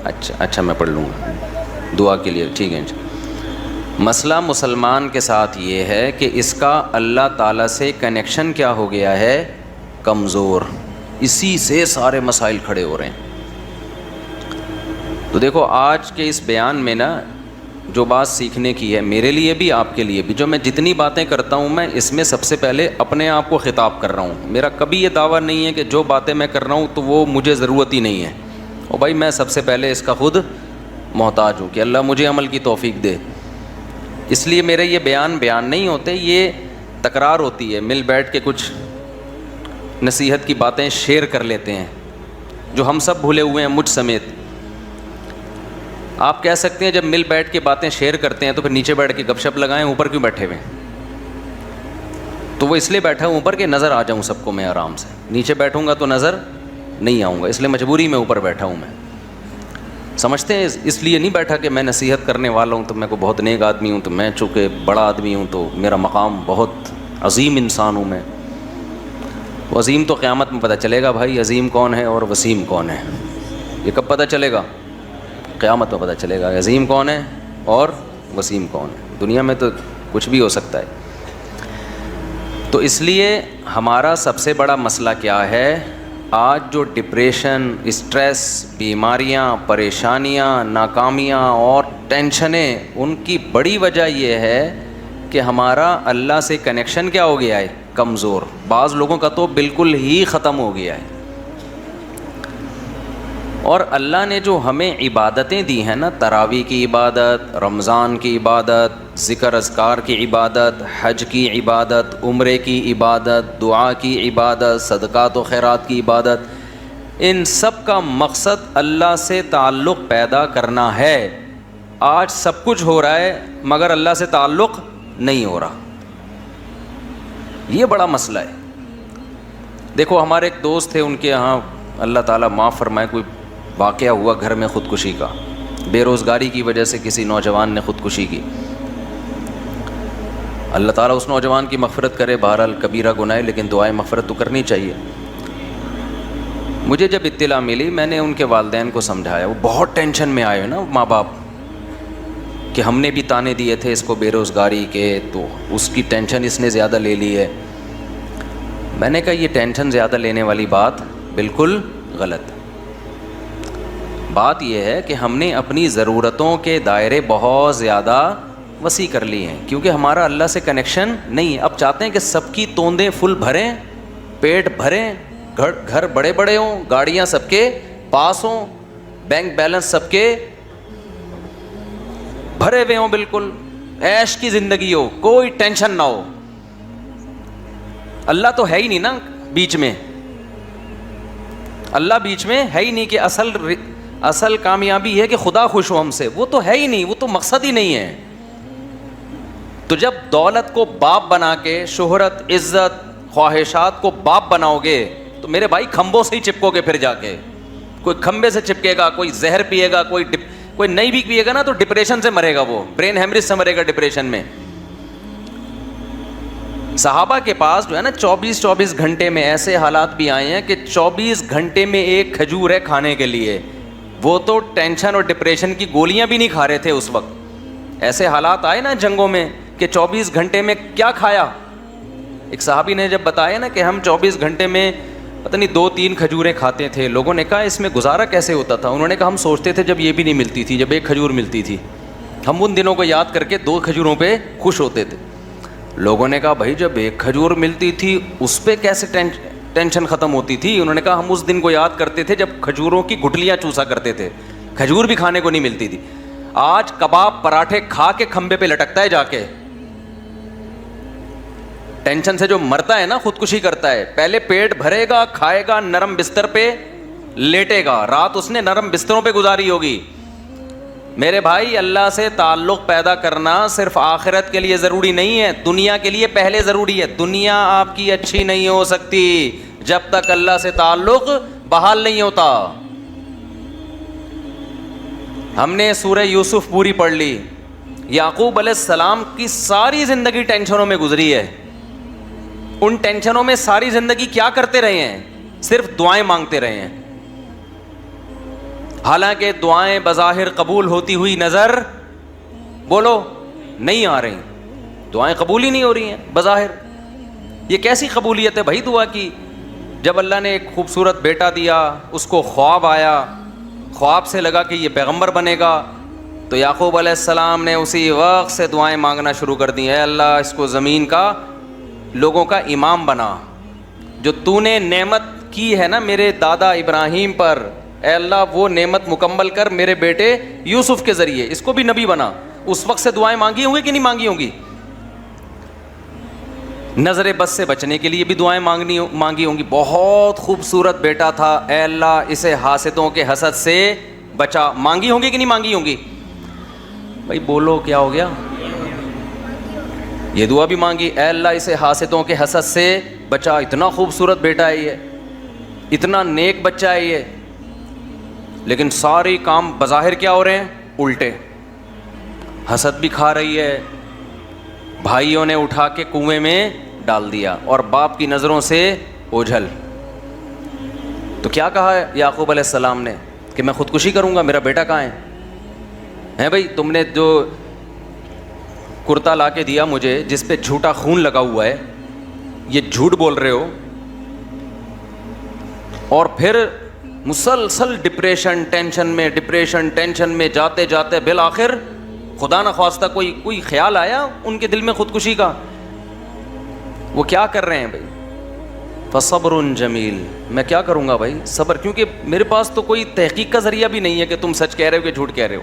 اچھا میں پڑھ لوں گا دعا کے لیے, ٹھیک ہے. مسئلہ مسلمان کے ساتھ یہ ہے کہ اس کا اللہ تعالیٰ سے کنیکشن کیا ہو گیا ہے, کمزور. اسی سے سارے مسائل کھڑے ہو رہے ہیں. تو دیکھو آج کے اس بیان میں نا جو بات سیکھنے کی ہے میرے لیے بھی آپ کے لیے بھی, جو میں جتنی باتیں کرتا ہوں میں اس میں سب سے پہلے اپنے آپ کو خطاب کر رہا ہوں. میرا کبھی یہ دعویٰ نہیں ہے کہ جو باتیں میں کر رہا ہوں تو وہ مجھے ضرورت ہی نہیں ہے, اور بھائی میں سب سے پہلے اس کا خود محتاج ہوں کہ اللہ مجھے عمل کی توفیق دے. اس لیے میرے یہ بیان نہیں ہوتے, یہ تکرار ہوتی ہے. مل بیٹھ کے کچھ نصیحت کی باتیں شیئر کر لیتے ہیں جو ہم سب بھولے ہوئے ہیں, مجھ سمیت. آپ کہہ سکتے ہیں جب مل بیٹھ کے باتیں شیئر کرتے ہیں تو پھر نیچے بیٹھ کے گپ شپ لگائیں, اوپر کیوں بیٹھے ہوئے ہیں؟ تو وہ اس لیے بیٹھا ہوں اوپر کہ نظر آ جاؤں سب کو میں آرام سے. نیچے بیٹھوں گا تو نظر نہیں آؤں گا, اس لیے مجبوری میں اوپر بیٹھا ہوں. میں سمجھتے ہیں اس لیے نہیں بیٹھا کہ میں نصیحت کرنے والا ہوں تو میں کو بہت نیک آدمی ہوں, تو میں چونکہ بڑا آدمی ہوں تو میرا مقام بہت عظیم انسان ہوں میں. وہ عظیم تو قیامت میں پتہ چلے گا بھائی, عظیم کون ہے اور وسیم کون ہے. یہ کب پتہ چلے گا؟ قیامت میں پتہ چلے گا عظیم کون ہے اور وسیم کون ہے. دنیا میں تو کچھ بھی ہو سکتا ہے. تو اس لیے ہمارا سب سے بڑا مسئلہ کیا ہے آج؟ جو ڈپریشن, اسٹریس, بیماریاں, پریشانیاں, ناکامیاں اور ٹینشنیں, ان کی بڑی وجہ یہ ہے کہ ہمارا اللہ سے کنیکشن کیا ہو گیا ہے, کمزور. بعض لوگوں کا تو بالکل ہی ختم ہو گیا ہے. اور اللہ نے جو ہمیں عبادتیں دی ہیں نا, تراویح کی عبادت, رمضان کی عبادت, ذکر اذکار کی عبادت, حج کی عبادت, عمرے کی عبادت, دعا کی عبادت, صدقات و خیرات کی عبادت, ان سب کا مقصد اللہ سے تعلق پیدا کرنا ہے. آج سب کچھ ہو رہا ہے مگر اللہ سے تعلق نہیں ہو رہا. یہ بڑا مسئلہ ہے. دیکھو ہمارے ایک دوست تھے, ان کے یہاں اللہ تعالیٰ معاف فرمائے کوئی واقعہ ہوا گھر میں خودکشی کا. بے روزگاری کی وجہ سے کسی نوجوان نے خودکشی کی. اللہ تعالیٰ اس نوجوان کی مغفرت کرے. بہرحال کبیرہ گناہ ہے لیکن دعائیں مغفرت تو کرنی چاہیے. مجھے جب اطلاع ملی میں نے ان کے والدین کو سمجھایا. وہ بہت ٹینشن میں آئے نا ماں باپ, کہ ہم نے بھی تانے دیے تھے اس کو بے روزگاری کے, تو اس کی ٹینشن اس نے زیادہ لے لی ہے. میں نے کہا یہ ٹینشن زیادہ لینے والی بات بالکل غلط. بات یہ ہے کہ ہم نے اپنی ضرورتوں کے دائرے بہت زیادہ وسیع کر لی ہیں کیونکہ ہمارا اللہ سے کنیکشن نہیں ہے. اب چاہتے ہیں کہ سب کی توندیں فل بھریں, پیٹ بھریں, گھر بڑے بڑے ہوں, گاڑیاں سب کے پاس ہوں, بینک بیلنس سب کے بھرے ہوئے ہوں, بالکل عیش کی زندگی ہو, کوئی ٹینشن نہ ہو. اللہ تو ہے ہی نہیں نا بیچ میں. اللہ بیچ میں ہے ہی نہیں کہ اصل کامیابی ہے کہ خدا خوش ہو ہم سے. وہ تو ہے ہی نہیں, وہ تو مقصد ہی نہیں ہے. تو جب دولت کو باپ بنا کے, شہرت, عزت, خواہشات کو باپ بناؤ گے تو میرے بھائی کھمبوں سے ہی چپکو گے. پھر جا کے کوئی کھمبے سے چپکے گا, کوئی زہر پیے گا, کوئی نہیں بھی پیے گا نا تو ڈپریشن سے مرے گا, وہ برین ہیمریج سے مرے گا ڈپریشن میں. صحابہ کے پاس جو ہے نا 24 گھنٹے میں ایسے حالات بھی آئے ہیں کہ 24 گھنٹے میں ایک کھجور ہے کھانے کے لیے. وہ تو ٹینشن اور ڈپریشن کی گولیاں بھی نہیں کھا رہے تھے اس وقت. ایسے حالات آئے نا جنگوں میں کہ 24 گھنٹے میں کیا کھایا. ایک صحابی نے جب بتایا نا کہ ہم 24 گھنٹے میں پتہ نہیں 2-3 کھجوریں کھاتے تھے. لوگوں نے کہا اس میں گزارا کیسے ہوتا تھا؟ انہوں نے کہا ہم سوچتے تھے جب یہ بھی نہیں ملتی تھی, جب ایک کھجور ملتی تھی, ہم ان دنوں کو یاد کر کے 2 کھجوروں پہ خوش ہوتے تھے. لوگوں نے کہا بھائی جب ایک کھجور ملتی تھی اس پہ کیسے ٹینشن ختم ہوتی تھی؟ انہوں نے کہا ہم اس دن کو یاد کرتے تھے جب کھجوروں کی گٹلیاں چوسا کرتے تھے, کھجور بھی کھانے کو نہیں ملتی تھی. آج کباب پراٹھے کھا کے کھمبے پہ لٹکتا ہے جا کے. ٹینشن سے جو مرتا ہے نا, خودکشی کرتا ہے, پہلے پیٹ بھرے گا, کھائے گا, نرم بستر پہ لیٹے گا, رات اس نے نرم بستروں پہ گزاری ہوگی. میرے بھائی اللہ سے تعلق پیدا کرنا صرف آخرت کے لیے ضروری نہیں ہے, دنیا کے لیے پہلے ضروری ہے. دنیا آپ کی اچھی نہیں ہو سکتی جب تک اللہ سے تعلق بحال نہیں ہوتا. ہم نے سورہ یوسف پوری پڑھ لی. یعقوب علیہ السلام کی ساری زندگی ٹینشنوں میں گزری ہے. ان ٹینشنوں میں ساری زندگی کیا کرتے رہے ہیں؟ صرف دعائیں مانگتے رہے ہیں. حالانکہ دعائیں بظاہر قبول ہوتی ہوئی نظر بولو نہیں آ رہی, دعائیں قبول ہی نہیں ہو رہی ہیں بظاہر. یہ کیسی قبولیت ہے بھائی دعا کی؟ جب اللہ نے ایک خوبصورت بیٹا دیا, اس کو خواب آیا, خواب سے لگا کہ یہ پیغمبر بنے گا, تو یعقوب علیہ السلام نے اسی وقت سے دعائیں مانگنا شروع کر دی, اے اللہ اس کو زمین کا لوگوں کا امام بنا, جو تو نے نعمت کی ہے نا میرے دادا ابراہیم پر, اے اللہ وہ نعمت مکمل کر میرے بیٹے یوسف کے ذریعے, اس کو بھی نبی بنا. اس وقت سے دعائیں مانگی ہوں گی کہ نہیں مانگی ہوں گی؟ نظر بد سے بچنے کے لیے بھی دعائیں مانگی ہوں گی. بہت خوبصورت بیٹا تھا, اے اللہ اسے حاسدوں کے حسد سے بچا, مانگی ہوں گی کہ نہیں مانگی ہوں گی؟ بھائی بولو کیا ہو گیا؟ یہ دعا بھی مانگی, اے اللہ اسے حاسدوں کے حسد سے بچا, اتنا خوبصورت بیٹا ہے یہ, اتنا نیک بچہ ہے یہ, لیکن سارے کام بظاہر کیا ہو رہے ہیں؟ الٹے. حسد بھی کھا رہی ہے, بھائیوں نے اٹھا کے کنویں میں ڈال دیا, اور باپ کی نظروں سے اوجھل. تو کیا کہا ہے یعقوب علیہ السلام نے کہ میں خودکشی کروں گا, میرا بیٹا کہاں ہے بھائی؟ تم نے جو کرتا لا کے دیا مجھے جس پہ جھوٹا خون لگا ہوا ہے, یہ جھوٹ بول رہے ہو, اور پھر مسلسل ڈپریشن ٹینشن میں جاتے جاتے بالآخر خدا نخواستہ کوئی خیال آیا ان کے دل میں خودکشی کا. وہ کیا کر رہے ہیں بھائی؟ فصبر جمیل, میں کیا کروں گا بھائی صبر, کیونکہ میرے پاس تو کوئی تحقیق کا ذریعہ بھی نہیں ہے کہ تم سچ کہہ رہے ہو کہ جھوٹ کہہ رہے ہو.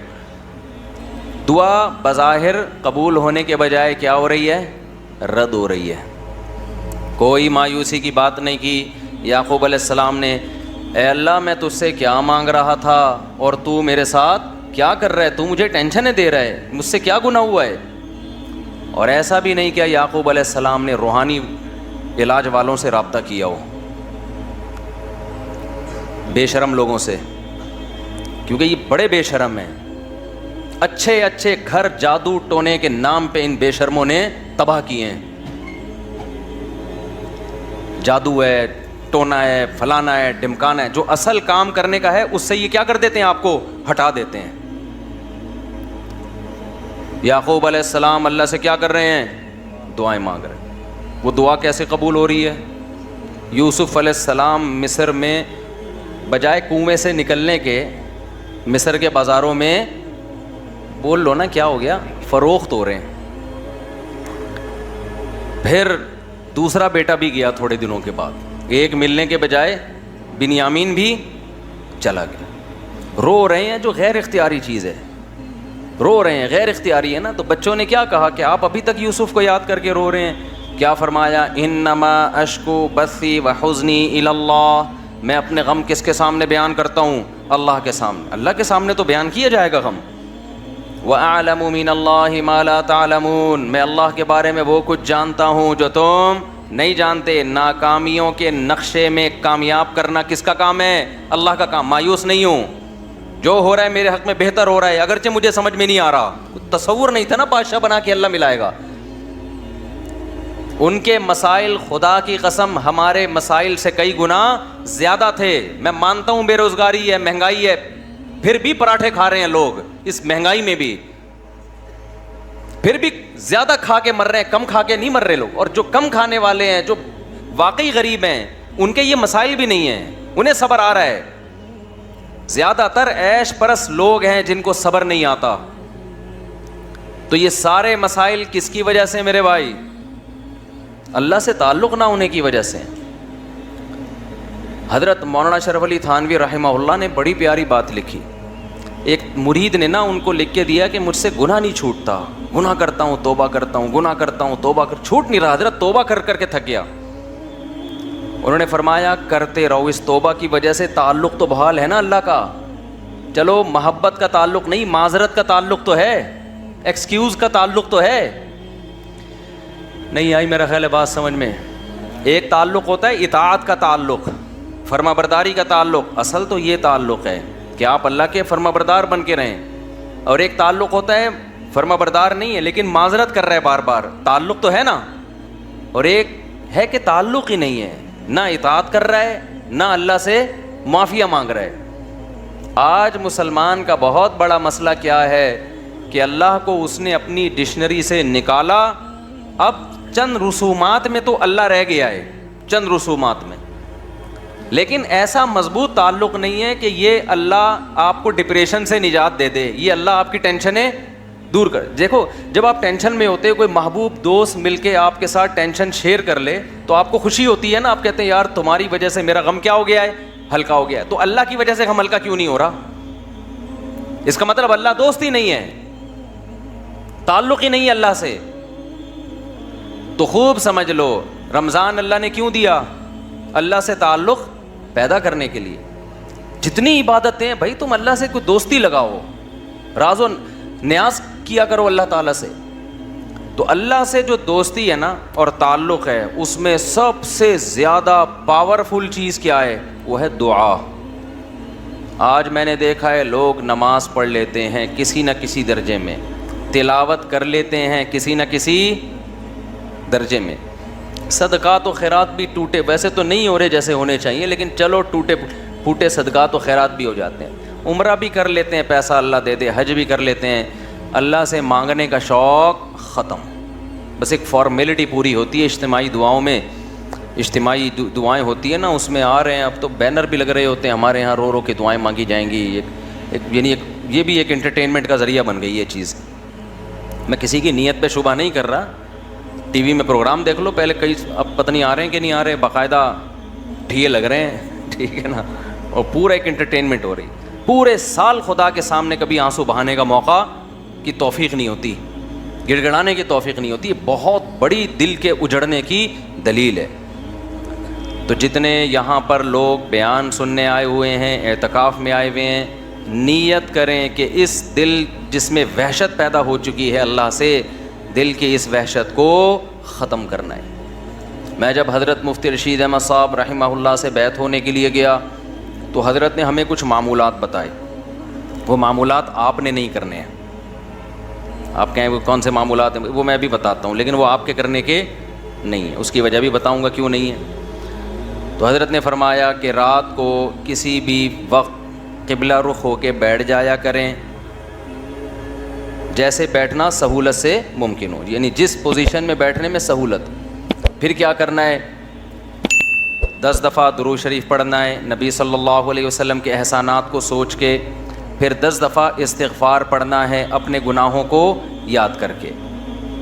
دعا بظاہر قبول ہونے کے بجائے کیا ہو رہی ہے؟ رد ہو رہی ہے. کوئی مایوسی کی بات نہیں کی یعقوب علیہ السلام نے, اے اللہ میں تجھ سے کیا مانگ رہا تھا اور تو میرے ساتھ کیا کر رہا ہے, تو مجھے ٹینشنیں دے رہا ہے, مجھ سے کیا گناہ ہوا ہے؟ اور ایسا بھی نہیں کیا یعقوب علیہ السلام نے روحانی علاج والوں سے رابطہ کیا ہو, بے شرم لوگوں سے, کیونکہ یہ بڑے بے شرم ہیں. اچھے اچھے گھر جادو ٹونے کے نام پہ ان بے شرموں نے تباہ کیے ہیں. جادو ہے, ٹونا ہے, فلانا ہے, ڈمکانا ہے, جو اصل کام کرنے کا ہے اس سے یہ کیا کر دیتے ہیں؟ آپ کو ہٹا دیتے ہیں. یعقوب علیہ السلام اللہ سے کیا کر رہے ہیں؟ دعائیں مانگ رہے ہیں. وہ دعا کیسے قبول ہو رہی ہے؟ یوسف علیہ السلام مصر میں بجائے کنویں سے نکلنے کے مصر کے بازاروں میں, بول لو نا کیا ہو گیا, فروخت ہو رہے ہیں. پھر دوسرا بیٹا بھی گیا تھوڑے دنوں کے بعد, ایک ملنے کے بجائے بنیامین بھی چلا گیا. رو رہے ہیں, جو غیر اختیاری چیز ہے, رو رہے ہیں, غیر اختیاری ہے نا. تو بچوں نے کیا کہا کہ آپ ابھی تک یوسف کو یاد کر کے رو رہے ہیں؟ کیا فرمایا؟ انما اشکو بثی وحزنی الی اللہ, میں اپنے غم کس کے سامنے بیان کرتا ہوں؟ اللہ کے سامنے. اللہ کے سامنے تو بیان کیا جائے گا غم. وَأَعْلَمُ مِنَ اللَّهِ مَا لَا تَعْلَمُونَ, میں اللہ کے بارے میں وہ کچھ جانتا ہوں جو تم نہیں جانتے. ناکامیوں کے نقشے میں کامیاب کرنا کس کا کام ہے؟ اللہ کا کام. مایوس نہیں ہوں, جو ہو رہا ہے میرے حق میں بہتر ہو رہا ہے, اگرچہ مجھے سمجھ میں نہیں آ رہا. تصور نہیں تھا نا بادشاہ بنا کے اللہ ملائے گا. ان کے مسائل خدا کی قسم ہمارے مسائل سے کئی گنا زیادہ تھے. میں مانتا ہوں بے روزگاری ہے, مہنگائی ہے, پھر بھی پراٹھے کھا رہے ہیں لوگ اس مہنگائی میں بھی, پھر بھی زیادہ کھا کے مر رہے ہیں, کم کھا کے نہیں مر رہے لوگ. اور جو کم کھانے والے ہیں, جو واقعی غریب ہیں, ان کے یہ مسائل بھی نہیں ہیں, انہیں صبر آ رہا ہے. زیادہ تر عیش پرست لوگ ہیں جن کو صبر نہیں آتا. تو یہ سارے مسائل کس کی وجہ سے میرے بھائی؟ اللہ سے تعلق نہ ہونے کی وجہ سے. حضرت مولانا اشرف علی تھانوی رحمہ اللہ نے بڑی پیاری بات لکھی. ایک مرید نے نا ان کو لکھ کے دیا کہ مجھ سے گناہ نہیں چھوٹتا, گناہ کرتا ہوں توبہ کرتا ہوں, گناہ کرتا ہوں توبہ چھوٹ نہیں رہا. حضرت توبہ کر کر کے تھک گیا. انہوں نے فرمایا کرتے رہو, اس توبہ کی وجہ سے تعلق تو بحال ہے نا اللہ کا. چلو محبت کا تعلق نہیں, معذرت کا تعلق تو ہے, ایکسکیوز کا تعلق تو ہے. نہیں آئی میرا خیال ہے بات سمجھ میں. ایک تعلق ہوتا ہے اطاعت کا تعلق, فرما برداری کا تعلق. اصل تو یہ تعلق ہے کہ آپ اللہ کے فرما بردار بن کے رہیں. اور ایک تعلق ہوتا ہے فرما بردار نہیں ہے لیکن معذرت کر رہا ہے بار بار, تعلق تو ہے نا. اور ایک ہے کہ تعلق ہی نہیں ہے, نہ اطاعت کر رہا ہے نہ اللہ سے معافیہ مانگ رہا ہے. آج مسلمان کا بہت بڑا مسئلہ کیا ہے کہ اللہ کو اس نے اپنی ڈکشنری سے نکالا، اب چند رسومات میں تو اللہ رہ گیا ہے، چند رسومات میں، لیکن ایسا مضبوط تعلق نہیں ہے کہ یہ اللہ آپ کو ڈپریشن سے نجات دے دے، یہ اللہ آپ کی ٹینشنیں دور کر. دیکھو جب آپ ٹینشن میں ہوتے، کوئی محبوب دوست مل کے آپ کے ساتھ ٹینشن شیئر کر لے تو آپ کو خوشی ہوتی ہے نا، آپ کہتے ہیں یار تمہاری وجہ سے میرا غم کیا ہو گیا ہے، ہلکا ہو گیا ہے. تو اللہ کی وجہ سے غم ہلکا کیوں نہیں ہو رہا؟ اس کا مطلب اللہ دوست ہی نہیں ہے، تعلق ہی نہیں ہے اللہ سے. تو خوب سمجھ لو رمضان اللہ نے کیوں دیا؟ اللہ سے تعلق پیدا کرنے کے لیے. جتنی عبادتیں بھائی تم اللہ سے کوئی دوستی لگاؤ، راز و نیاز کیا کرو اللہ تعالیٰ سے. تو اللہ سے جو دوستی ہے نا اور تعلق ہے، اس میں سب سے زیادہ پاورفل چیز کیا ہے؟ وہ ہے دعا. آج میں نے دیکھا ہے لوگ نماز پڑھ لیتے ہیں کسی نہ کسی درجے میں، تلاوت کر لیتے ہیں کسی نہ کسی درجے میں، صدقات و خیرات بھی ٹوٹے، ویسے تو نہیں ہو رہے جیسے ہونے چاہیے، لیکن چلو ٹوٹے پھوٹے صدقات و خیرات بھی ہو جاتے ہیں. عمرہ بھی کر لیتے ہیں، پیسہ اللہ دے دے، حج بھی کر لیتے ہیں، اللہ سے مانگنے کا شوق ختم. بس ایک فارمیلٹی پوری ہوتی ہے اجتماعی دعاؤں میں، اجتماعی دعائیں ہوتی ہیں نا، اس میں آ رہے ہیں. اب تو بینر بھی لگ رہے ہوتے ہیں ہمارے ہاں، رو رو کے دعائیں مانگی جائیں گی. یعنی یہ بھی ایک انٹرٹینمنٹ کا ذریعہ بن گئی یہ چیز. میں کسی کی نیت پہ شبہ نہیں کر رہا. ٹی وی میں پروگرام دیکھ لو پہلے، کئی اب پتہ نہیں آ رہے ہیں کہ نہیں آ رہے، باقاعدہ ٹھیے لگ رہے ہیں، ٹھیک ہے نا، اور پورا ایک انٹرٹینمنٹ ہو رہی. پورے سال خدا کے سامنے کبھی آنسو بہانے کا موقع کی توفیق نہیں ہوتی، گڑ گڑانے کی توفیق نہیں ہوتی. بہت بڑی دل کے اجڑنے کی دلیل ہے. تو جتنے یہاں پر لوگ بیان سننے آئے ہوئے ہیں، اعتکاف میں آئے ہوئے ہیں، نیت کریں کہ اس دل جس میں وحشت پیدا ہو چکی ہے اللہ سے، دل کی اس وحشت کو ختم کرنا ہے. میں جب حضرت مفتی رشید احمد صاحب رحمہ اللہ سے بیعت ہونے کے لیے گیا تو حضرت نے ہمیں کچھ معمولات بتائے. وہ معمولات آپ نے نہیں کرنے ہیں. آپ کہیں وہ کون سے معمولات ہیں؟ وہ میں بھی بتاتا ہوں، لیکن وہ آپ کے کرنے کے نہیں ہیں. اس کی وجہ بھی بتاؤں گا کیوں نہیں ہے. تو حضرت نے فرمایا کہ رات کو کسی بھی وقت قبلہ رخ ہو کے بیٹھ جایا کریں، جیسے بیٹھنا سہولت سے ممکن ہو، یعنی جس پوزیشن میں بیٹھنے میں سہولت. پھر کیا کرنا ہے؟ 10 دفعہ درود شریف پڑھنا ہے نبی صلی اللہ علیہ وسلم کے احسانات کو سوچ کے. پھر 10 دفعہ استغفار پڑھنا ہے اپنے گناہوں کو یاد کر کے.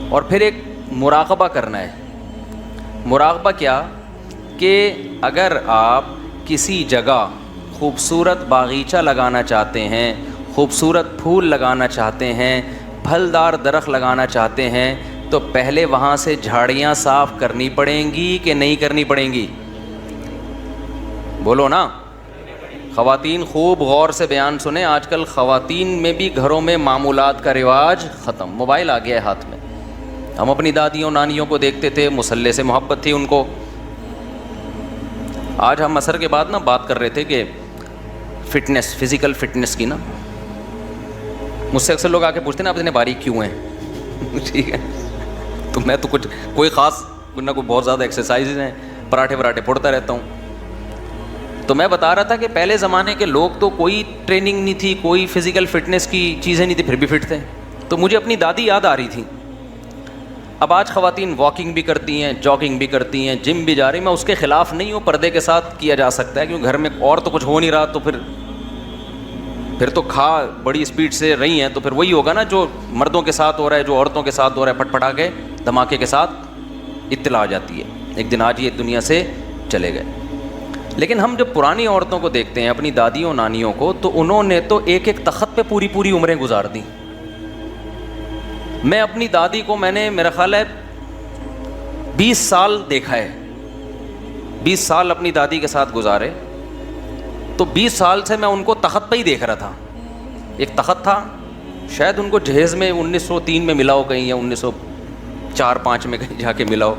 اور پھر ایک مراقبہ کرنا ہے. مراقبہ کیا؟ کہ اگر آپ کسی جگہ خوبصورت باغیچہ لگانا چاہتے ہیں، خوبصورت پھول لگانا چاہتے ہیں، پھلدار درخت لگانا چاہتے ہیں، تو پہلے وہاں سے جھاڑیاں صاف کرنی پڑیں گی کہ نہیں کرنی پڑیں گی؟ بولو نا. خواتین خوب غور سے بیان سنیں. آج کل خواتین میں بھی گھروں میں معمولات کا رواج ختم. موبائل آ گیا ہے ہاتھ میں. ہم اپنی دادیوں نانیوں کو دیکھتے تھے، مصلے سے محبت تھی ان کو. آج ہم عصر کے بعد نا بات کر رہے تھے کہ فٹنس، فزیکل فٹنس کی نا. مجھ سے اکثر لوگ آ کے پوچھتے ہیں نا آپ اتنے باریک کیوں ہیں؟ ٹھیک ہے، تو میں تو کوئی خاص نہ کوئی بہت زیادہ ایکسرسائز ہیں، پراٹھے پھوڑتا رہتا ہوں. تو میں بتا رہا تھا کہ پہلے زمانے کے لوگ تو کوئی ٹریننگ نہیں تھی، کوئی فزیکل فٹنس کی چیزیں نہیں تھی، پھر بھی فٹ تھے. تو مجھے اپنی دادی یاد آ رہی تھی. اب آج خواتین واکنگ بھی کرتی ہیں، جاگنگ بھی کرتی ہیں، جم بھی جا رہی. میں اس کے خلاف نہیں ہوں، پردے کے ساتھ کیا جا سکتا ہے، کیونکہ گھر میں اور تو کچھ ہو نہیں رہا، تو پھر تو کھا بڑی اسپیڈ سے رہی ہیں، تو پھر وہی ہوگا نا جو مردوں کے ساتھ ہو رہا ہے، جو عورتوں کے ساتھ ہو رہا ہے، پھٹ پھٹا کے دھماکے کے ساتھ اطلاع آ جاتی ہے ایک دن. آج یہ دنیا سے چلے گئے. لیکن ہم جب پرانی عورتوں کو دیکھتے ہیں، اپنی دادیوں نانیوں کو، تو انہوں نے تو ایک ایک تخت پہ پوری عمریں گزار دیں. میں اپنی دادی کو میں نے میرا خیال ہے 20 سال دیکھا ہے، 20 سال اپنی دادی کے ساتھ گزارے. تو 20 سال سے میں ان کو تخت پہ ہی دیکھ رہا تھا. ایک تخت تھا، شاید ان کو جہیز میں 1903 میں ملا ہو کہیں، یا 1904-05 میں کہیں جا کے ملا ہو.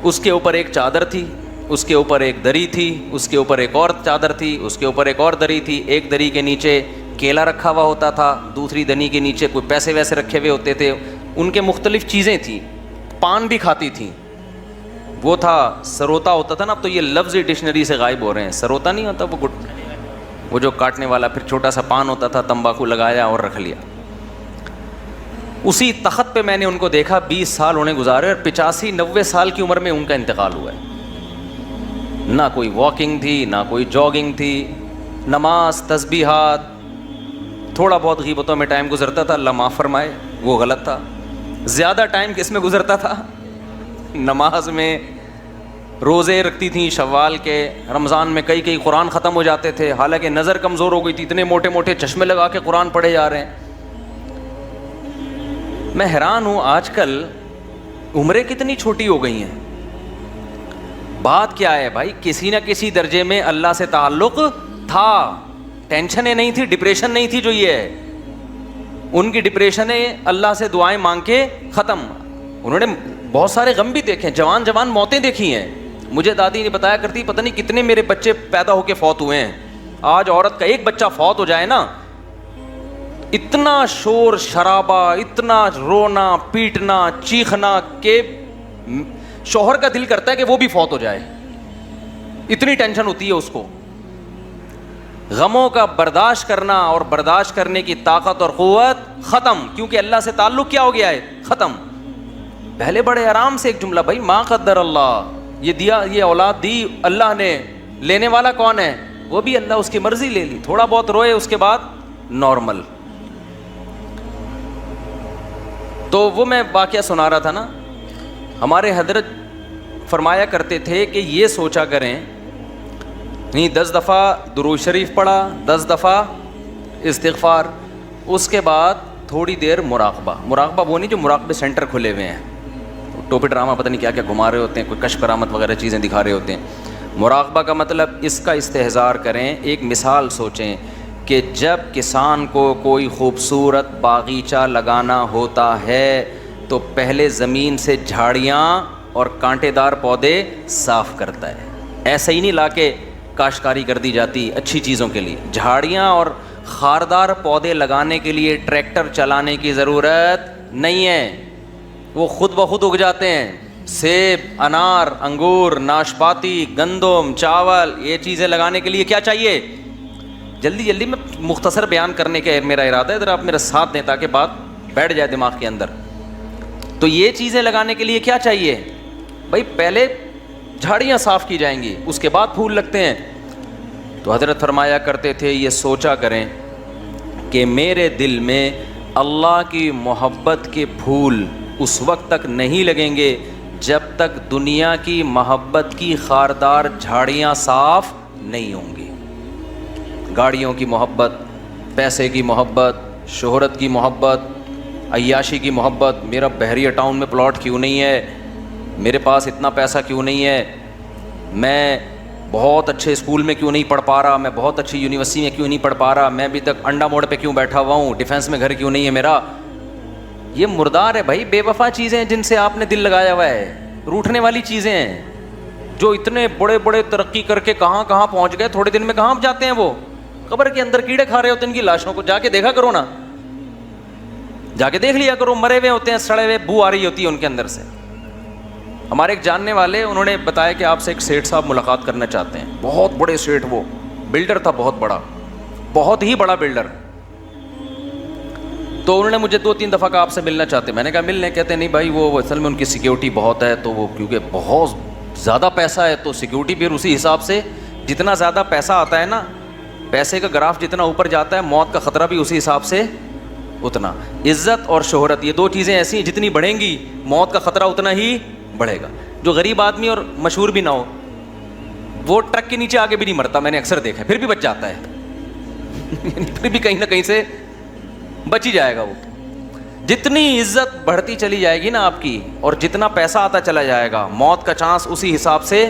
اس کے اوپر ایک چادر تھی، اس کے اوپر ایک دری تھی، اس کے اوپر ایک اور چادر تھی، اس کے اوپر ایک اور دری تھی. ایک دری کے نیچے کیلا رکھا ہوا ہوتا تھا، دوسری دری کے نیچے کوئی پیسے ویسے رکھے ہوئے ہوتے تھے. ان کے مختلف چیزیں تھیں. پان بھی کھاتی تھیں. وہ تھا سروتا ہوتا تھا نا. اب تو یہ لفظ ڈکشنری سے غائب ہو رہے ہیں. سروتا نہیں ہوتا وہ وہ جو کاٹنے والا پھر چھوٹا سا پان ہوتا تھا، تمباکو لگایا اور رکھ لیا. اسی تخت پہ میں نے ان کو دیکھا، 20 سال انہیں گزارے اور 85-90 سال کی عمر میں ان کا انتقال ہوا ہے. نہ کوئی واکنگ تھی، نہ کوئی جاگنگ تھی، نماز، تسبیحات، تھوڑا بہت غیبتوں میں ٹائم گزرتا تھا، اللہ معاف فرمائے وہ غلط تھا. زیادہ ٹائم کس میں گزرتا تھا؟ نماز میں. روزے رکھتی تھیں شوال کے، رمضان میں کئی قرآن ختم ہو جاتے تھے، حالانکہ نظر کمزور ہو گئی تھی، اتنے موٹے موٹے چشمے لگا کے قرآن پڑھے جا رہے ہیں. میں حیران ہوں آج کل عمریں کتنی چھوٹی ہو گئی ہیں. بات کیا ہے بھائی؟ کسی نہ کسی درجے میں اللہ سے تعلق تھا، ٹینشنیں نہیں تھی، ڈپریشن نہیں تھی جو یہ ہے. ان کی ڈپریشنیں اللہ سے دعائیں مانگ کے ختم. انہوں نے بہت سارے غم بھی دیکھے، جوان موتیں دیکھی ہیں. مجھے دادی نے بتایا کرتی، پتہ نہیں کتنے میرے بچے پیدا ہو کے فوت ہوئے ہیں. آج عورت کا ایک بچہ فوت ہو جائے نا، اتنا شور شرابہ، اتنا رونا پیٹنا چیخنا کہ شوہر کا دل کرتا ہے کہ وہ بھی فوت ہو جائے، اتنی ٹینشن ہوتی ہے اس کو. غموں کا برداشت کرنا اور برداشت کرنے کی طاقت اور قوت ختم، کیونکہ اللہ سے تعلق کیا ہو گیا ہے؟ ختم. پہلے بڑے آرام سے ایک جملہ، بھائی ما قدر اللہ، یہ دیا، یہ اولاد دی اللہ نے، لینے والا کون ہے؟ وہ بھی اللہ، اس کی مرضی لے لی. تھوڑا بہت روئے، اس کے بعد نارمل. تو وہ میں واقعہ سنا رہا تھا نا، ہمارے حضرت فرمایا کرتے تھے کہ یہ سوچا کریں، نہیں 10 دفعہ درود شریف پڑھا، 10 دفعہ استغفار، اس کے بعد تھوڑی دیر مراقبہ. مراقبہ وہ نہیں جو مراقبے سینٹر کھلے ہوئے ہیں، ٹوپی ڈرامہ پتہ نہیں کیا کیا گھما رہے ہوتے ہیں، کوئی کشف کرامت وغیرہ چیزیں دکھا رہے ہوتے ہیں. مراقبہ کا مطلب اس کا استحضار کریں. ایک مثال سوچیں کہ جب کسان کو کوئی خوبصورت باغیچہ لگانا ہوتا ہے تو پہلے زمین سے جھاڑیاں اور کانٹے دار پودے صاف کرتا ہے. ایسا ہی نہیں لا کے کاشتکاری کر دی جاتی اچھی چیزوں کے لیے. جھاڑیاں اور خاردار پودے لگانے کے لیے ٹریکٹر چلانے کی ضرورت نہیں ہے، وہ خود بخود اگ جاتے ہیں. سیب، انار، انگور، ناشپاتی، گندم، چاول، یہ چیزیں لگانے کے لیے کیا چاہیے؟ جلدی جلدی میں مختصر بیان کرنے کا میرا ارادہ ہے، ذرا آپ میرا ساتھ دیں تاکہ بات بیٹھ جائے دماغ کے اندر. تو یہ چیزیں لگانے کے لیے کیا چاہیے بھائی؟ پہلے جھاڑیاں صاف کی جائیں گی، اس کے بعد پھول لگتے ہیں. تو حضرت فرمایا کرتے تھے، یہ سوچا کریں کہ میرے دل میں اللہ کی محبت کے پھول اس وقت تک نہیں لگیں گے جب تک دنیا کی محبت کی خاردار جھاڑیاں صاف نہیں ہوں گی. گاڑیوں کی محبت، پیسے کی محبت، شہرت کی محبت، عیاشی کی محبت، میرا بحریہ ٹاؤن میں پلاٹ کیوں نہیں ہے، میرے پاس اتنا پیسہ کیوں نہیں ہے، میں بہت اچھے اسکول میں کیوں نہیں پڑھ پا رہا، میں بہت اچھی یونیورسٹی میں کیوں نہیں پڑھ پا رہا، میں ابھی تک انڈا موڑ پہ کیوں بیٹھا ہوا ہوں، ڈیفینس میں گھر کیوں نہیں ہے میرا. یہ مردار ہے بھائی، بے وفا چیزیں ہیں جن سے آپ نے دل لگایا ہوا ہے، روٹھنے والی چیزیں ہیں. جو اتنے بڑے بڑے ترقی کر کے کہاں کہاں پہنچ گئے، تھوڑے دن میں کہاں جاتے ہیں وہ؟ قبر کے اندر کیڑے کھا رہے ہوتے ہیں ان کی لاشوں کو. جا کے دیکھا کرو نا، جا کے دیکھ لیا کرو، مرے ہوئے ہوتے ہیں، سڑے ہوئے، بو آ رہی ہوتی ہے ان کے اندر سے. ہمارے ایک جاننے والے، انہوں نے بتایا کہ آپ سے ایک سیٹھ صاحب ملاقات کرنا چاہتے ہیں. بہت بڑے سیٹھ، وہ بلڈر تھا، بہت بڑا، بہت ہی بڑا بلڈر. تو انہوں نے مجھے 2-3 دفعہ کہا آپ سے ملنا چاہتے ہیں. میں نے کہا ملنے. کہتے نہیں بھائی وہ اصل میں ان کی سیکیورٹی بہت ہے، تو وہ کیونکہ بہت زیادہ پیسہ ہے تو سیکیورٹی پھر اسی حساب سے، جتنا زیادہ پیسہ آتا ہے نا، پیسے کا گراف جتنا اوپر جاتا ہے، موت کا خطرہ بھی اسی حساب سے اتنا. عزت اور شہرت، یہ 2 چیزیں ایسی ہیں جتنی بڑھیں گی موت کا خطرہ اتنا ہی بڑھے گا. جو غریب آدمی اور مشہور بھی نہ ہو، وہ ٹرک کے نیچے آگے بھی نہیں مرتا، میں نے اکثر دیکھا، پھر بھی بچ جاتا ہے پھر بھی کہیں نہ کہیں سے بچ ہی جائے گا وہ. جتنی عزت بڑھتی چلی جائے گی نا آپ کی، اور جتنا پیسہ آتا چلا جائے گا، موت کا چانس اسی حساب سے،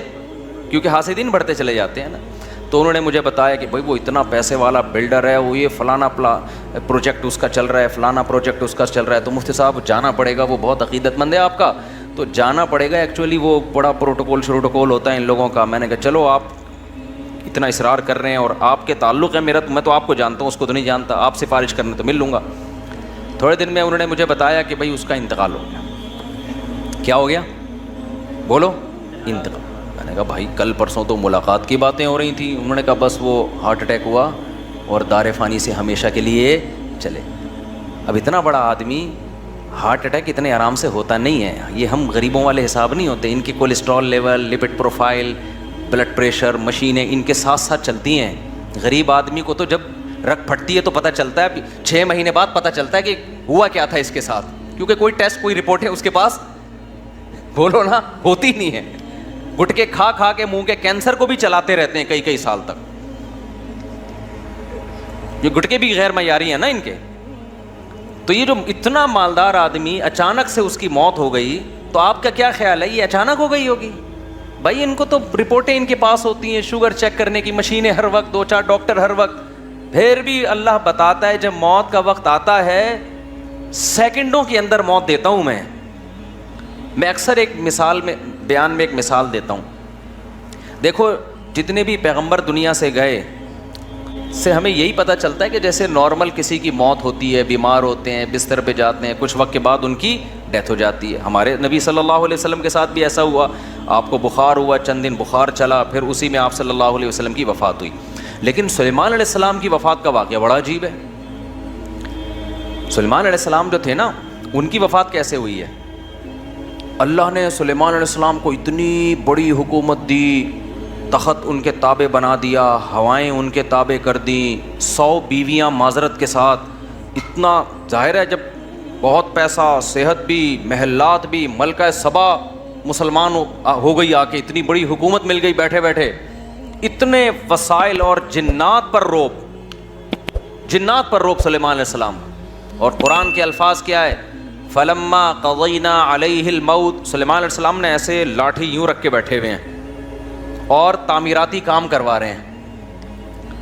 کیونکہ حاسدین بڑھتے چلے جاتے ہیں نا. تو انہوں نے مجھے بتایا کہ بھائی وہ اتنا پیسے والا بلڈر ہے، وہ یہ فلانا پروجیکٹ اس کا چل رہا ہے، فلانا پروجیکٹ اس کا چل رہا ہے، تو مفتی صاحب جانا پڑے گا، وہ بہت عقیدت مند ہے آپ کا، تو جانا پڑے گا. ایکچولی وہ بڑا پروٹوکول ہوتا ہے ان لوگوں کا. میں نے کہا چلو آپ اتنا اصرار کر رہے ہیں اور آپ کے تعلق ہے میرا، تو میں تو آپ کو جانتا ہوں، اس کو تو نہیں جانتا، آپ سفارش کرنے تو مل لوں گا. تھوڑے دن میں انہوں نے مجھے بتایا کہ بھائی اس کا انتقال ہو گیا. کیا ہو گیا بولو؟ انتقال. میں نے کہا بھائی کل پرسوں تو ملاقات کی باتیں ہو رہی تھیں. انہوں نے کہا بس وہ ہارٹ اٹیک ہوا اور دار فانی سے ہمیشہ کے لیے چلے. اب اتنا بڑا آدمی ہارٹ اٹیک اتنے آرام سے ہوتا نہیں ہے. یہ ہم غریبوں والے حساب نہیں ہوتے. ان کی cholesterol level, lipid profile, blood pressure, مشینیں ان کے ساتھ ساتھ چلتی ہیں. غریب آدمی کو تو جب رگ پھٹتی ہے تو پتہ چلتا ہے, 6 مہینے بعد پتہ چلتا ہے کہ ہوا کیا تھا اس کے ساتھ, کیونکہ کوئی ٹیسٹ کوئی رپورٹ ہے اس کے پاس, بولو نا, ہوتی نہیں ہے. گٹکے کھا کھا کے منہ کے کینسر کو بھی چلاتے رہتے ہیں کئی سال تک. یہ گٹکے بھی غیر معیاری ہیں نا ان کے. تو یہ جو اتنا مالدار آدمی اچانک سے اس کی موت ہو گئی, تو آپ کا کیا خیال ہے یہ اچانک ہو گئی ہوگی؟ بھائی ان کو تو رپورٹیں ان کے پاس ہوتی ہیں, شوگر چیک کرنے کی مشینیں ہر وقت, 2-4 ڈاکٹر ہر وقت. پھر بھی اللہ بتاتا ہے جب موت کا وقت آتا ہے سیکنڈوں کے اندر موت دیتا ہوں میں. میں اکثر ایک مثال میں بیان میں ایک مثال دیتا ہوں. دیکھو جتنے بھی پیغمبر دنیا سے گئے سے ہمیں یہی پتہ چلتا ہے کہ جیسے نارمل کسی کی موت ہوتی ہے, بیمار ہوتے ہیں, بستر پہ جاتے ہیں, کچھ وقت کے بعد ان کی ڈیتھ ہو جاتی ہے. ہمارے نبی صلی اللہ علیہ وسلم کے ساتھ بھی ایسا ہوا. آپ کو بخار ہوا, چند دن بخار چلا, پھر اسی میں آپ صلی اللہ علیہ وسلم کی وفات ہوئی. لیکن سلیمان علیہ السلام کی وفات کا واقعہ بڑا عجیب ہے. سلیمان علیہ السلام جو تھے نا, ان کی وفات کیسے ہوئی ہے؟ اللہ نے سلیمان علیہ السلام کو اتنی بڑی حکومت دی, تخت ان کے تابع بنا دیا, ہوائیں ان کے تابع کر دیں, 100 بیویاں معذرت کے ساتھ. اتنا ظاہر ہے جب بہت پیسہ, صحت بھی, محلات بھی, ملکہ سبا مسلمان ہو گئی, آ کے اتنی بڑی حکومت مل گئی بیٹھے بیٹھے, اتنے وسائل اور جنات پر روب سلیمان علیہ السلام. اور قرآن کے الفاظ کیا ہے؟ فلما قضینا علیہ الموت. سلیمان علیہ السلام نے ایسے لاٹھی یوں رکھ کے بیٹھے ہوئے ہیں اور تعمیراتی کام کروا رہے ہیں.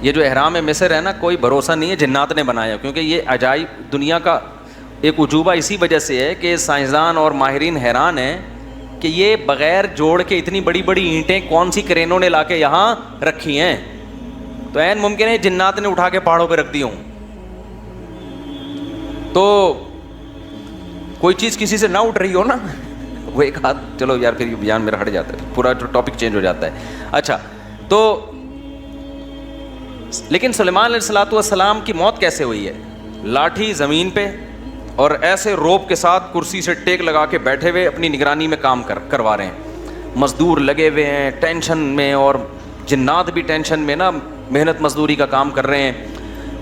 یہ جو احرام مصر ہے نا, کوئی بھروسہ نہیں ہے جنات نے بنایا, کیونکہ یہ عجائب دنیا کا ایک عجوبہ اسی وجہ سے ہے کہ سائنسدان اور ماہرین حیران ہیں کہ یہ بغیر جوڑ کے اتنی بڑی بڑی اینٹیں کون سی کرینوں نے لا کے یہاں رکھی ہیں. تو عین ممکن ہے جنات نے اٹھا کے پہاڑوں پہ رکھ دی ہوں. تو کوئی چیز کسی سے نہ اٹھ رہی ہو نا, وہ ایک ہاتھ, چلو یار پھر یہ بیان میرا ہٹ جاتا ہے, پورا ٹاپک چینج ہو جاتا ہے. اچھا, تو لیکن سلیمان علیہ السلام کی موت کیسے ہوئی ہے؟ لاٹھی زمین پہ اور ایسے روپ کے ساتھ کرسی سے ٹیک لگا کے بیٹھے ہوئے اپنی نگرانی میں کام کروا رہے ہیں. مزدور لگے ہوئے ہیں ٹینشن میں, اور جنات بھی ٹینشن میں نا, محنت مزدوری کا کام کر رہے ہیں.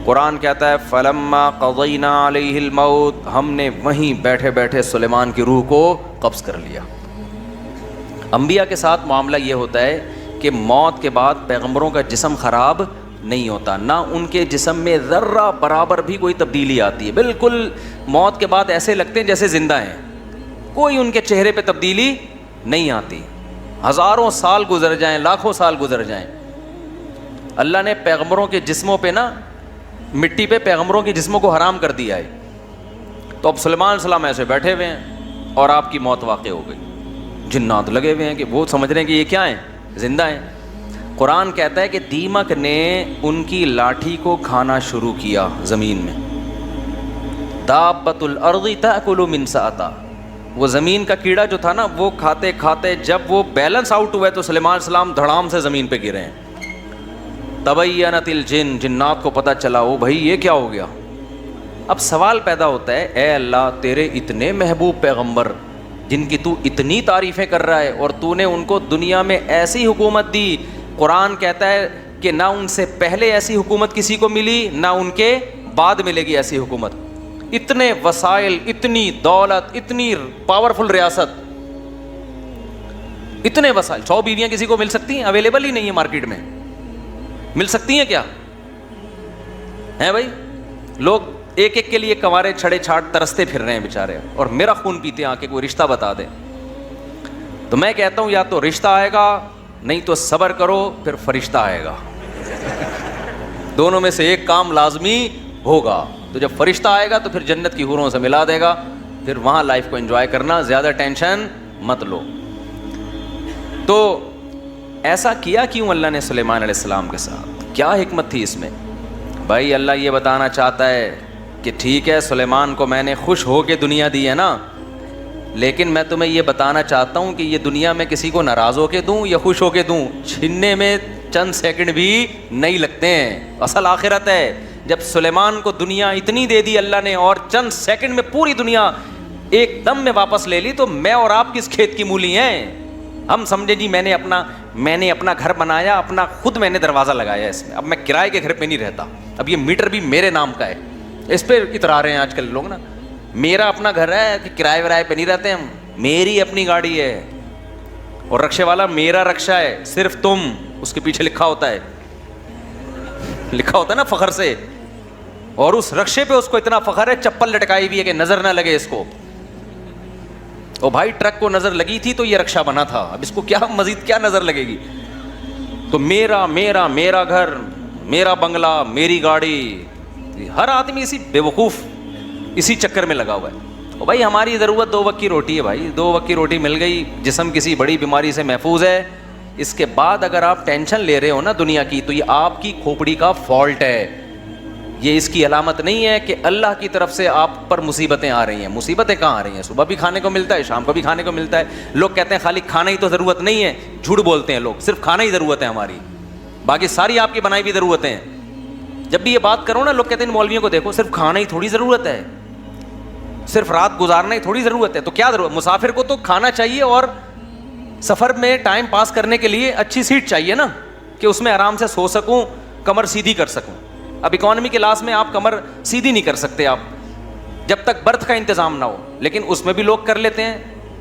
قرآن کہتا ہے فلما قضینا علیہ الموت, ہم نے وہیں بیٹھے بیٹھے سلیمان کی روح کو قبض کر لیا. انبیاء کے ساتھ معاملہ یہ ہوتا ہے کہ موت کے بعد پیغمبروں کا جسم خراب نہیں ہوتا, نہ ان کے جسم میں ذرہ برابر بھی کوئی تبدیلی آتی ہے. بالکل موت کے بعد ایسے لگتے ہیں جیسے زندہ ہیں, کوئی ان کے چہرے پہ تبدیلی نہیں آتی. ہزاروں سال گزر جائیں, لاکھوں سال گزر جائیں, اللہ نے پیغمبروں کے جسموں پہ نا, مٹی پہ پیغمبروں کے جسموں کو حرام کر دیا ہے. تو اب سلیمان علیہ السلام ایسے بیٹھے ہوئے ہیں اور آپ کی موت واقع ہو گئی. جنات لگے ہوئے ہیں کہ وہ سمجھ رہے ہیں کہ یہ کیا ہیں, زندہ ہیں. قرآن کہتا ہے کہ دیمک نے ان کی لاٹھی کو کھانا شروع کیا زمین میں. دابۃ الارض تاکل من سأتہ, وہ زمین کا کیڑا جو تھا نا, وہ کھاتے کھاتے جب وہ بیلنس آؤٹ ہوا ہے تو سلیمان علیہ السلام دھڑام سے زمین پہ گرے ہیں. تبینت الجن, جنات کو پتہ چلا وہ بھائی یہ کیا ہو گیا. اب سوال پیدا ہوتا ہے, اے اللہ تیرے اتنے محبوب پیغمبر جن کی تو اتنی تعریفیں کر رہا ہے, اور تو نے ان کو دنیا میں ایسی حکومت دی, قرآن کہتا ہے کہ نہ ان سے پہلے ایسی حکومت کسی کو ملی, نہ ان کے بعد ملے گی ایسی حکومت. اتنے وسائل, اتنی دولت, اتنی پاورفل ریاست, اتنے وسائل. 100 بیویاں کسی کو مل سکتی ہیں؟ اویلیبل ہی نہیں ہے مارکیٹ میں. مل سکتی ہیں کیا ہیں بھائی؟ لوگ ایک ایک کے لیے کنوارے چھڑے چھاٹ ترستے پھر رہے ہیں بیچارے, اور میرا خون پیتے ہیں آ کے کوئی رشتہ بتا دے. تو میں کہتا ہوں یا تو رشتہ آئے گا, نہیں تو صبر کرو پھر فرشتہ آئے گا. دونوں میں سے ایک کام لازمی ہوگا. تو جب فرشتہ آئے گا تو پھر جنت کی حوروں سے ملا دے گا, پھر وہاں لائف کو انجوائے کرنا, زیادہ ٹینشن مت لو. تو ایسا کیا کیوں اللہ نے سلیمان علیہ السلام کے ساتھ؟ کیا حکمت تھی اس میں؟ بھائی اللہ یہ بتانا چاہتا ہے کہ ٹھیک ہے سلیمان کو میں نے خوش ہو کے دنیا دی ہے نا, لیکن میں تمہیں یہ بتانا چاہتا ہوں کہ یہ دنیا میں کسی کو ناراض ہو کے دوں یا خوش ہو کے دوں, چھیننے میں چند سیکنڈ بھی نہیں لگتے ہیں. اصل آخرت ہے. جب سلیمان کو دنیا اتنی دے دی اللہ نے اور چند سیکنڈ میں پوری دنیا ایک دم میں واپس لے لی, تو میں اور آپ کس کھیت کی مولی ہیں؟ ہم سمجھے جی میں نے اپنا گھر بنایا, اپنا خود میں نے دروازہ لگایا اس میں, اب میں کرائے کے گھر پہ نہیں رہتا, اب یہ میٹر بھی میرے نام کا ہے. اس پہ اترا رہے ہیں آج کل لوگ نا, میرا اپنا گھر ہے کہ کرائے ورائے پہ نہیں رہتے ہم, میری اپنی گاڑی ہے, اور رکشے والا میرا رکشا ہے, صرف تم, اس کے پیچھے لکھا ہوتا ہے نا فخر سے, اور اس رکشے پہ اس کو اتنا فخر ہے, چپل لٹکائی ہوئی ہے کہ نظر نہ لگے اس کو. او بھائی ٹرک کو نظر لگی تھی تو یہ رکشا بنا تھا, اب اس کو کیا مزید کیا نظر لگے گی؟ تو میرا میرا میرا گھر, میرا بنگلہ, میری گاڑی, ہر آدمی اسی بیوقوف اسی چکر میں لگا ہوا ہے. او بھائی ہماری ضرورت 2 وقت کی روٹی ہے بھائی, 2 وقت کی روٹی مل گئی, جسم کسی بڑی بیماری سے محفوظ ہے. اس کے بعد اگر آپ ٹینشن لے رہے ہو نا دنیا کی, تو یہ آپ کی کھوپڑی کا فالٹ ہے. یہ اس کی علامت نہیں ہے کہ اللہ کی طرف سے آپ پر مصیبتیں آ رہی ہیں. مصیبتیں کہاں آ رہی ہیں؟ صبح بھی کھانے کو ملتا ہے, شام کو بھی کھانے کو ملتا ہے. لوگ کہتے ہیں خالی کھانا ہی تو ضرورت نہیں ہے, جھوٹ بولتے ہیں لوگ, صرف کھانا ہی ضرورت ہے ہماری, باقی ساری آپ کی بنائی ہوئی ضرورتیں ہیں. جب بھی یہ بات کرو نا, لوگ کہتے ہیں مولویوں کو دیکھو, صرف کھانا ہی تھوڑی ضرورت ہے, صرف رات گزارنا ہی تھوڑی ضرورت ہے. تو کیا ضرورت؟ مسافر کو تو کھانا چاہیے اور سفر میں ٹائم پاس کرنے کے لیے اچھی سیٹ چاہیے نا, کہ اس میں آرام سے سو سکوں, کمر سیدھی کر سکوں. اب اکانومی کلاس میں آپ کمر سیدھی نہیں کر سکتے آپ جب تک برتھ کا انتظام نہ ہو, لیکن اس میں بھی لوگ کر لیتے ہیں.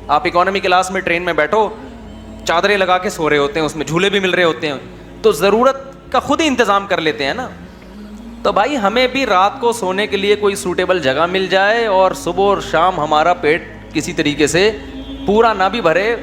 آپ اکانومی کلاس میں ٹرین میں بیٹھو, چادریں لگا کے سو رہے ہوتے ہیں, اس میں جھولے بھی مل رہے ہوتے ہیں, تو ضرورت کا خود ہی انتظام کر لیتے ہیں نا. تو بھائی ہمیں بھی رات کو سونے کے لیے کوئی سوٹیبل جگہ مل جائے, اور صبح اور شام ہمارا پیٹ کسی طریقے سے پورا نہ بھی بھرے,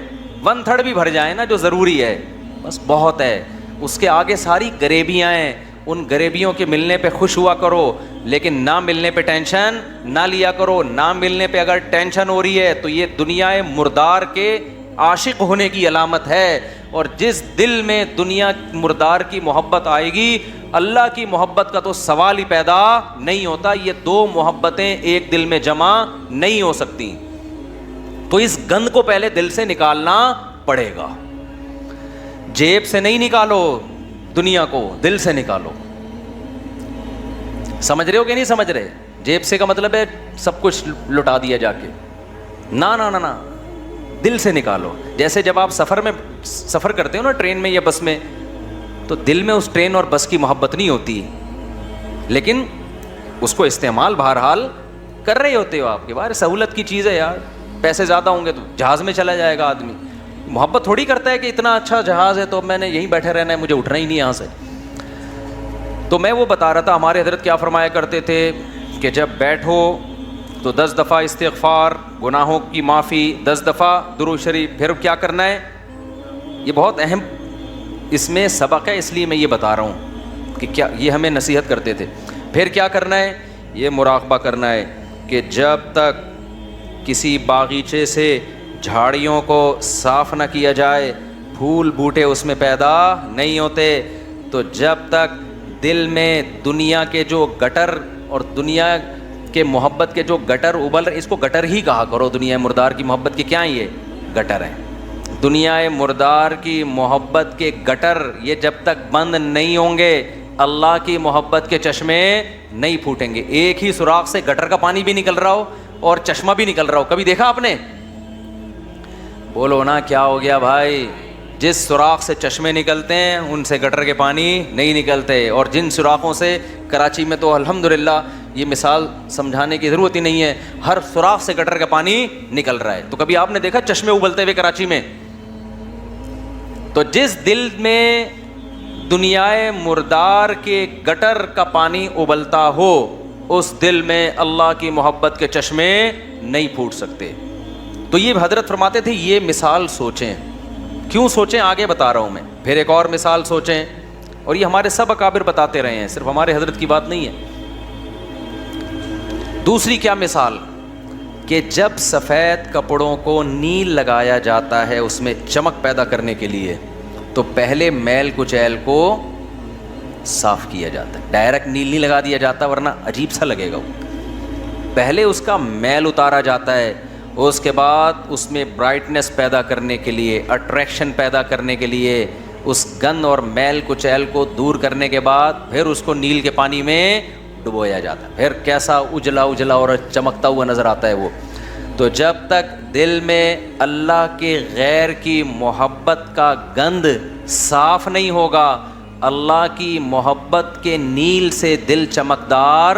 1/3 بھی بھر جائے نا, جو ضروری ہے بس بہت ہے. اس کے آگے ساری غریبیاں ہیں, ان غریبیوں کے ملنے پہ خوش ہوا کرو, لیکن نہ ملنے پہ ٹینشن نہ لیا کرو. نہ ملنے پہ اگر ٹینشن ہو رہی ہے تو یہ دنیا مردار کے عاشق ہونے کی علامت ہے. اور جس دل میں دنیا مردار کی محبت آئے گی, اللہ کی محبت کا تو سوال ہی پیدا نہیں ہوتا. یہ 2 محبتیں ایک دل میں جمع نہیں ہو سکتی. تو اس گند کو پہلے دل سے نکالنا پڑے گا. جیب سے نہیں نکالو دنیا کو, دل سے نکالو. سمجھ رہے ہو کہ نہیں سمجھ رہے؟ جیب سے کا مطلب ہے سب کچھ لٹا دیا جا کے, نہ دل سے نکالو. جیسے جب آپ سفر کرتے ہو نا ٹرین میں یا بس میں, تو دل میں اس ٹرین اور بس کی محبت نہیں ہوتی, لیکن اس کو استعمال بہرحال کر رہے ہوتے ہو آپ کے. بارے سہولت کی چیز ہے یار, پیسے زیادہ ہوں گے تو جہاز میں چلا جائے گا آدمی, محبت تھوڑی کرتا ہے کہ اتنا اچھا جہاز ہے تو میں نے یہیں بیٹھے رہنا ہے, مجھے اٹھنا ہی نہیں یہاں سے. تو میں وہ بتا رہا تھا ہمارے حضرت کیا فرمایا کرتے تھے کہ جب بیٹھو تو 10 دفعہ استغفار, گناہوں کی معافی, 10 دفعہ درود شریف. پھر کیا کرنا ہے؟ یہ بہت اہم اس میں سبق ہے, اس لیے میں یہ بتا رہا ہوں کہ کیا یہ ہمیں نصیحت کرتے تھے. پھر کیا کرنا ہے؟ یہ مراقبہ کرنا ہے کہ جب تک کسی باغیچے سے جھاڑیوں کو صاف نہ کیا جائے, پھول بوٹے اس میں پیدا نہیں ہوتے. تو جب تک دل میں دنیا کے جو گٹر اور دنیا کے محبت کے جو گٹر ابل رہے, اس کو گٹر ہی کہا کرو, دنیا مردار کی محبت کے کیا ہیں یہ گٹر ہیں. دنیا مردار کی محبت کے گٹر یہ جب تک بند نہیں ہوں گے, اللہ کی محبت کے چشمے نہیں پھوٹیں گے. ایک ہی سوراخ سے گٹر کا پانی بھی نکل رہا ہو اور چشمہ بھی نکل رہا ہو, کبھی دیکھا آپ نے؟ بولو نا کیا ہو گیا بھائی؟ جس سوراخ سے چشمے نکلتے ہیں ان سے گٹر کے پانی نہیں نکلتے. اور جن سوراخوں سے, کراچی میں تو الحمدللہ یہ مثال سمجھانے کی ضرورت ہی نہیں ہے, ہر سوراخ سے گٹر کا پانی نکل رہا ہے. تو کبھی آپ نے دیکھا چشمے ابلتے ہوئے کراچی میں؟ تو جس دل میں دنیا مردار کے گٹر کا پانی ابلتا ہو, اس دل میں اللہ کی محبت کے چشمے نہیں پھوٹ سکتے. تو یہ حضرت فرماتے تھے یہ مثال سوچیں. کیوں سوچیں آگے بتا رہا ہوں میں. پھر ایک اور مثال سوچیں, اور یہ ہمارے سب اکابر بتاتے رہے ہیں, صرف ہمارے حضرت کی بات نہیں ہے. دوسری کیا مثال کہ جب سفید کپڑوں کو نیل لگایا جاتا ہے اس میں چمک پیدا کرنے کے لیے, تو پہلے میل کچیل کو صاف کیا جاتا ہے. ڈائریکٹ نیل نہیں لگا دیا جاتا ورنہ عجیب سا لگے گا. پہلے اس کا میل اتارا جاتا ہے, اس کے بعد اس میں برائٹنس پیدا کرنے کے لیے, اٹریکشن پیدا کرنے کے لیے اس گند اور میل کچیل کو دور کرنے کے بعد پھر اس کو نیل کے پانی میں ڈبویا جاتا ہے. پھر کیسا اجلا اجلا اور چمکتا ہوا نظر آتا ہے وہ. تو جب تک دل میں اللہ کے غیر کی محبت کا گند صاف نہیں ہوگا, اللہ کی محبت کے نیل سے دل چمکدار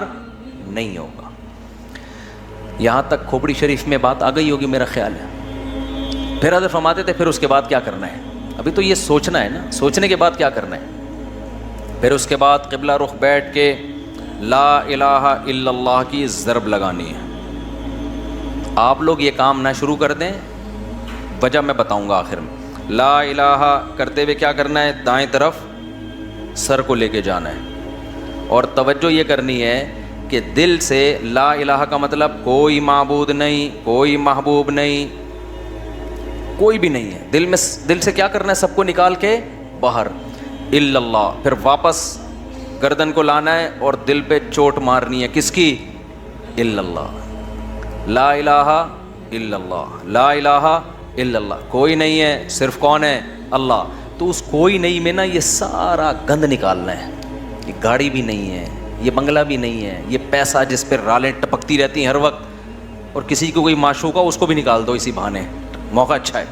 نہیں ہوگا. یہاں تک کھوپڑی شریف میں بات آ گئی ہوگی میرا خیال ہے. پھر حضرت فرماتے تھے پھر اس کے بعد کیا کرنا ہے. ابھی تو یہ سوچنا ہے نا, سوچنے کے بعد کیا کرنا ہے. پھر اس کے بعد قبلہ رخ بیٹھ کے لا الہ الا اللہ کی ضرب لگانی ہے. آپ لوگ یہ کام نہ شروع کر دیں, وجہ میں بتاؤں گا آخر میں. لا الہ کرتے ہوئے کیا کرنا ہے, دائیں طرف سر کو لے کے جانا ہے, اور توجہ یہ کرنی ہے کہ دل سے لا الہ کا مطلب کوئی معبود نہیں, کوئی محبوب نہیں, کوئی بھی نہیں ہے. دل سے کیا کرنا ہے, سب کو نکال کے باہر الا اللہ. پھر واپس گردن کو لانا ہے اور دل پہ چوٹ مارنی ہے. کس کی؟ الا اللہ. لا الہ الا اللہ, لا الہ الا اللہ. کوئی نہیں ہے, صرف کون ہے؟ اللہ. تو اس کوئی نہیں میں نا یہ سارا گند نکالنا ہے. یہ گاڑی بھی نہیں ہے, یہ بنگلہ بھی نہیں ہے, یہ پیسہ جس پہ رالیں ٹپکتی رہتی ہیں ہر وقت, اور کسی کو کوئی معشوق ہو اس کو بھی نکال دو اسی بہانے, موقع اچھا ہے.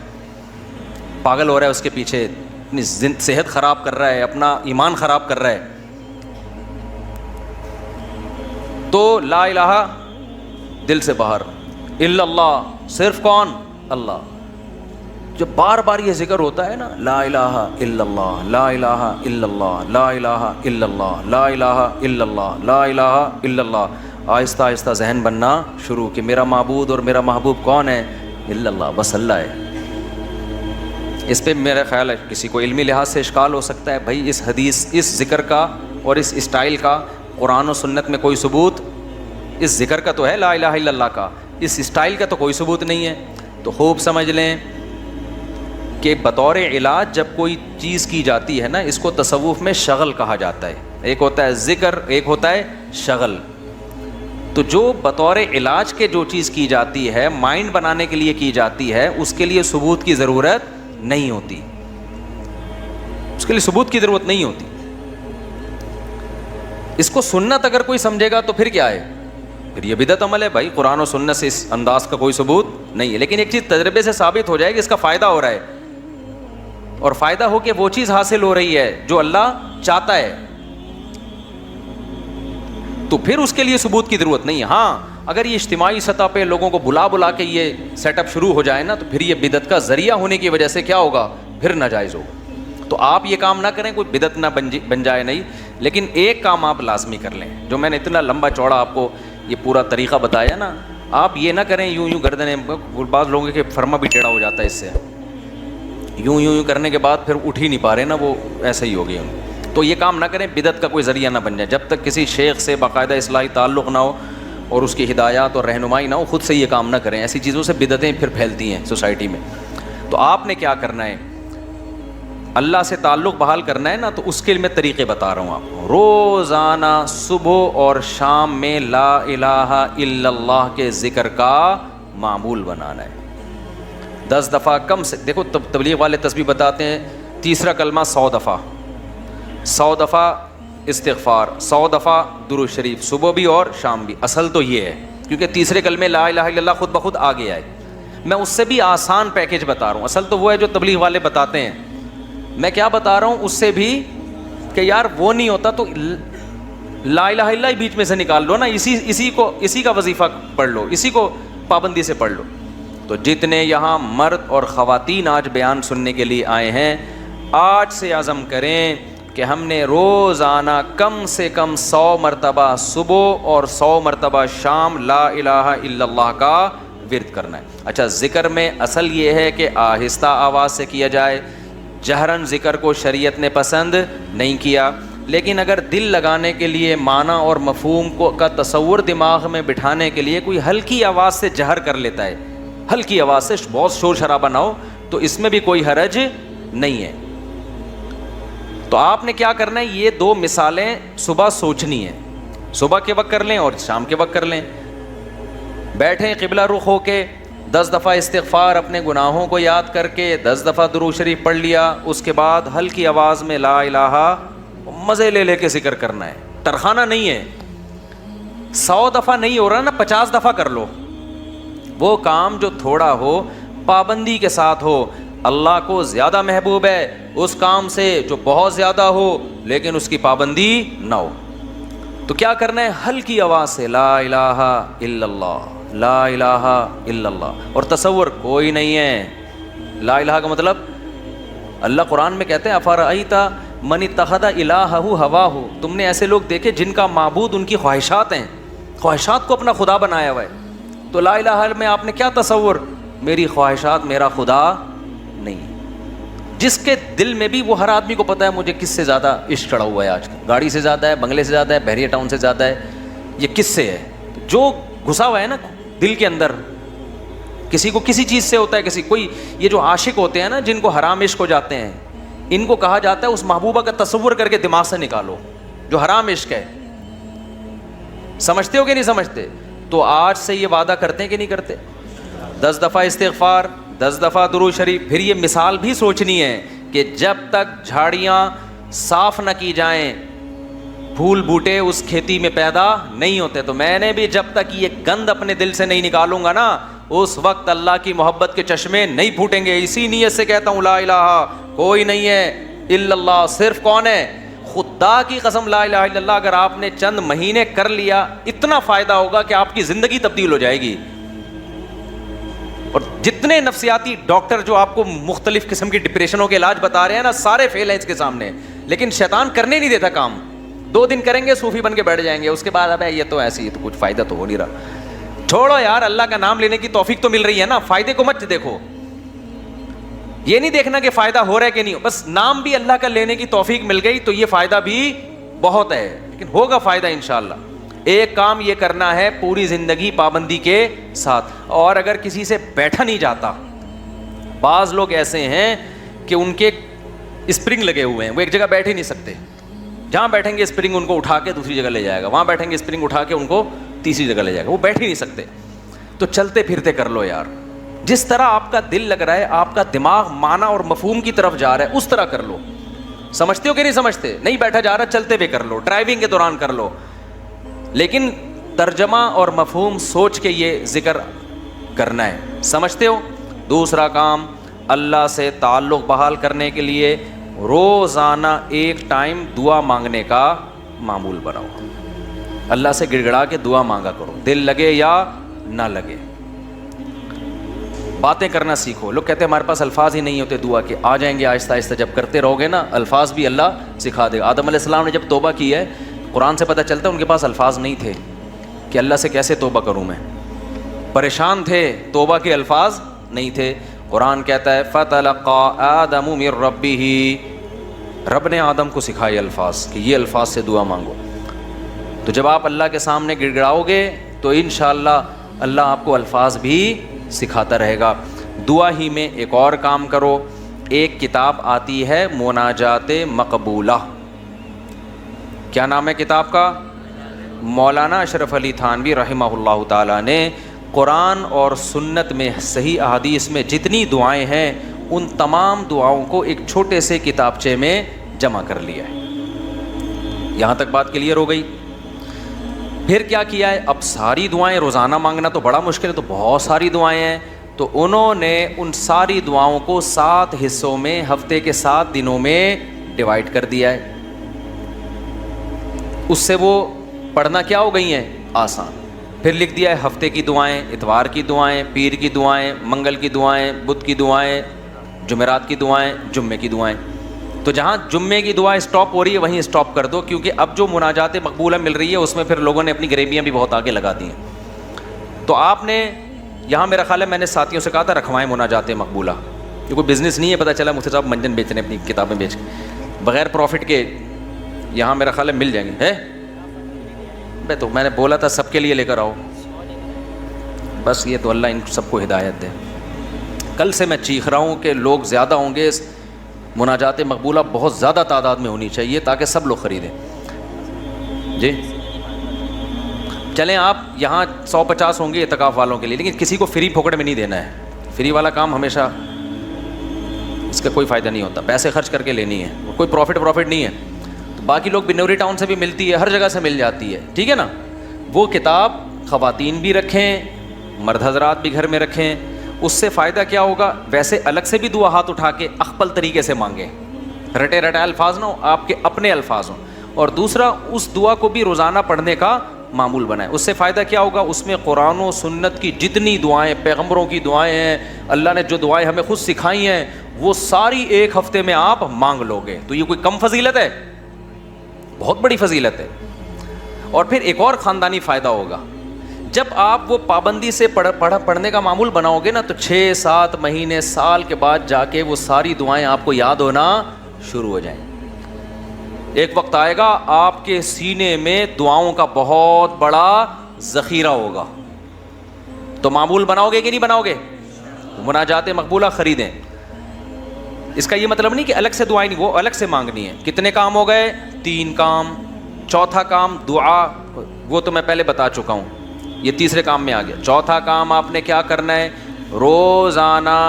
پاگل ہو رہا ہے اس کے پیچھے, اپنی صحت خراب کر رہا ہے, اپنا ایمان خراب کر رہا ہے. تو لا الہ دل سے باہر, الا اللہ صرف کون؟ اللہ. جب بار بار یہ ذکر ہوتا ہے نا, لا الہ الا اللہ, لا الہ الا اللہ, لا الہ الا اللہ, لا الہ الا اللہ, لا الہ الا اللہ, آہستہ آہستہ ذہن بننا شروع کہ میرا معبود اور میرا محبوب کون ہے؟ الا اللہ, بس اللہ ہے. اس پہ میرا خیال ہے کسی کو علمی لحاظ سے اشکال ہو سکتا ہے, بھائی اس حدیث, اس ذکر کا اور اس اسٹائل کا قرآن و سنت میں کوئی ثبوت, اس ذکر کا تو ہے لا الہ الا اللہ کا, اس اسٹائل کا تو کوئی ثبوت نہیں ہے. تو خوب سمجھ لیں کہ بطور علاج جب کوئی چیز کی جاتی ہے نا, اس کو تصوف میں شغل کہا جاتا ہے. ایک ہوتا ہے ذکر, ایک ہوتا ہے شغل. تو جو بطور علاج کے جو چیز کی جاتی ہے, مائنڈ بنانے کے لیے کی جاتی ہے, اس کے لیے ثبوت کی ضرورت نہیں ہوتی, اس کے لیے ثبوت کی ضرورت نہیں ہوتی. اس کو سنت اگر کوئی سمجھے گا تو پھر کیا ہے, پھر یہ بدعت عمل ہے. بھائی قرآن و سنت سے اس انداز کا کوئی ثبوت نہیں ہے, لیکن ایک چیز تجربے سے ثابت ہو جائے کہ اس کا فائدہ ہو رہا ہے, اور فائدہ ہو کے وہ چیز حاصل ہو رہی ہے جو اللہ چاہتا ہے, تو پھر اس کے لیے ثبوت کی ضرورت نہیں ہے. ہاں اگر یہ اجتماعی سطح پہ لوگوں کو بلا بلا کے یہ سیٹ اپ شروع ہو جائے نا, تو پھر یہ بدعت کا ذریعہ ہونے کی وجہ سے کیا ہوگا, پھر ناجائز ہوگا. تو آپ یہ کام نہ کریں, کوئی بدعت نہ بن جائے نہیں, لیکن ایک کام آپ لازمی کر لیں, جو میں نے اتنا لمبا چوڑا آپ کو یہ پورا طریقہ بتایا نا, آپ یہ نہ کریں یوں گردنیں, بعض لوگوں کے فرما بھی ٹیڑھا ہو جاتا ہے اس سے, یوں کرنے کے بعد پھر اٹھ ہی نہیں پا رہے نا, وہ ایسے ہی ہو گئے. تو یہ کام نہ کریں, بدعت کا کوئی ذریعہ نہ بن جائے. جب تک کسی شیخ سے باقاعدہ اصلاحی تعلق نہ ہو اور اس کی ہدایات اور رہنمائی نہ ہو, خود سے یہ کام نہ کریں. ایسی چیزوں سے بدعتیں پھر پھیلتی ہیں سوسائٹی میں. تو آپ نے کیا کرنا ہے, اللہ سے تعلق بحال کرنا ہے نا, تو اس کے لیے میں طریقے بتا رہا ہوں آپ کو. روزانہ صبح اور شام میں لا الہ الا اللہ کے ذکر کا معمول بنانا ہے. 10 دفعہ کم سے, دیکھو تبلیغ والے تسبیح بتاتے ہیں, تیسرا کلمہ 100 دفعہ, 100 دفعہ استغفار, 100 دفعہ درود شریف, صبح بھی اور شام بھی. اصل تو یہ ہے, کیونکہ تیسرے کلمے لا الہ الا اللہ خود بخود آ گیا ہے. میں اس سے بھی آسان پیکیج بتا رہا ہوں. اصل تو وہ ہے جو تبلیغ والے بتاتے ہیں. میں کیا بتا رہا ہوں اس سے بھی, کہ یار وہ نہیں ہوتا تو لا الہ الا اللہ بیچ میں سے نکال لو نا, اسی کا وظیفہ پڑھ لو, اسی کو پابندی سے پڑھ لو. تو جتنے یہاں مرد اور خواتین آج بیان سننے کے لیے آئے ہیں, آج سے عزم کریں کہ ہم نے روزانہ کم سے کم 100 مرتبہ صبح اور 100 مرتبہ شام لا الہ الا اللہ کا ورد کرنا ہے. اچھا, ذکر میں اصل یہ ہے کہ آہستہ آواز سے کیا جائے. جہرن ذکر کو شریعت نے پسند نہیں کیا, لیکن اگر دل لگانے کے لیے معنی اور مفہوم کا تصور دماغ میں بٹھانے کے لیے کوئی ہلکی آواز سے جہر کر لیتا ہے, ہلکی آواز سے, بہت شور شرابہ نہ ہو, تو اس میں بھی کوئی حرج نہیں ہے. تو آپ نے کیا کرنا ہے, یہ 2 مثالیں صبح سوچنی ہیں, صبح کے وقت کر لیں اور شام کے وقت کر لیں. بیٹھیں قبلہ رخ ہو کے, 10 دفعہ استغفار اپنے گناہوں کو یاد کر کے 10 دفعہ درود شریف پڑھ لیا، اس کے بعد ہلکی آواز میں لا الہ مزے لے لے کے ذکر کرنا ہے، ترخانہ نہیں ہے. 100 دفعہ نہیں ہو رہا نا، 50 دفعہ کر لو. وہ کام جو تھوڑا ہو پابندی کے ساتھ ہو، اللہ کو زیادہ محبوب ہے اس کام سے جو بہت زیادہ ہو لیکن اس کی پابندی نہ ہو. تو کیا کرنا ہے؟ ہلکی آواز سے لا الہ الا اللہ، لا الہ الا اللہ. اور تصور کوئی نہیں ہے. لا الہ کا مطلب اللہ قرآن میں کہتے ہیں افرأیت من اتخذ الہہ ہواہ، تم نے ایسے لوگ دیکھے جن کا معبود ان کی خواہشات ہیں، خواہشات کو اپنا خدا بنایا ہوا ہے. تو لا الہ میں آپ نے کیا تصور؟ میری خواہشات میرا خدا نہیں. جس کے دل میں بھی، وہ ہر آدمی کو پتہ ہے مجھے کس سے زیادہ عشق چڑھا ہوا ہے آج کل، گاڑی سے زیادہ ہے، بنگلے سے زیادہ ہے، بحریہ ٹاؤن سے زیادہ ہے، یہ کس سے ہے؟ جو گھسا ہوا ہے نا دل کے اندر. کسی کو کسی چیز سے ہوتا ہے، کسی کوئی، یہ جو عاشق ہوتے ہیں نا جن کو حرام عشق ہو جاتے ہیں، ان کو کہا جاتا ہے اس محبوبہ کا تصور کر کے دماغ سے نکالو جو حرام عشق ہے. سمجھتے ہو کہ نہیں سمجھتے؟ تو آج سے یہ وعدہ کرتے ہیں کہ نہیں کرتے؟ 10 دفعہ استغفار، 10 دفعہ درود شریف. پھر یہ مثال بھی سوچنی ہے کہ جب تک جھاڑیاں صاف نہ کی جائیں پھول بوٹے اس کھیتی میں پیدا نہیں ہوتے. تو میں نے بھی جب تک یہ گند اپنے دل سے نہیں نکالوں گا نا، اس وقت اللہ کی محبت کے چشمے نہیں پھوٹیں گے. اسی نیت سے کہتا ہوں لا الہ کوئی نہیں ہے الا اللہ. صرف کون ہے؟ خدا کی قسم لا الہ الا اللہ اگر آپ نے چند مہینے کر لیا، اتنا فائدہ ہوگا کہ آپ کی زندگی تبدیل ہو جائے گی. اور جتنے نفسیاتی ڈاکٹر جو آپ کو مختلف قسم کی ڈپریشنوں کے علاج بتا رہے ہیں نا، سارے فیل ہیں اس کے سامنے. لیکن شیطان کرنے نہیں دیتا کام. 2 دن کریں گے صوفی بن کے بیٹھ جائیں گے، اس کے بعد اب یہ تو ایسی ہے، تو کچھ فائدہ تو ہو نہیں رہا. چھوڑو یار، اللہ کا نام لینے کی توفیق تو مل رہی ہے نا، فائدے کو مت دیکھو. یہ نہیں دیکھنا کہ فائدہ ہو رہا ہے کہ نہیں، بس نام بھی اللہ کا لینے کی توفیق مل گئی تو یہ فائدہ بھی بہت ہے، لیکن ہوگا فائدہ انشاءاللہ. ایک کام یہ کرنا ہے پوری زندگی پابندی کے ساتھ. اور اگر کسی سے بیٹھا نہیں جاتا، بعض لوگ ایسے ہیں کہ ان کے اسپرنگ لگے ہوئے ہیں، وہ ایک جگہ بیٹھ ہی نہیں سکتے. جہاں بیٹھیں گے اسپرنگ ان کو اٹھا کے دوسری جگہ لے جائے گا، وہاں بیٹھیں گے اسپرنگ اٹھا کے ان کو تیسری جگہ لے جائے گا، وہ بیٹھ ہی نہیں سکتے. تو چلتے پھرتے کر لو یار، جس طرح آپ کا دل لگ رہا ہے، آپ کا دماغ معنی اور مفہوم کی طرف جا رہا ہے، اس طرح کر لو. سمجھتے ہو کہ نہیں سمجھتے؟ نہیں بیٹھا جا رہا، چلتے ہوئے کر لو، ڈرائیونگ کے دوران کر لو، لیکن ترجمہ اور مفہوم سوچ کے یہ ذکر کرنا ہے. سمجھتے ہو؟ دوسرا کام، اللہ سے تعلق بحال کرنے کے لیے روزانہ ایک ٹائم دعا مانگنے کا معمول بناؤ. اللہ سے گڑ گڑا کے دعا مانگا کرو، دل لگے یا نہ لگے. باتیں کرنا سیکھو. لوگ کہتے ہیں ہمارے پاس الفاظ ہی نہیں ہوتے دعا کے. آ جائیں گے آہستہ آہستہ، جب کرتے رہو گے نا الفاظ بھی اللہ سکھا دے گا. آدم علیہ السلام نے جب توبہ کی ہے، قرآن سے پتہ چلتا ہے ان کے پاس الفاظ نہیں تھے کہ اللہ سے کیسے توبہ کروں. میں پریشان تھے، توبہ کے الفاظ نہیں تھے. قرآن کہتا ہے فَتَلَقَّىٰ آدَمُ مِن رَبِّهِ، رب نے آدم کو سکھائے الفاظ کہ یہ الفاظ سے دعا مانگو. تو جب آپ اللہ کے سامنے گڑ گڑاؤ گے تو انشاءاللہ اللہ آپ کو الفاظ بھی سکھاتا رہے گا. دعا ہی میں ایک اور کام کرو. ایک کتاب آتی ہے مناجات مقبولہ. کیا نام ہے کتاب کا؟ مولانا اشرف علی تھانوی رحمہ اللہ تعالیٰ نے قرآن اور سنت میں صحیح احادیث میں جتنی دعائیں ہیں ان تمام دعاؤں کو ایک چھوٹے سے کتابچے میں جمع کر لیا ہے. یہاں تک بات کلیئر ہو گئی؟ پھر کیا کیا ہے؟ اب ساری دعائیں روزانہ مانگنا تو بڑا مشکل ہے، تو بہت ساری دعائیں ہیں، تو انہوں نے ان ساری دعاؤں کو 7 حصوں میں ہفتے کے 7 دنوں میں ڈیوائیڈ کر دیا ہے. اس سے وہ پڑھنا کیا ہو گئی ہیں؟ آسان. پھر لکھ دیا ہے ہفتے کی دعائیں، اتوار کی دعائیں، پیر کی دعائیں، منگل کی دعائیں، بدھ کی دعائیں، جمعرات کی دعائیں، جمعے کی دعائیں. تو جہاں جمعے کی دعا اسٹاپ ہو رہی ہے وہیں اسٹاپ کر دو، کیونکہ اب جو مناجات مقبولہ مل رہی ہے اس میں پھر لوگوں نے اپنی غریبیاں بھی بہت آگے لگا دی ہیں. تو آپ نے یہاں، میرا خیال ہے میں نے ساتھیوں سے کہا تھا رکھوائیں مناجات مقبولہ. یہ کوئی بزنس نہیں ہے، پتہ چلا مفتی صاحب منجن بیچ رہے ہیں، اپنی کتابیں بیچ کے بغیر پروفٹ کے. یہاں میرا خیال ہے مل جائیں گے. ہے تو میں نے بولا تھا سب کے لیے لے کر آؤ. بس یہ تو اللہ ان سب کو ہدایت دے. کل سے میں چیخ رہا ہوں کہ لوگ زیادہ ہوں گے، مناجات مقبولہ بہت زیادہ تعداد میں ہونی چاہیے تاکہ سب لوگ خریدیں. جی چلیں آپ یہاں 150 ہوں گے اعتکاف والوں کے لیے، لیکن کسی کو فری پھوکٹ میں نہیں دینا ہے. فری والا کام ہمیشہ اس کا کوئی فائدہ نہیں ہوتا، پیسے خرچ کر کے لینی ہے، کوئی پروفٹ نہیں ہے. تو باقی لوگ بنوری ٹاؤن سے بھی ملتی ہے، ہر جگہ سے مل جاتی ہے، ٹھیک ہے نا. وہ کتاب خواتین بھی رکھیں، مرد حضرات بھی گھر میں رکھیں. اس سے فائدہ کیا ہوگا؟ ویسے الگ سے بھی دعا ہاتھ اٹھا کے اخبل طریقے سے مانگیں، رٹے الفاظ نہ ہو، آپ کے اپنے الفاظ ہوں. اور دوسرا اس دعا کو بھی روزانہ پڑھنے کا معمول بنائیں. اس سے فائدہ کیا ہوگا؟ اس میں قرآن و سنت کی جتنی دعائیں، پیغمبروں کی دعائیں ہیں، اللہ نے جو دعائیں ہمیں خود سکھائی ہیں، وہ ساری ایک ہفتے میں آپ مانگ لو گے. تو یہ کوئی کم فضیلت ہے؟ بہت بڑی فضیلت ہے. اور پھر ایک اور خاندانی فائدہ ہوگا، جب آپ وہ پابندی سے پڑھنے کا معمول بناؤ گے نا، تو 6-7 مہینے، سال کے بعد جا کے وہ ساری دعائیں آپ کو یاد ہونا شروع ہو جائیں. ایک وقت آئے گا آپ کے سینے میں دعاؤں کا بہت بڑا ذخیرہ ہوگا. تو معمول بناؤ گے کہ نہیں بناؤ گے؟ مناجات مقبولہ خریدیں. اس کا یہ مطلب نہیں کہ الگ سے دعائیں نہیں، وہ الگ سے مانگنی ہے. کتنے کام ہو گئے؟ 3 کام. چوتھا کام دعا، وہ تو میں پہلے بتا چکا ہوں، یہ تیسرے کام میں آ گیا. چوتھا کام آپ نے کیا کرنا ہے؟ روزانہ